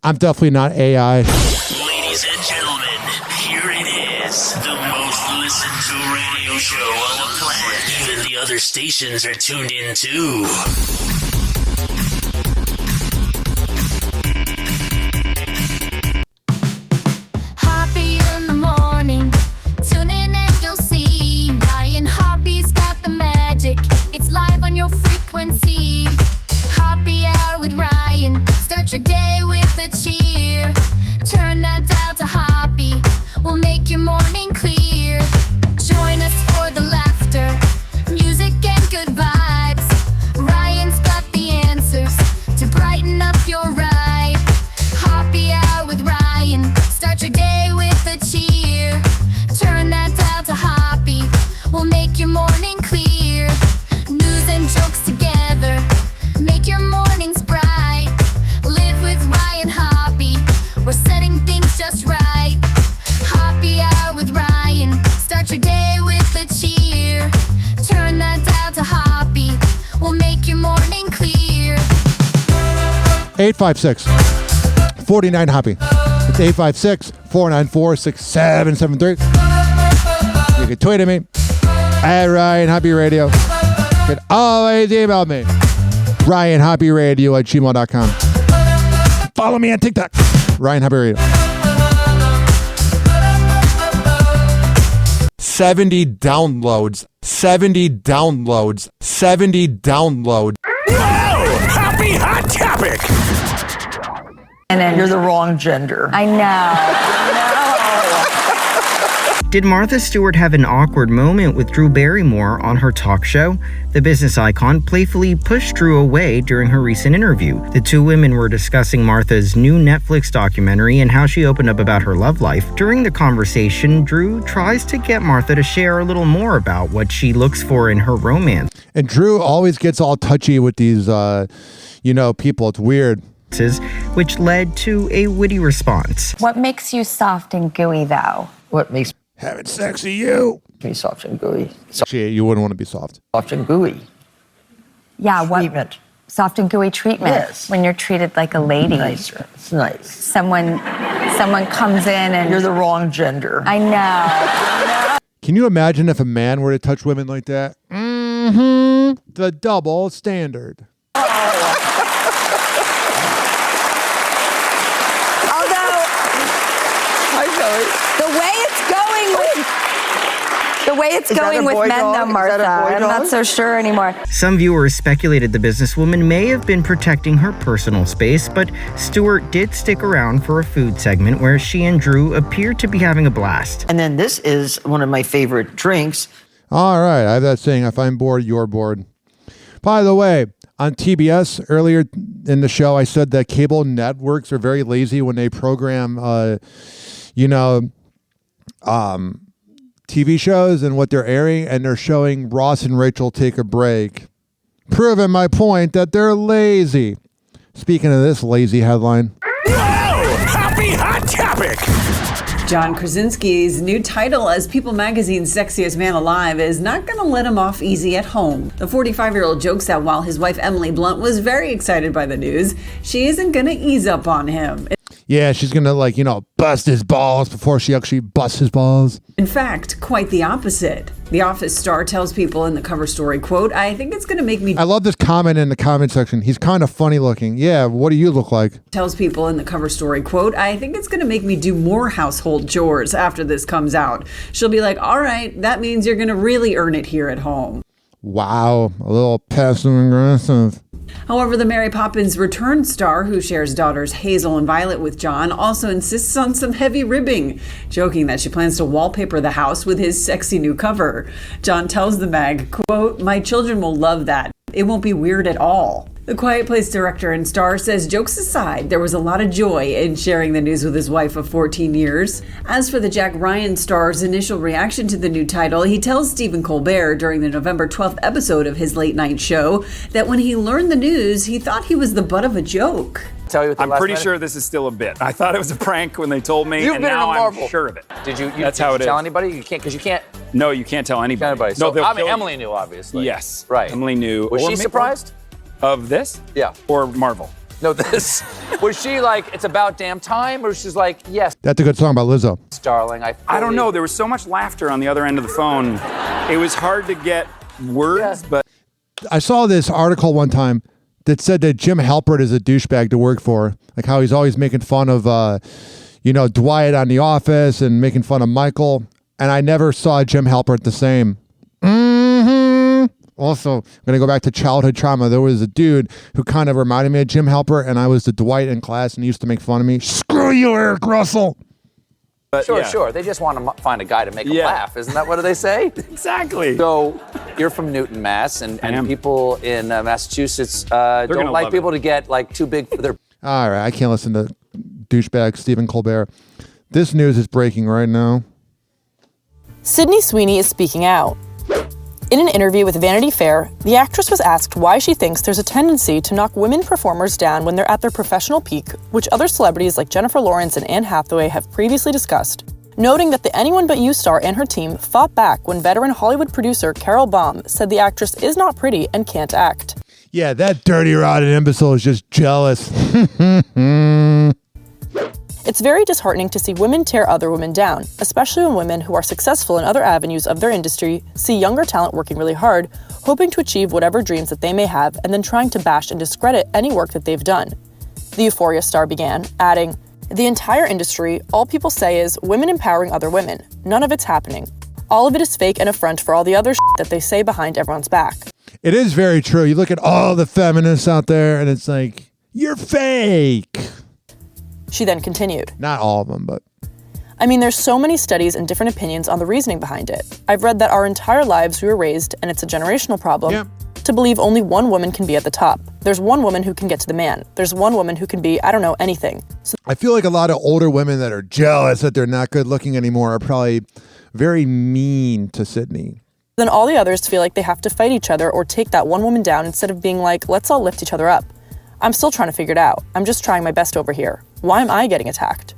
I'm definitely not AI.
Ladies and gentlemen, here
radio show on the planet. Even the other stations are tuned in too.
Hoppe in the morning. Tune in and you'll see. Ryan Hoppe's got the magic. It's live on your frequency. Hoppe Hour with Ryan. Start your day with a cheer. Turn that dial to Hoppe. We'll make your morning clear. Join us for the laughter, music and good vibes. Ryan's got the answers to brighten up your ride. Hoppe Hour with Ryan. Start your day with a cheer. Turn that dial to Hoppe. We'll make your morning clear. News and jokes together. Make your mornings bright. Live with Ryan Hoppe. We're setting things just right. Hoppe Hour with Ryan. Start your day with a cheer. Turn that dial to Hoppe. We'll make your morning clear.
856-49-HOPPE. It's 856-494-6773. You can tweet at me at Ryan Hoppe Radio. You can always email me, RyanHoppeRadio@gmail.com. Follow me on TikTok, Ryan Hoppe Radio. 70 downloads. 70 downloads. 70 downloads.
Happy hot topic.
And then you're the wrong gender. I know.
Did Martha Stewart have an awkward moment with Drew Barrymore on her talk show? The business icon playfully pushed Drew away during her recent interview. The two women were discussing Martha's new Netflix documentary and how she opened up about her love life. During the conversation, Drew tries to get Martha to share a little more about what she looks for in her romance.
And Drew always gets all touchy with these, people. It's weird.
Which led to a witty response.
What makes you soft and gooey, though?
What makes
having sex to you
me soft and gooey?
You wouldn't want to be soft.
Soft and gooey.
Yeah,
Treatment.
Soft and gooey treatment.
Yes.
When you're treated like a lady.
Nicer. It's nice.
Someone comes in and
you're the wrong gender.
I know.
Can you imagine if a man were to touch women like that? Mm-hmm. The double standard.
The way it's going with men, though, Martha, I'm not so sure anymore.
Some viewers speculated the businesswoman may have been protecting her personal space, but Stewart did stick around for a food segment where she and Drew appeared to be having a blast.
And then this is one of my favorite drinks.
All right, I have that saying, if I'm bored, you're bored. By the way, on TBS earlier in the show, I said that cable networks are very lazy when they program, TV shows and what they're airing, and they're showing Ross and Rachel take a break, proving my point that they're lazy. Speaking of this lazy headline.
Happy hot topic.
John Krasinski's new title as People Magazine's Sexiest Man Alive is not going to let him off easy at home. The 45-year-old jokes that while his wife Emily Blunt was very excited by the news, she isn't going to ease up on him.
Yeah, she's going to, bust his balls before she actually busts his balls.
In fact, quite the opposite. The Office star tells People in the cover story, quote, I think it's going to make me...
I love this comment in the comment section. He's kind of funny looking. Yeah, what do you look like?
Tells People in the cover story, quote, I think it's going to make me do more household chores after this comes out. She'll be like, all right, that means you're going to really earn it here at home.
Wow, a little passive aggressive.
However, the Mary Poppins Return star, who shares daughters Hazel and Violet with John, also insists on some heavy ribbing, joking that she plans to wallpaper the house with his sexy new cover. John tells the mag, quote, my children will love that. It won't be weird at all. The Quiet Place director and star says, jokes aside, there was a lot of joy in sharing the news with his wife of 14 years. As for the Jack Ryan star's initial reaction to the new title, he tells Stephen Colbert during the November 12th episode of his late night show that when he learned the news, he thought he was the butt of a joke.
Tell you what I'm pretty sure this is still a bit. I thought it was a prank when they told me, and now I'm sure of it.
Did you
That's how it
tell
is.
anybody? You can't, because you can't.
No, you can't tell anybody.
So,
no,
Emily knew, obviously.
Yes.
Right.
Emily knew.
Was she surprised?
Of this?
Yeah.
Or Marvel?
No, this. Was she like, it's about damn time? Or she's like, yes.
That's a good song about Lizzo.
Darling,
I don't know. There was so much laughter on the other end of the phone. It was hard to get words, but
I saw this article one time that said that Jim Halpert is a douchebag to work for. Like how he's always making fun of, Dwight on The Office and making fun of Michael. And I never saw Jim Halpert the same. Also, I'm going to go back to childhood trauma. There was a dude who kind of reminded me of Jim Halpert, and I was the Dwight in class, and he used to make fun of me. Screw you, Eric Russell.
Sure. They just want to find a guy to make them laugh. Isn't that what they say?
Exactly.
So you're from Newton, Mass, and people in Massachusetts don't like people to get like too big for their...
All right, I can't listen to douchebag Stephen Colbert. This news is breaking right now.
Sydney Sweeney is speaking out. In an interview with Vanity Fair, the actress was asked why she thinks there's a tendency to knock women performers down when they're at their professional peak, which other celebrities like Jennifer Lawrence and Anne Hathaway have previously discussed, noting that the Anyone But You star and her team fought back when veteran Hollywood producer Carol Baum said the actress is not pretty and can't act.
Yeah, that dirty, rotten imbecile is just jealous.
It's very disheartening to see women tear other women down, especially when women who are successful in other avenues of their industry see younger talent working really hard, hoping to achieve whatever dreams that they may have, and then trying to bash and discredit any work that they've done. The Euphoria star began, adding, "The entire industry, all people say is women empowering other women. None of it's happening. All of it is fake and a front for all the other that they say behind everyone's back."
It is very true. You look at all the feminists out there, and it's like, you're fake.
She then continued.
Not all of them, but...
I mean, there's so many studies and different opinions on the reasoning behind it. I've read that our entire lives we were raised, and it's a generational problem, to believe only one woman can be at the top. There's one woman who can get to the man. There's one woman who can be, anything. So
I feel like a lot of older women that are jealous that they're not good looking anymore are probably very mean to Sydney.
Then all the others feel like they have to fight each other or take that one woman down instead of being like, let's all lift each other up. I'm still trying to figure it out. I'm just trying my best over here. Why am I getting attacked?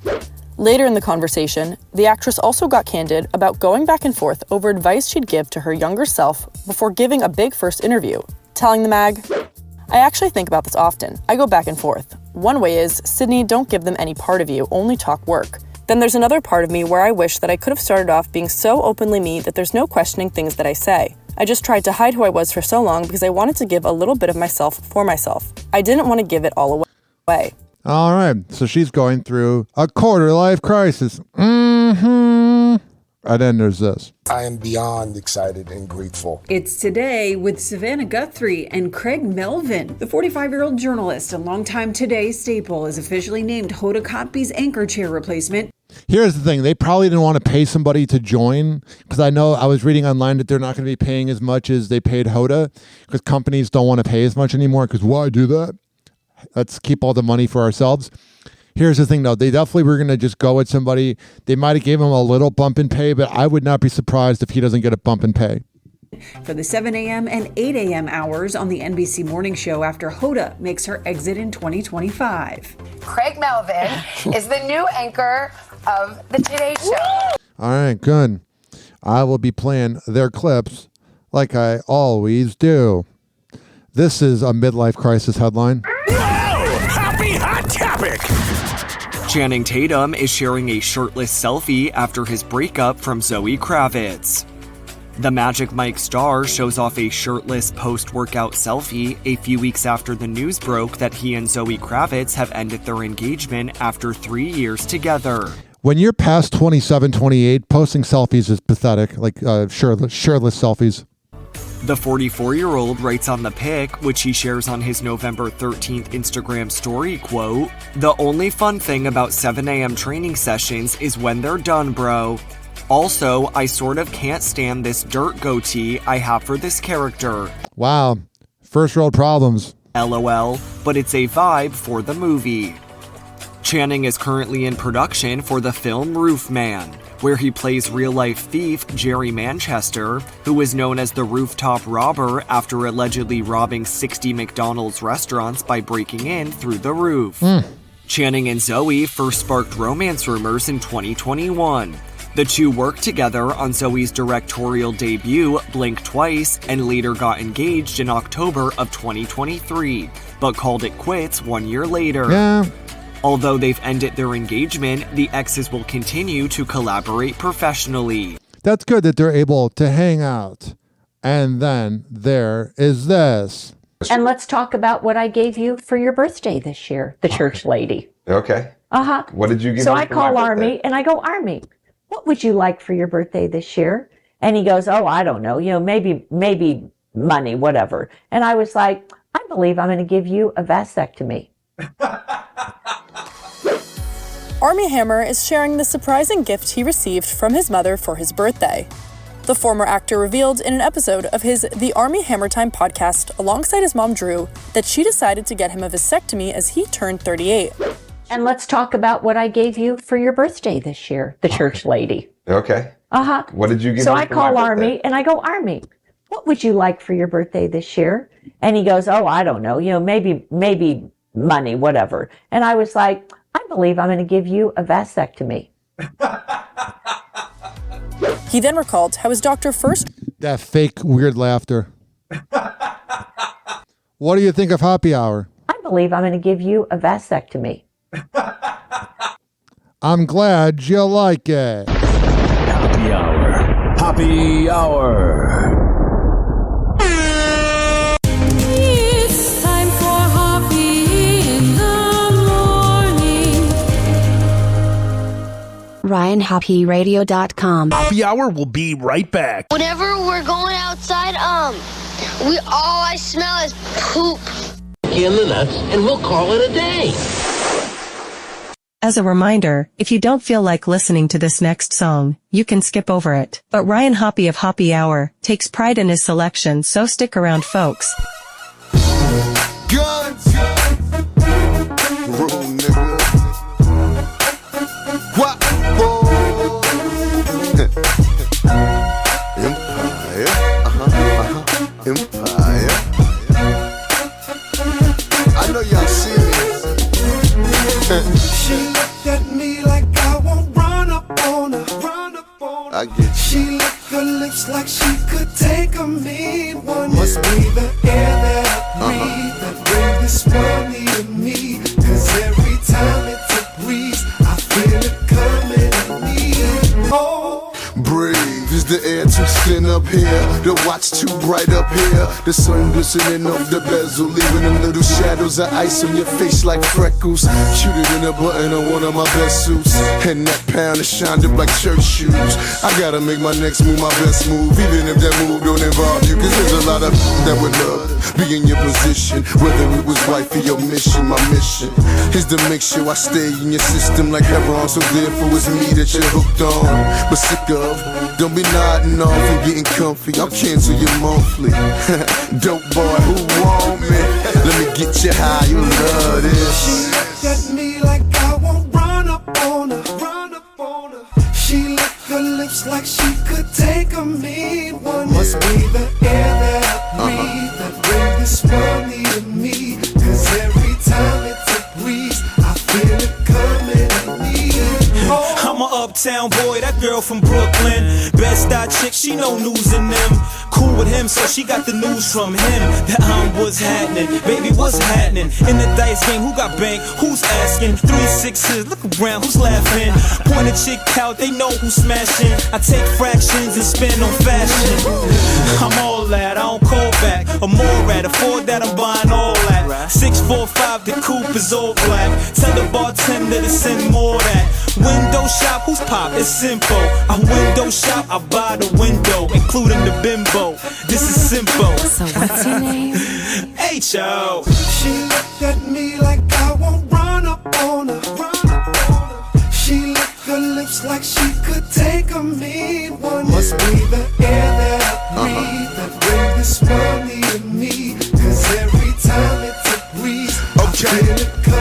Later in the conversation, the actress also got candid about going back and forth over advice she'd give to her younger self before giving a big first interview, telling the mag, "I actually think about this often. I go back and forth. One way is, Sydney, don't give them any part of you, only talk work. Then there's another part of me where I wish that I could have started off being so openly me that there's no questioning things that I say. I just tried to hide who I was for so long because I wanted to give a little bit of myself for myself. I didn't want to give it all away."
All right, so she's going through a quarter-life crisis. And then there's this.
I am beyond excited and grateful.
It's Today with Savannah Guthrie and Craig Melvin. The 45-year-old journalist and longtime Today staple is officially named Hoppe Hoppe's anchor chair replacement.
Here's the thing. They probably didn't want to pay somebody to join because I know I was reading online that they're not going to be paying as much as they paid Hoppe because companies don't want to pay as much anymore because why do that? Let's keep all the money for ourselves. Here's the thing, though. They definitely were going to just go with somebody. They might have given him a little bump in pay, but I would not be surprised if he doesn't get a bump in pay.
For the 7 a.m. and 8 a.m. hours on the NBC Morning Show after Hoppe makes her exit in 2025.
Craig Melvin is the new anchor of the Today Show.
All right, good. I will be playing their clips like I always do. This is a midlife crisis headline.
Happy hot topic!
Channing Tatum is sharing a shirtless selfie after his breakup from Zoe Kravitz. The Magic Mike star shows off a shirtless post-workout selfie a few weeks after the news broke that he and Zoe Kravitz have ended their engagement after 3 years together.
When you're past 27, 28, posting selfies is pathetic, like shirtless selfies.
The 44-year-old writes on the pic, which he shares on his November 13th Instagram story, quote, "The only fun thing about 7 a.m. training sessions is when they're done, bro. Also, I sort of can't stand this dirt goatee I have for this character."
Wow. First world problems.
LOL, but it's a vibe for the movie. Channing is currently in production for the film Roof Man, where he plays real-life thief Jerry Manchester, who is known as the rooftop robber after allegedly robbing 60 McDonald's restaurants by breaking in through the roof. Channing and Zoe first sparked romance rumors in 2021. The two worked together on Zoe's directorial debut, Blink Twice, and later got engaged in October of 2023, but called it quits 1 year later.
Yeah.
Although they've ended their engagement, the Exes will continue to collaborate professionally.
that's good that they're able to hang out. And then there is this.
And let's talk about what I gave you for your birthday this year, the church lady.
Okay.
Uh-huh.
What did you give me?
So I call Army and I go, Army, what would you like for your birthday this year? And he goes, oh, I don't know, maybe money, whatever. And I was like, I believe I'm going to give you a vasectomy.
Armie Hammer is sharing the surprising gift he received from his mother for his birthday. The former actor revealed in an episode of his The Armie Hammer Time podcast alongside his mom Drew that she decided to get him a vasectomy as he turned 38.
And let's talk about what I gave you for your birthday this year, the church lady.
Okay.
Uh-huh.
What did you give me?
So I call Army and I go, Army, what would you like for your birthday this year? And he goes, oh, I don't know, maybe money, whatever. And I was like, I believe I'm going to give you a vasectomy.
He then recalled how his doctor first...
That fake weird laughter. What do you think of Hoppe Hour?
I believe I'm going to give you a vasectomy.
I'm glad you like it.
Hoppe Hour. Hoppe Hour.
It's time for Hoppe in the morning.
RyanHoppeRadio.com.
Hoppe Hour will be right back.
Whenever we're going outside, all I smell is poop.
In the nuts, and we'll call it a day.
As a reminder, if you don't feel like listening to this next song, you can skip over it. But Ryan Hoppe of Hoppe Hour takes pride in his selection, so stick around, folks.
Guns. Roll, nigga. What? Empire. Empire. I know y'all see this. She looked at me like I won't run up on her. I get you. She licked her lips like she could take a mean one. Must be the air that I breathe that brings this funny to me. 'Cause every time it's a breeze, I feel it coming at me. Oh, breathe. Is the air too thin up here? The watch too bright up here? The sun glistening off the bezel, leaving them little shadows of ice on your face like freckles. Shoot it in a button on one of my best suits, and that pound is shined up like church shoes. I gotta make my next move my best move, even if that move don't involve you. 'Cause there's a lot of that would love to be in your position, whether it was wifey or mission. My mission is to make sure I stay in your system like heroin. So therefore it's me that you're hooked on, but sick of. Don't be nodding off and getting comfy. I'll cancel your monthly. Dope boy, who want me? Let me get you high, you love this. She looked at me like I won't run up on her. She licked her lips like she could take a mean one. Must be the air that I breathe that brings this funny to me. 'Cause every time it's a breeze, I feel it coming at me. Oh.
I'm a uptown boy, that girl from Brooklyn. Best eye chick, she know news in them. Cool with him, so she got the news from him. That what's happening, baby, what's happening? In the dice game, who got bank? Who's asking? 3 6s, look around, who's laughing? Point a chick out, they know who's smashing. I take fractions and spend on fashion. I'm all that, I don't call back. I'm more at, afford that, I'm buying all that. 645, the coupe is all black. Tell the bartender to send more of that. Window shop, who's pop? It's simple. I window shop, I buy the window, including the bimbo. This is simple.
So what's your name?
H.O.
She looked at me like I won't run up on her. She licked her lips like she could take a mean one. Must be the air that I breathe that brings this funny to me. 'Cause every time it's a breeze, I feel it coming.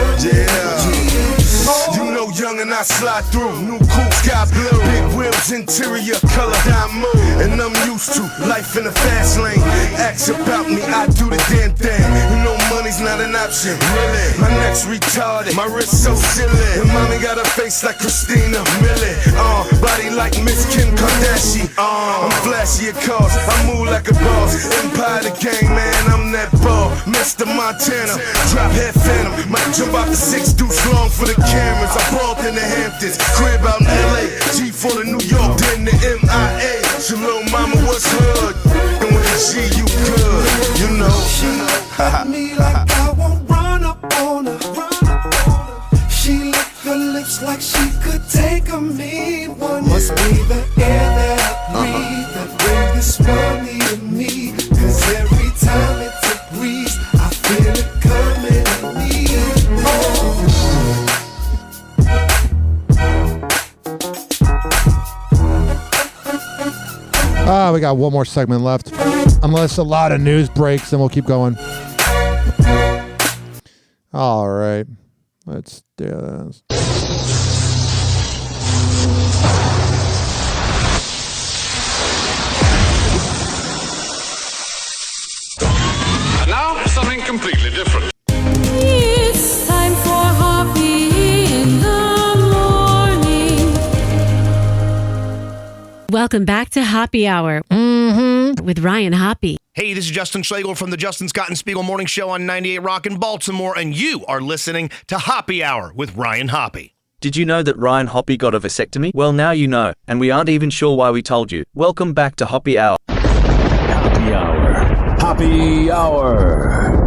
You know, young and I slide through. New coupe, sky blue, big wheels, interior color diamond. And I'm used to life in the fast lane. Ask about me, I do the damn thing. You know money's not an option, really. My neck's retarded, my wrist so silly. And mommy got a face like Christina Millie. Body like Miss Kim Kardashian. I'm flashy at cars, I move like a boss. Empire the gang, man, I'm that ball. Mr. Montana, drop head phantom. Might jump out the 6 deuce long for the cameras. I balled in the Hamptons, crib out in LA. G for the New York, then the MIA. her lips like she could take a mean one. Must be the air that I breathe that brings this money to me. Cause every time it's a breeze, I feel it coming at me.
We got one more segment left. Unless a lot of news breaks, then we'll keep going. All right. Let's do this.
And now, something completely different.
It's time for Hoppe in the morning.
Welcome back to Hoppe Hour with Ryan Hoppe.
Hey, this is Justin Schlegel from the Justin Scott and Spiegel Morning Show on 98 Rock in Baltimore, and you are listening to Hoppe Hour with Ryan Hoppe.
Did you know that Ryan Hoppe got a vasectomy? Well, now you know, and we aren't even sure why we told you. Welcome back to Hoppe Hour.
Hoppe Hour. Hoppe Hour.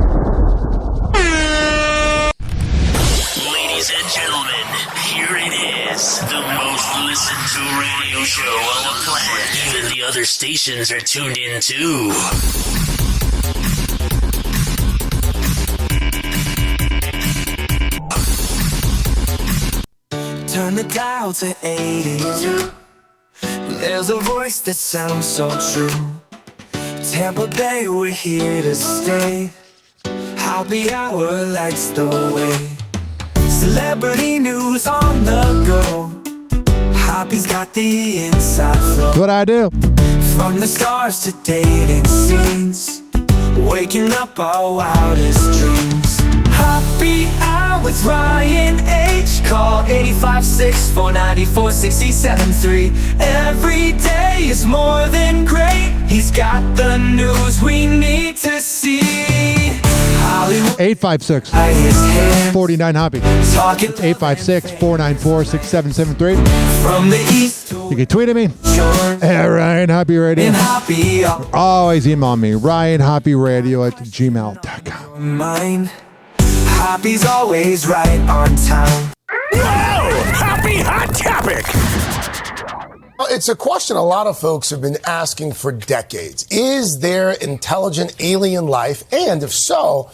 Ladies and gentlemen, here it is. The most listened to radio show on the planet. Even the other stations are tuned in too.
Turn the dial to 82. There's a voice that sounds so true. Tampa Bay, we're here to stay. Hoppe Hour lights the way. Celebrity news on the go. Hoppe's got the inside flow.
What I do?
From the stars to dating scenes, waking up our wildest dreams. Hoppe Hour with Ryan H. Call 856-494-67-3. Every day is more than great. He's got the news we need to see.
856-49 Hoppe. It's 856-494-6773.
From the east,
you can tweet at me at Ryan Hoppe Radio. Always email me, RyanHoppeRadio@gmail.com.
Mine. Hoppe's always right on time.
Whoa! Hoppe Hot Topic!
Well, it's a question a lot of folks have been asking for decades. Is there intelligent alien life? And if so,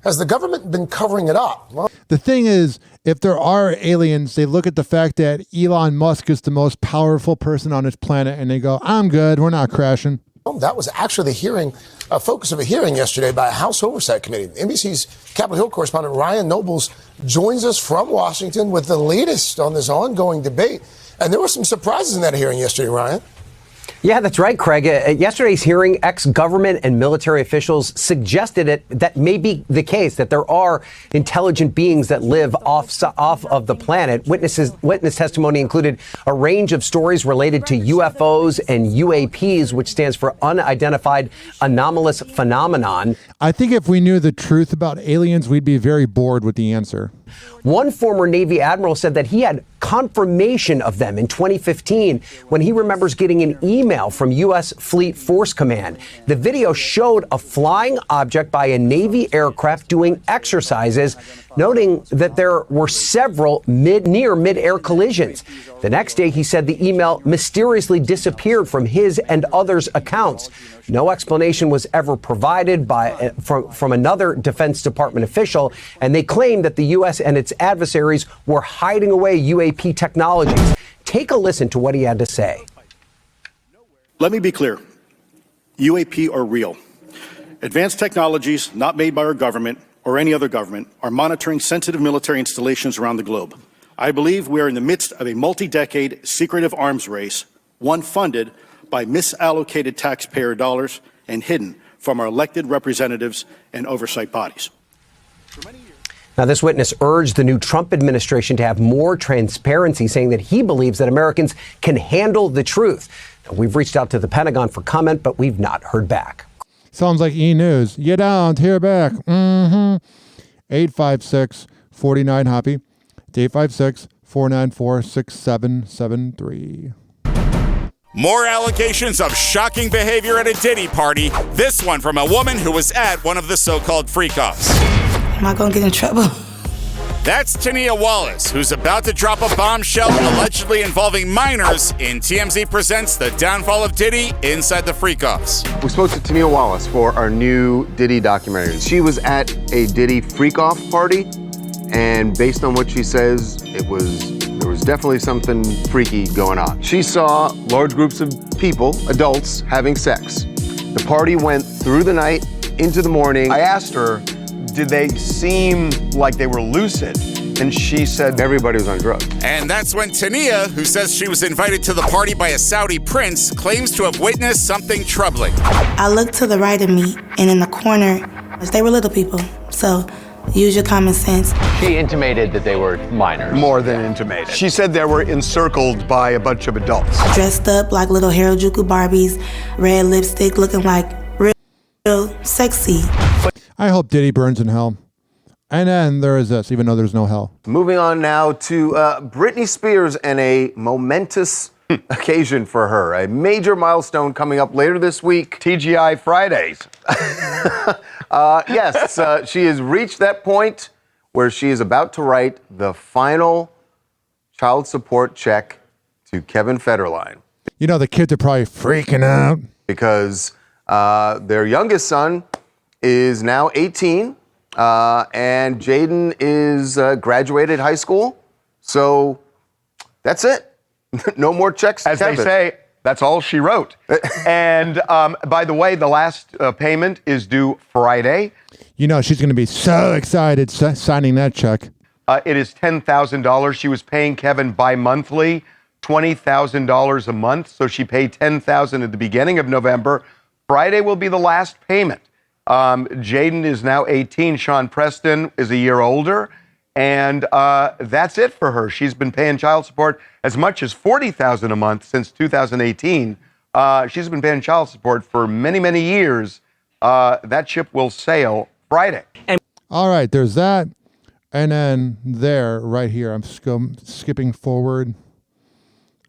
has the government been covering it up? Well,
the thing is, if there are aliens, they look at the fact that Elon Musk is the most powerful person on this planet and they go, I'm good, we're not crashing.
that was actually the hearing, focus of a hearing yesterday by a House Oversight Committee. NBC's Capitol Hill correspondent Ryan Nobles joins us from Washington with the latest on this ongoing debate. And there were some surprises in that hearing yesterday, Ryan.
Yeah, that's right, Craig. Yesterday's hearing, ex-government and military officials suggested that may be the case, that there are intelligent beings that live off of the planet. Witness testimony included a range of stories related to UFOs and UAPs, which stands for Unidentified Anomalous Phenomenon.
I think if we knew the truth about aliens, we'd be very bored with the answer.
One former Navy admiral said that he had confirmation of them in 2015 when he remembers getting an email from U.S. Fleet Force Command. The video showed a flying object by a Navy aircraft doing exercises, noting that there were several near mid-air collisions. The next day, he said the email mysteriously disappeared from his and others' accounts. No explanation was ever provided from another Defense Department official, and they claimed that the U.S. and its adversaries were hiding away UAP technologies. Take a listen to what he had to say.
Let me be clear. UAP are real. Advanced technologies not made by our government or any other government are monitoring sensitive military installations around the globe. I believe we are in the midst of a multi-decade secretive arms race, one funded by misallocated taxpayer dollars and hidden from our elected representatives and oversight bodies.
Now, this witness urged the new Trump administration to have more transparency, saying that he believes that Americans can handle the truth. Now, we've reached out to the Pentagon for comment, but we've not heard back.
Sounds like E-News. You don't hear back. 856-49-HOPPE. 856-494-6773.
More allegations of shocking behavior at a Diddy party. This one from a woman who was at one of the so-called freak-offs.
Am I gonna get in trouble?
That's Tania Wallace, who's about to drop a bombshell allegedly involving minors in TMZ Presents The Downfall of Diddy Inside the Freak-Offs.
We spoke to Tania Wallace for our new Diddy documentary. She was at a Diddy freak-off party, and based on what she says, there was definitely something freaky going on. She saw large groups of people, adults, having sex. The party went through the night into the morning.
I asked her, did they seem like they were lucid? And she said
everybody was on drugs.
And that's when Tania, who says she was invited to the party by a Saudi prince, claims to have witnessed something troubling.
I looked to the right of me, and in the corner, they were little people. So use your common sense.
She intimated that they were minors.
More than intimated. She said they were encircled by a bunch of adults.
Dressed up like little Harajuku Barbies, red lipstick, looking like real sexy.
I hope Diddy burns in hell. And then there is this, even though there's no hell.
Moving on now to Britney Spears and a momentous occasion for her. A major milestone coming up later this week.
TGI Fridays.
Yes, she has reached that point where she is about to write the final child support check to Kevin Federline.
You know, the kids are probably freaking out.
Because their youngest son is now 18, and Jaden is graduated high school. So that's it. No more checks.
As they say, that's all she wrote. And by the way, the last payment is due Friday.
You know, she's going to be so excited signing that check.
It is $10,000. She was paying Kevin bi-monthly, $20,000 a month. So she paid $10,000 at the beginning of November. Friday will be the last payment. Jaden is now 18. Sean Preston is a year older. And that's it for her. She's been paying child support as much as $40,000 a month since 2018. She's been paying child support for many, many years. That ship will sail Friday.
All right, there's that. And then there, right here, I'm skipping forward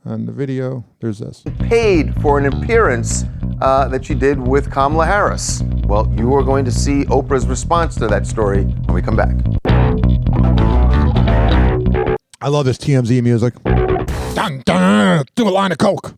on the video. There's this.
Paid for an appearance that she did with Kamala Harris. Well, you are going to see Oprah's response to that story when we come back.
I love this TMZ music. Dun, dun, do a line of coke.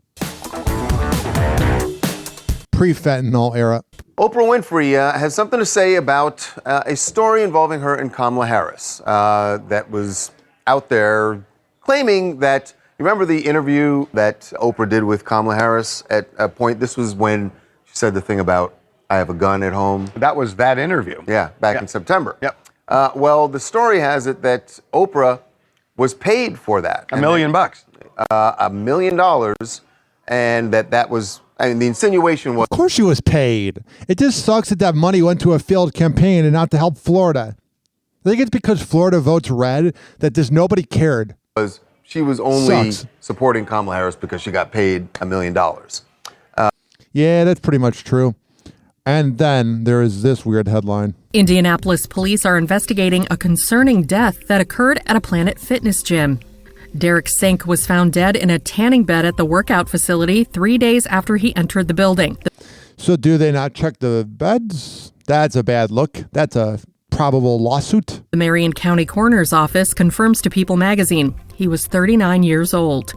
Pre-fentanyl era.
Oprah Winfrey has something to say about a story involving her and Kamala Harris that was out there claiming that, you remember the interview that Oprah did with Kamala Harris at a point? This was when she said the thing about, I have a gun at home.
That was that interview.
Yeah, back in September.
Yep.
Well, the story has it that Oprah was paid for that.
$1 million.
$1 million. And that was, I mean, the insinuation was...
Of course she was paid. It just sucks that money went to a failed campaign and not to help Florida. I think it's because Florida votes red that just nobody cared.
She was only supporting Kamala Harris because she got paid $1 million.
Yeah, that's pretty much true. And then there is this weird headline.
Indianapolis police are investigating a concerning death that occurred at a Planet Fitness gym. Derek Sink was found dead in a tanning bed at the workout facility 3 days after he entered the building.
So do they not check the beds? That's a bad look. That's a probable lawsuit.
The Marion County Coroner's Office confirms to People magazine he was 39 years old.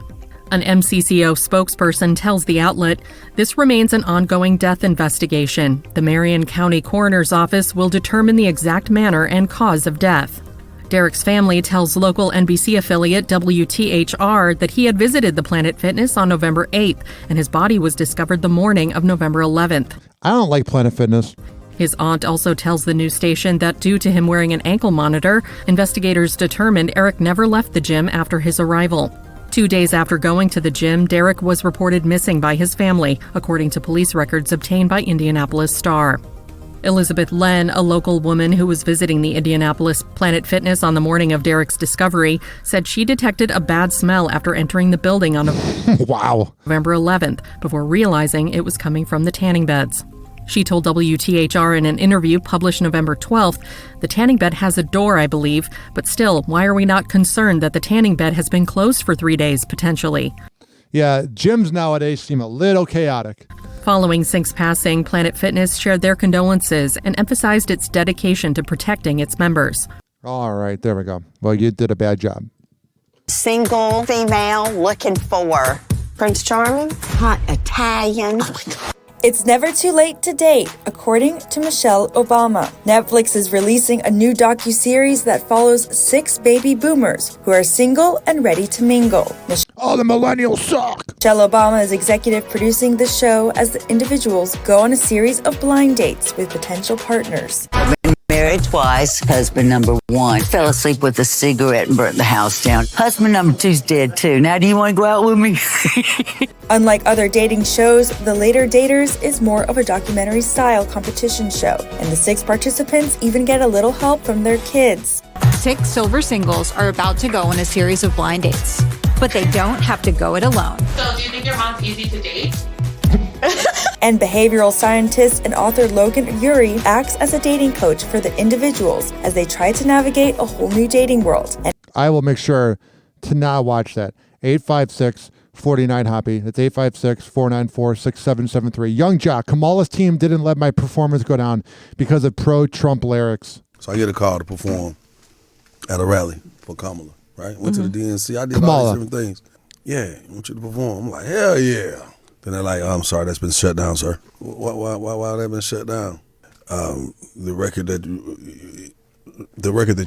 An MCCO spokesperson tells the outlet, this remains an ongoing death investigation. The Marion County Coroner's Office will determine the exact manner and cause of death. Derek's family tells local NBC affiliate WTHR that he had visited the Planet Fitness on November 8th, and his body was discovered the morning of November 11th.
I don't like Planet Fitness.
His aunt also tells the news station that due to him wearing an ankle monitor, investigators determined Eric never left the gym after his arrival. 2 days after going to the gym, Derek was reported missing by his family, according to police records obtained by Indianapolis Star. Elizabeth Len, a local woman who was visiting the Indianapolis Planet Fitness on the morning of Derek's discovery, said she detected a bad smell after entering the building on November 11th, before realizing it was coming from the tanning beds. She told WTHR in an interview published November 12th, the tanning bed has a door, I believe, but still, why are we not concerned that the tanning bed has been closed for 3 days, potentially?
Yeah, gyms nowadays seem a little chaotic.
Following Sink's passing, Planet Fitness shared their condolences and emphasized its dedication to protecting its members.
All right, there we go. Well, you did a bad job.
Single female looking for Prince Charming, hot Italian.
It's never too late to date, according to Michelle Obama. Netflix is releasing a new docuseries that follows 6 baby boomers who are single and ready to mingle.
Oh, the millennials suck!
Michelle Obama is executive producing the show as the individuals go on a series of blind dates with potential partners.
Married twice. Husband number 1 fell asleep with a cigarette and burnt the house down. Husband number 2's dead too. Now do you want to go out with me?
Unlike other dating shows, The Later Daters is more of a documentary-style competition show, and the 6 participants even get a little help from their kids.
6 silver singles are about to go on a series of blind dates, but they don't have to go it alone.
So do you think your mom's easy to date?
And behavioral scientist and author Logan Ury acts as a dating coach for the individuals as they try to navigate a whole new dating world. And
I will make sure to not watch that. 856-49-HOPPY. That's 856-494-6773. Young Jock, Kamala's team didn't let my performance go down because of pro-Trump lyrics.
So I get a call to perform at a rally for Kamala, right? Went to the DNC. I did all these different things. Yeah, I want you to perform. I'm like, hell yeah. Then they're like, I'm sorry, that's been shut down, sir. Why that been shut down? The record that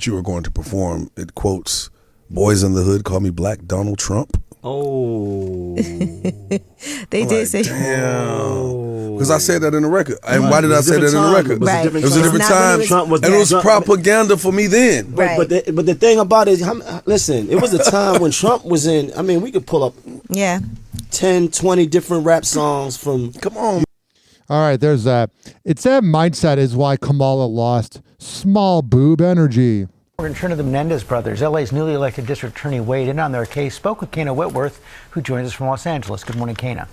you were going to perform, it quotes, "Boys in the Hood call me Black Donald Trump." Oh.
They did say,
damn. Because I said that in the record. And why did I say that in the record?
Right.
It was a different time. And it was propaganda for me then.
Right. But the thing about it is, listen, it was a time when Trump was in, I mean, we could pull up 10, 20 different rap songs from, come on.
All right, there's that. It's that mindset is why Kamala lost. Small boob energy.
We're going to turn to the Menendez brothers. LA's newly elected district attorney weighed in on their case, spoke with Kana Whitworth, who joins us from Los Angeles. Good morning, Kana.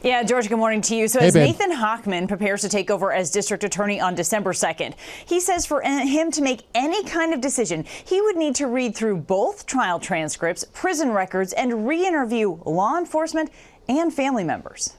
Yeah, George, good morning to you. So as Nathan Hochman prepares to take over as district attorney on December 2nd, he says for him to make any kind of decision, he would need to read through both trial transcripts, prison records, and re-interview law enforcement and family members.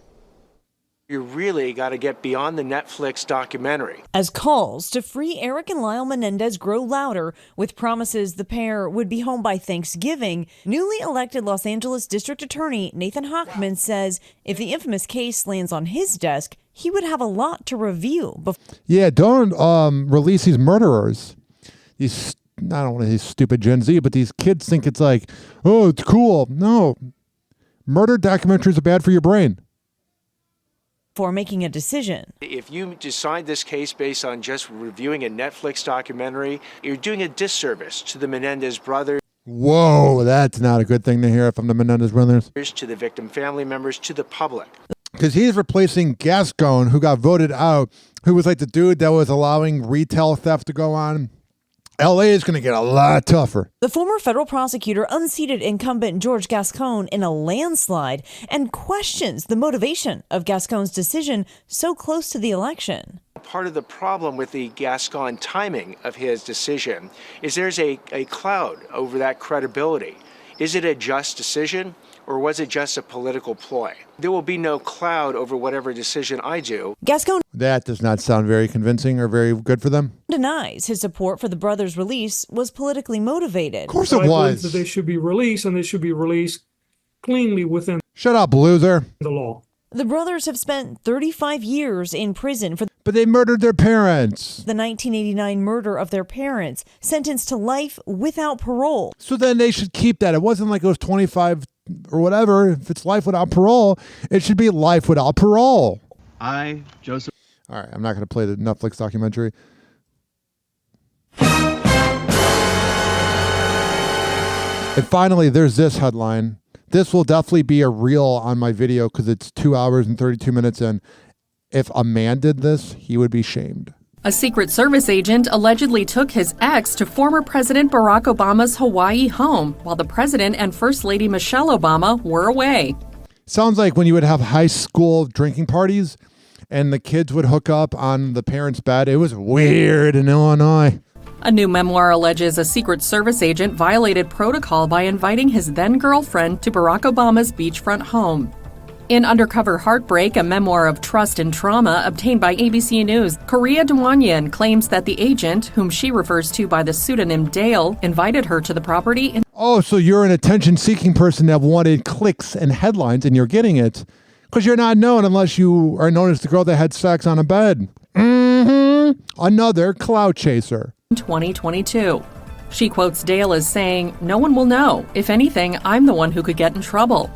You really got to get beyond the Netflix documentary.
As calls to free Eric and Lyle Menendez grow louder with promises the pair would be home by Thanksgiving, newly elected Los Angeles District Attorney Nathan Hochman says if the infamous case lands on his desk, he would have a lot to review.
Yeah, don't release these murderers. These, I don't want to say stupid Gen Z, but these kids think it's like, oh, it's cool. No, murder documentaries are bad for your brain.
For making a decision.
If you decide this case based on just reviewing a Netflix documentary, you're doing a disservice to the Menendez brothers.
Whoa, that's not a good thing to hear from the Menendez brothers.
To the victim family members, to the public.
Because he's replacing Gascon, who got voted out, who was like the dude that was allowing retail theft to go on. LA is going to get a lot tougher.
The former federal prosecutor unseated incumbent George Gascon in a landslide and questions the motivation of Gascon's decision so close to the election.
Part of the problem with the Gascon timing of his decision is there's a cloud over that credibility. Is it a just decision, or was it just a political ploy? There will be no cloud over whatever decision I do.
Gascon
That does not sound very convincing or very good for them.
Denies his support for the brothers' release was politically motivated.
Of course it was.
That they should be released, and they should be released cleanly within
Shut up, loser.
the law.
The brothers have spent 35 years in prison for
But they murdered their parents.
the 1989 murder of their parents, sentenced to life without parole.
So then they should keep that. It wasn't like it was 25 or whatever. If it's life without parole, it should be life without parole.
Joseph.
All right, I'm not going to play the Netflix documentary. And finally, there's this headline. This will definitely be a reel on my video because it's 2 hours and 32 minutes in. If a man did this, he would be shamed.
A Secret Service agent allegedly took his ex to former President Barack Obama's Hawaii home while the president and First Lady Michelle Obama were away.
Sounds like when you would have high school drinking parties and the kids would hook up on the parents' bed. It was weird in Illinois.
A new memoir alleges a Secret Service agent violated protocol by inviting his then-girlfriend to Barack Obama's beachfront home. In Undercover Heartbreak, a memoir of trust and trauma obtained by ABC News, Korea Dwanyan claims that the agent, whom she refers to by the pseudonym Dale, invited her to the property.
Oh, so you're an attention-seeking person that wanted clicks and headlines, and you're getting it because you're not known unless you are known as the girl that had sex on a bed. Another clout chaser.
2022. She quotes Dale as saying, "No one will know. If anything, I'm the one who could get in trouble."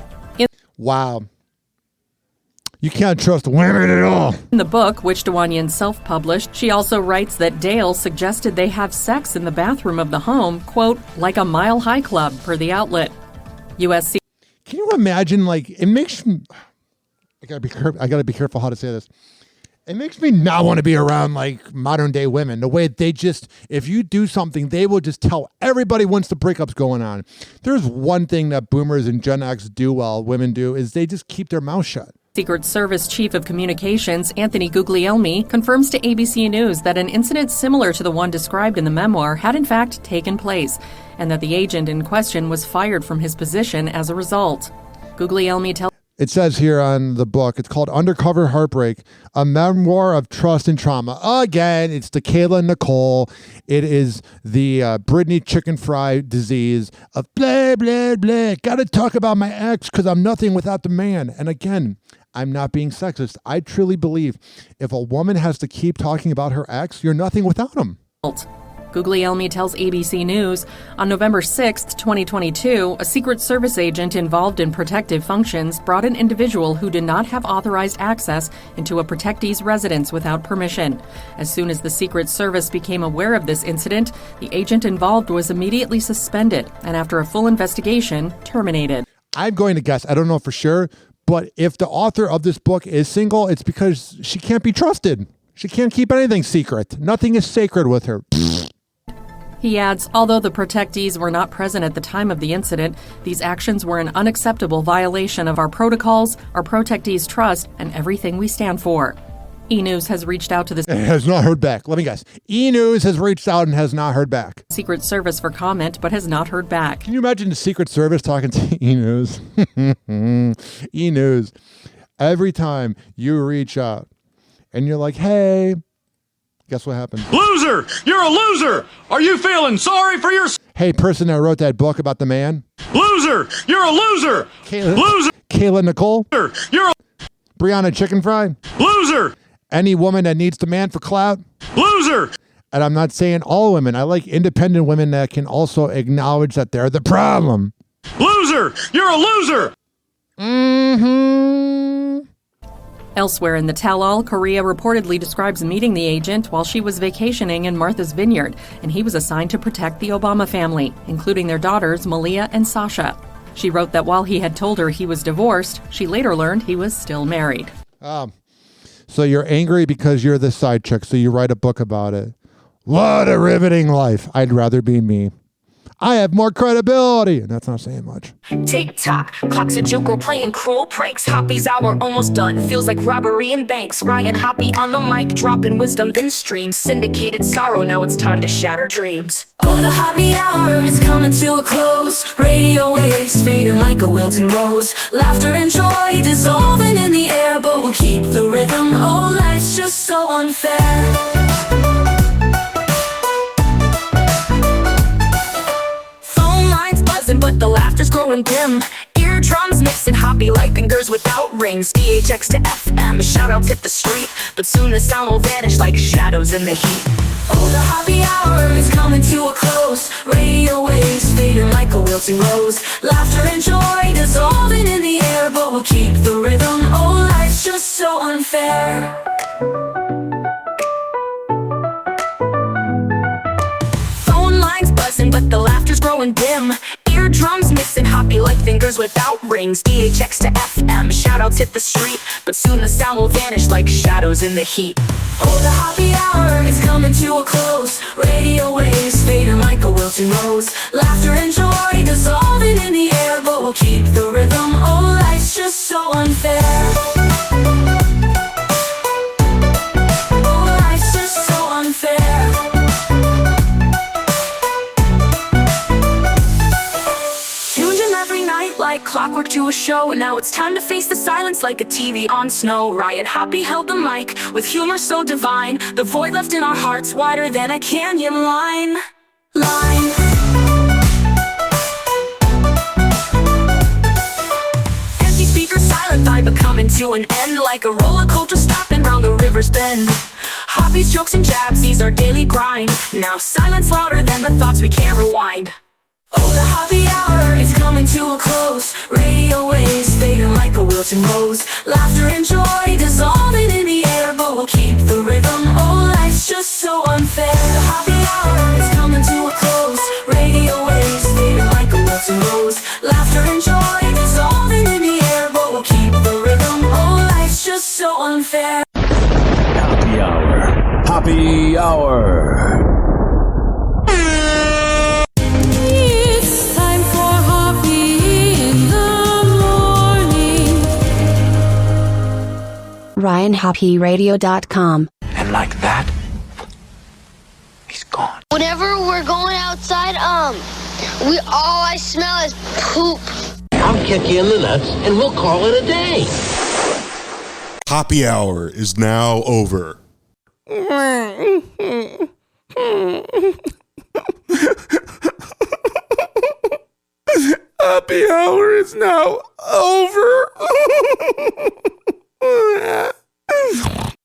Wow. You can't trust women at all.
In the book, which Dwanyan self-published, she also writes that Dale suggested they have sex in the bathroom of the home, quote, like a mile-high club, per the outlet. USC.
Can you imagine, like, it makes me... I gotta be careful how to say this. It makes me not want to be around, like, modern-day women. The way they just, if you do something, they will just tell everybody once the breakup's going on. There's one thing that boomers and Gen X do well, women do, is they just keep their mouth shut.
Secret Service Chief of Communications Anthony Guglielmi confirms to ABC News that an incident similar to the one described in the memoir had in fact taken place, and that the agent in question was fired from his position as a result. Guglielmi tells...
It says here on the book, it's called Undercover Heartbreak, a memoir of trust and trauma. Again, it's the Kayla Nicole. It is the Brittany chicken fry disease of blah, blah, blah. Got to talk about my ex because I'm nothing without the man. And again, I'm not being sexist. I truly believe if a woman has to keep talking about her ex, you're nothing without him.
Guglielmi tells ABC News, on November 6, 2022, a Secret Service agent involved in protective functions brought an individual who did not have authorized access into a protectee's residence without permission. As soon as the Secret Service became aware of this incident, the agent involved was immediately suspended and, after a full investigation, terminated.
I'm going to guess, I don't know for sure, but if the author of this book is single, it's because she can't be trusted. She can't keep anything secret. Nothing is sacred with her.
He adds, although the protectees were not present at the time of the incident, these actions were an unacceptable violation of our protocols, our protectees' trust, and everything we stand for. E-News has reached out to the...
It has not heard back. Let me guess. E-News has reached out and has not heard back.
Secret Service for comment, but has not heard back.
Can you imagine the Secret Service talking to E-News? E-News. Every time you reach out and you're like, hey... Guess what happened?
Loser! You're a loser! Are you feeling sorry for yourself?
Hey, person that wrote that book about the man.
Loser! You're a loser! Loser!
Kayla Nicole.
You're a...
Brianna Chicken Fry.
Loser!
Any woman that needs the man for clout.
Loser!
And I'm not saying all women. I like independent women that can also acknowledge that they're the problem.
Loser! You're a loser!
Elsewhere in the tell-all, Korea reportedly describes meeting the agent while she was vacationing in Martha's Vineyard, and he was assigned to protect the Obama family, including their daughters Malia and Sasha. She wrote that while he had told her he was divorced, she later learned he was still married.
So you're angry because you're the side chick, so you write a book about it. What a riveting life. I'd rather be me. I have more credibility. And that's not saying much.
Tick-tock, clocks a joker playing cruel pranks. Hoppe's hour almost done, feels like robbery in banks. Ryan Hoppe on the mic, dropping wisdom in streams. Syndicated sorrow, now it's time to shatter dreams. Oh, the Hoppe Hour is coming to a close. Radio waves fading like a wilting rose. Laughter and joy dissolving in the air, but we'll keep the rhythm. Oh, life's just so unfair. But the laughter's growing dim. Eardrums mixing Hoppe like fingers without rings. DHX to FM, shoutouts hit the street, but soon the sound will vanish like shadows in the heat. Oh, the Hoppe Hour is coming to a close. Radio waves fading like a wilting rose. Laughter and joy dissolving in the air, but we'll keep the rhythm. Oh, life's just so unfair. Phone lines buzzing, but the laughter's growing dim. Eardrums mixing Hoppe like fingers without rings. DHX to FM, shoutouts hit the street, but soon the sound will vanish like shadows in the heat. Oh, the Hoppe Hour is coming to a close. Radio waves fading like a wilting rose. Laughter and joy dissolving in the air, but we'll keep the rhythm. Oh, life's just so unfair. Oh, life's just so unfair. right like clockwork to a show. And now it's time to face the silence like a TV on snow. Ryan Hoppe held the mic with humor so divine. The void left in our hearts wider than a canyon line. Empty speakers, silent vibe coming to an end like a rollercoaster stopping round the river's bend. Hoppe's jokes and jabs, these are daily grind. Now silence louder than the thoughts we can't rewind. Oh, the Hoppe Hour is coming to a close. Radio waves fading like a wilting rose. Laughter and joy dissolving in the air, but we'll keep the rhythm. Oh, life's just so unfair. The Hoppe Hour is coming to a close. Radio waves fading like a wilting rose. Laughter and joy dissolving in the air, but we'll keep the rhythm. Oh, life's just so unfair.
Hoppe Hour. Hoppe Hour.
It's time for Hoppe in the morning.
RyanHoppeRadio.com.
And like that, he's gone.
Whenever we're going outside, all I smell is poop.
I'll kick you in the nuts and we'll call it a day.
Hoppe Hour is now over.
Hoppe Hour is now over.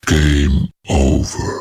Game over.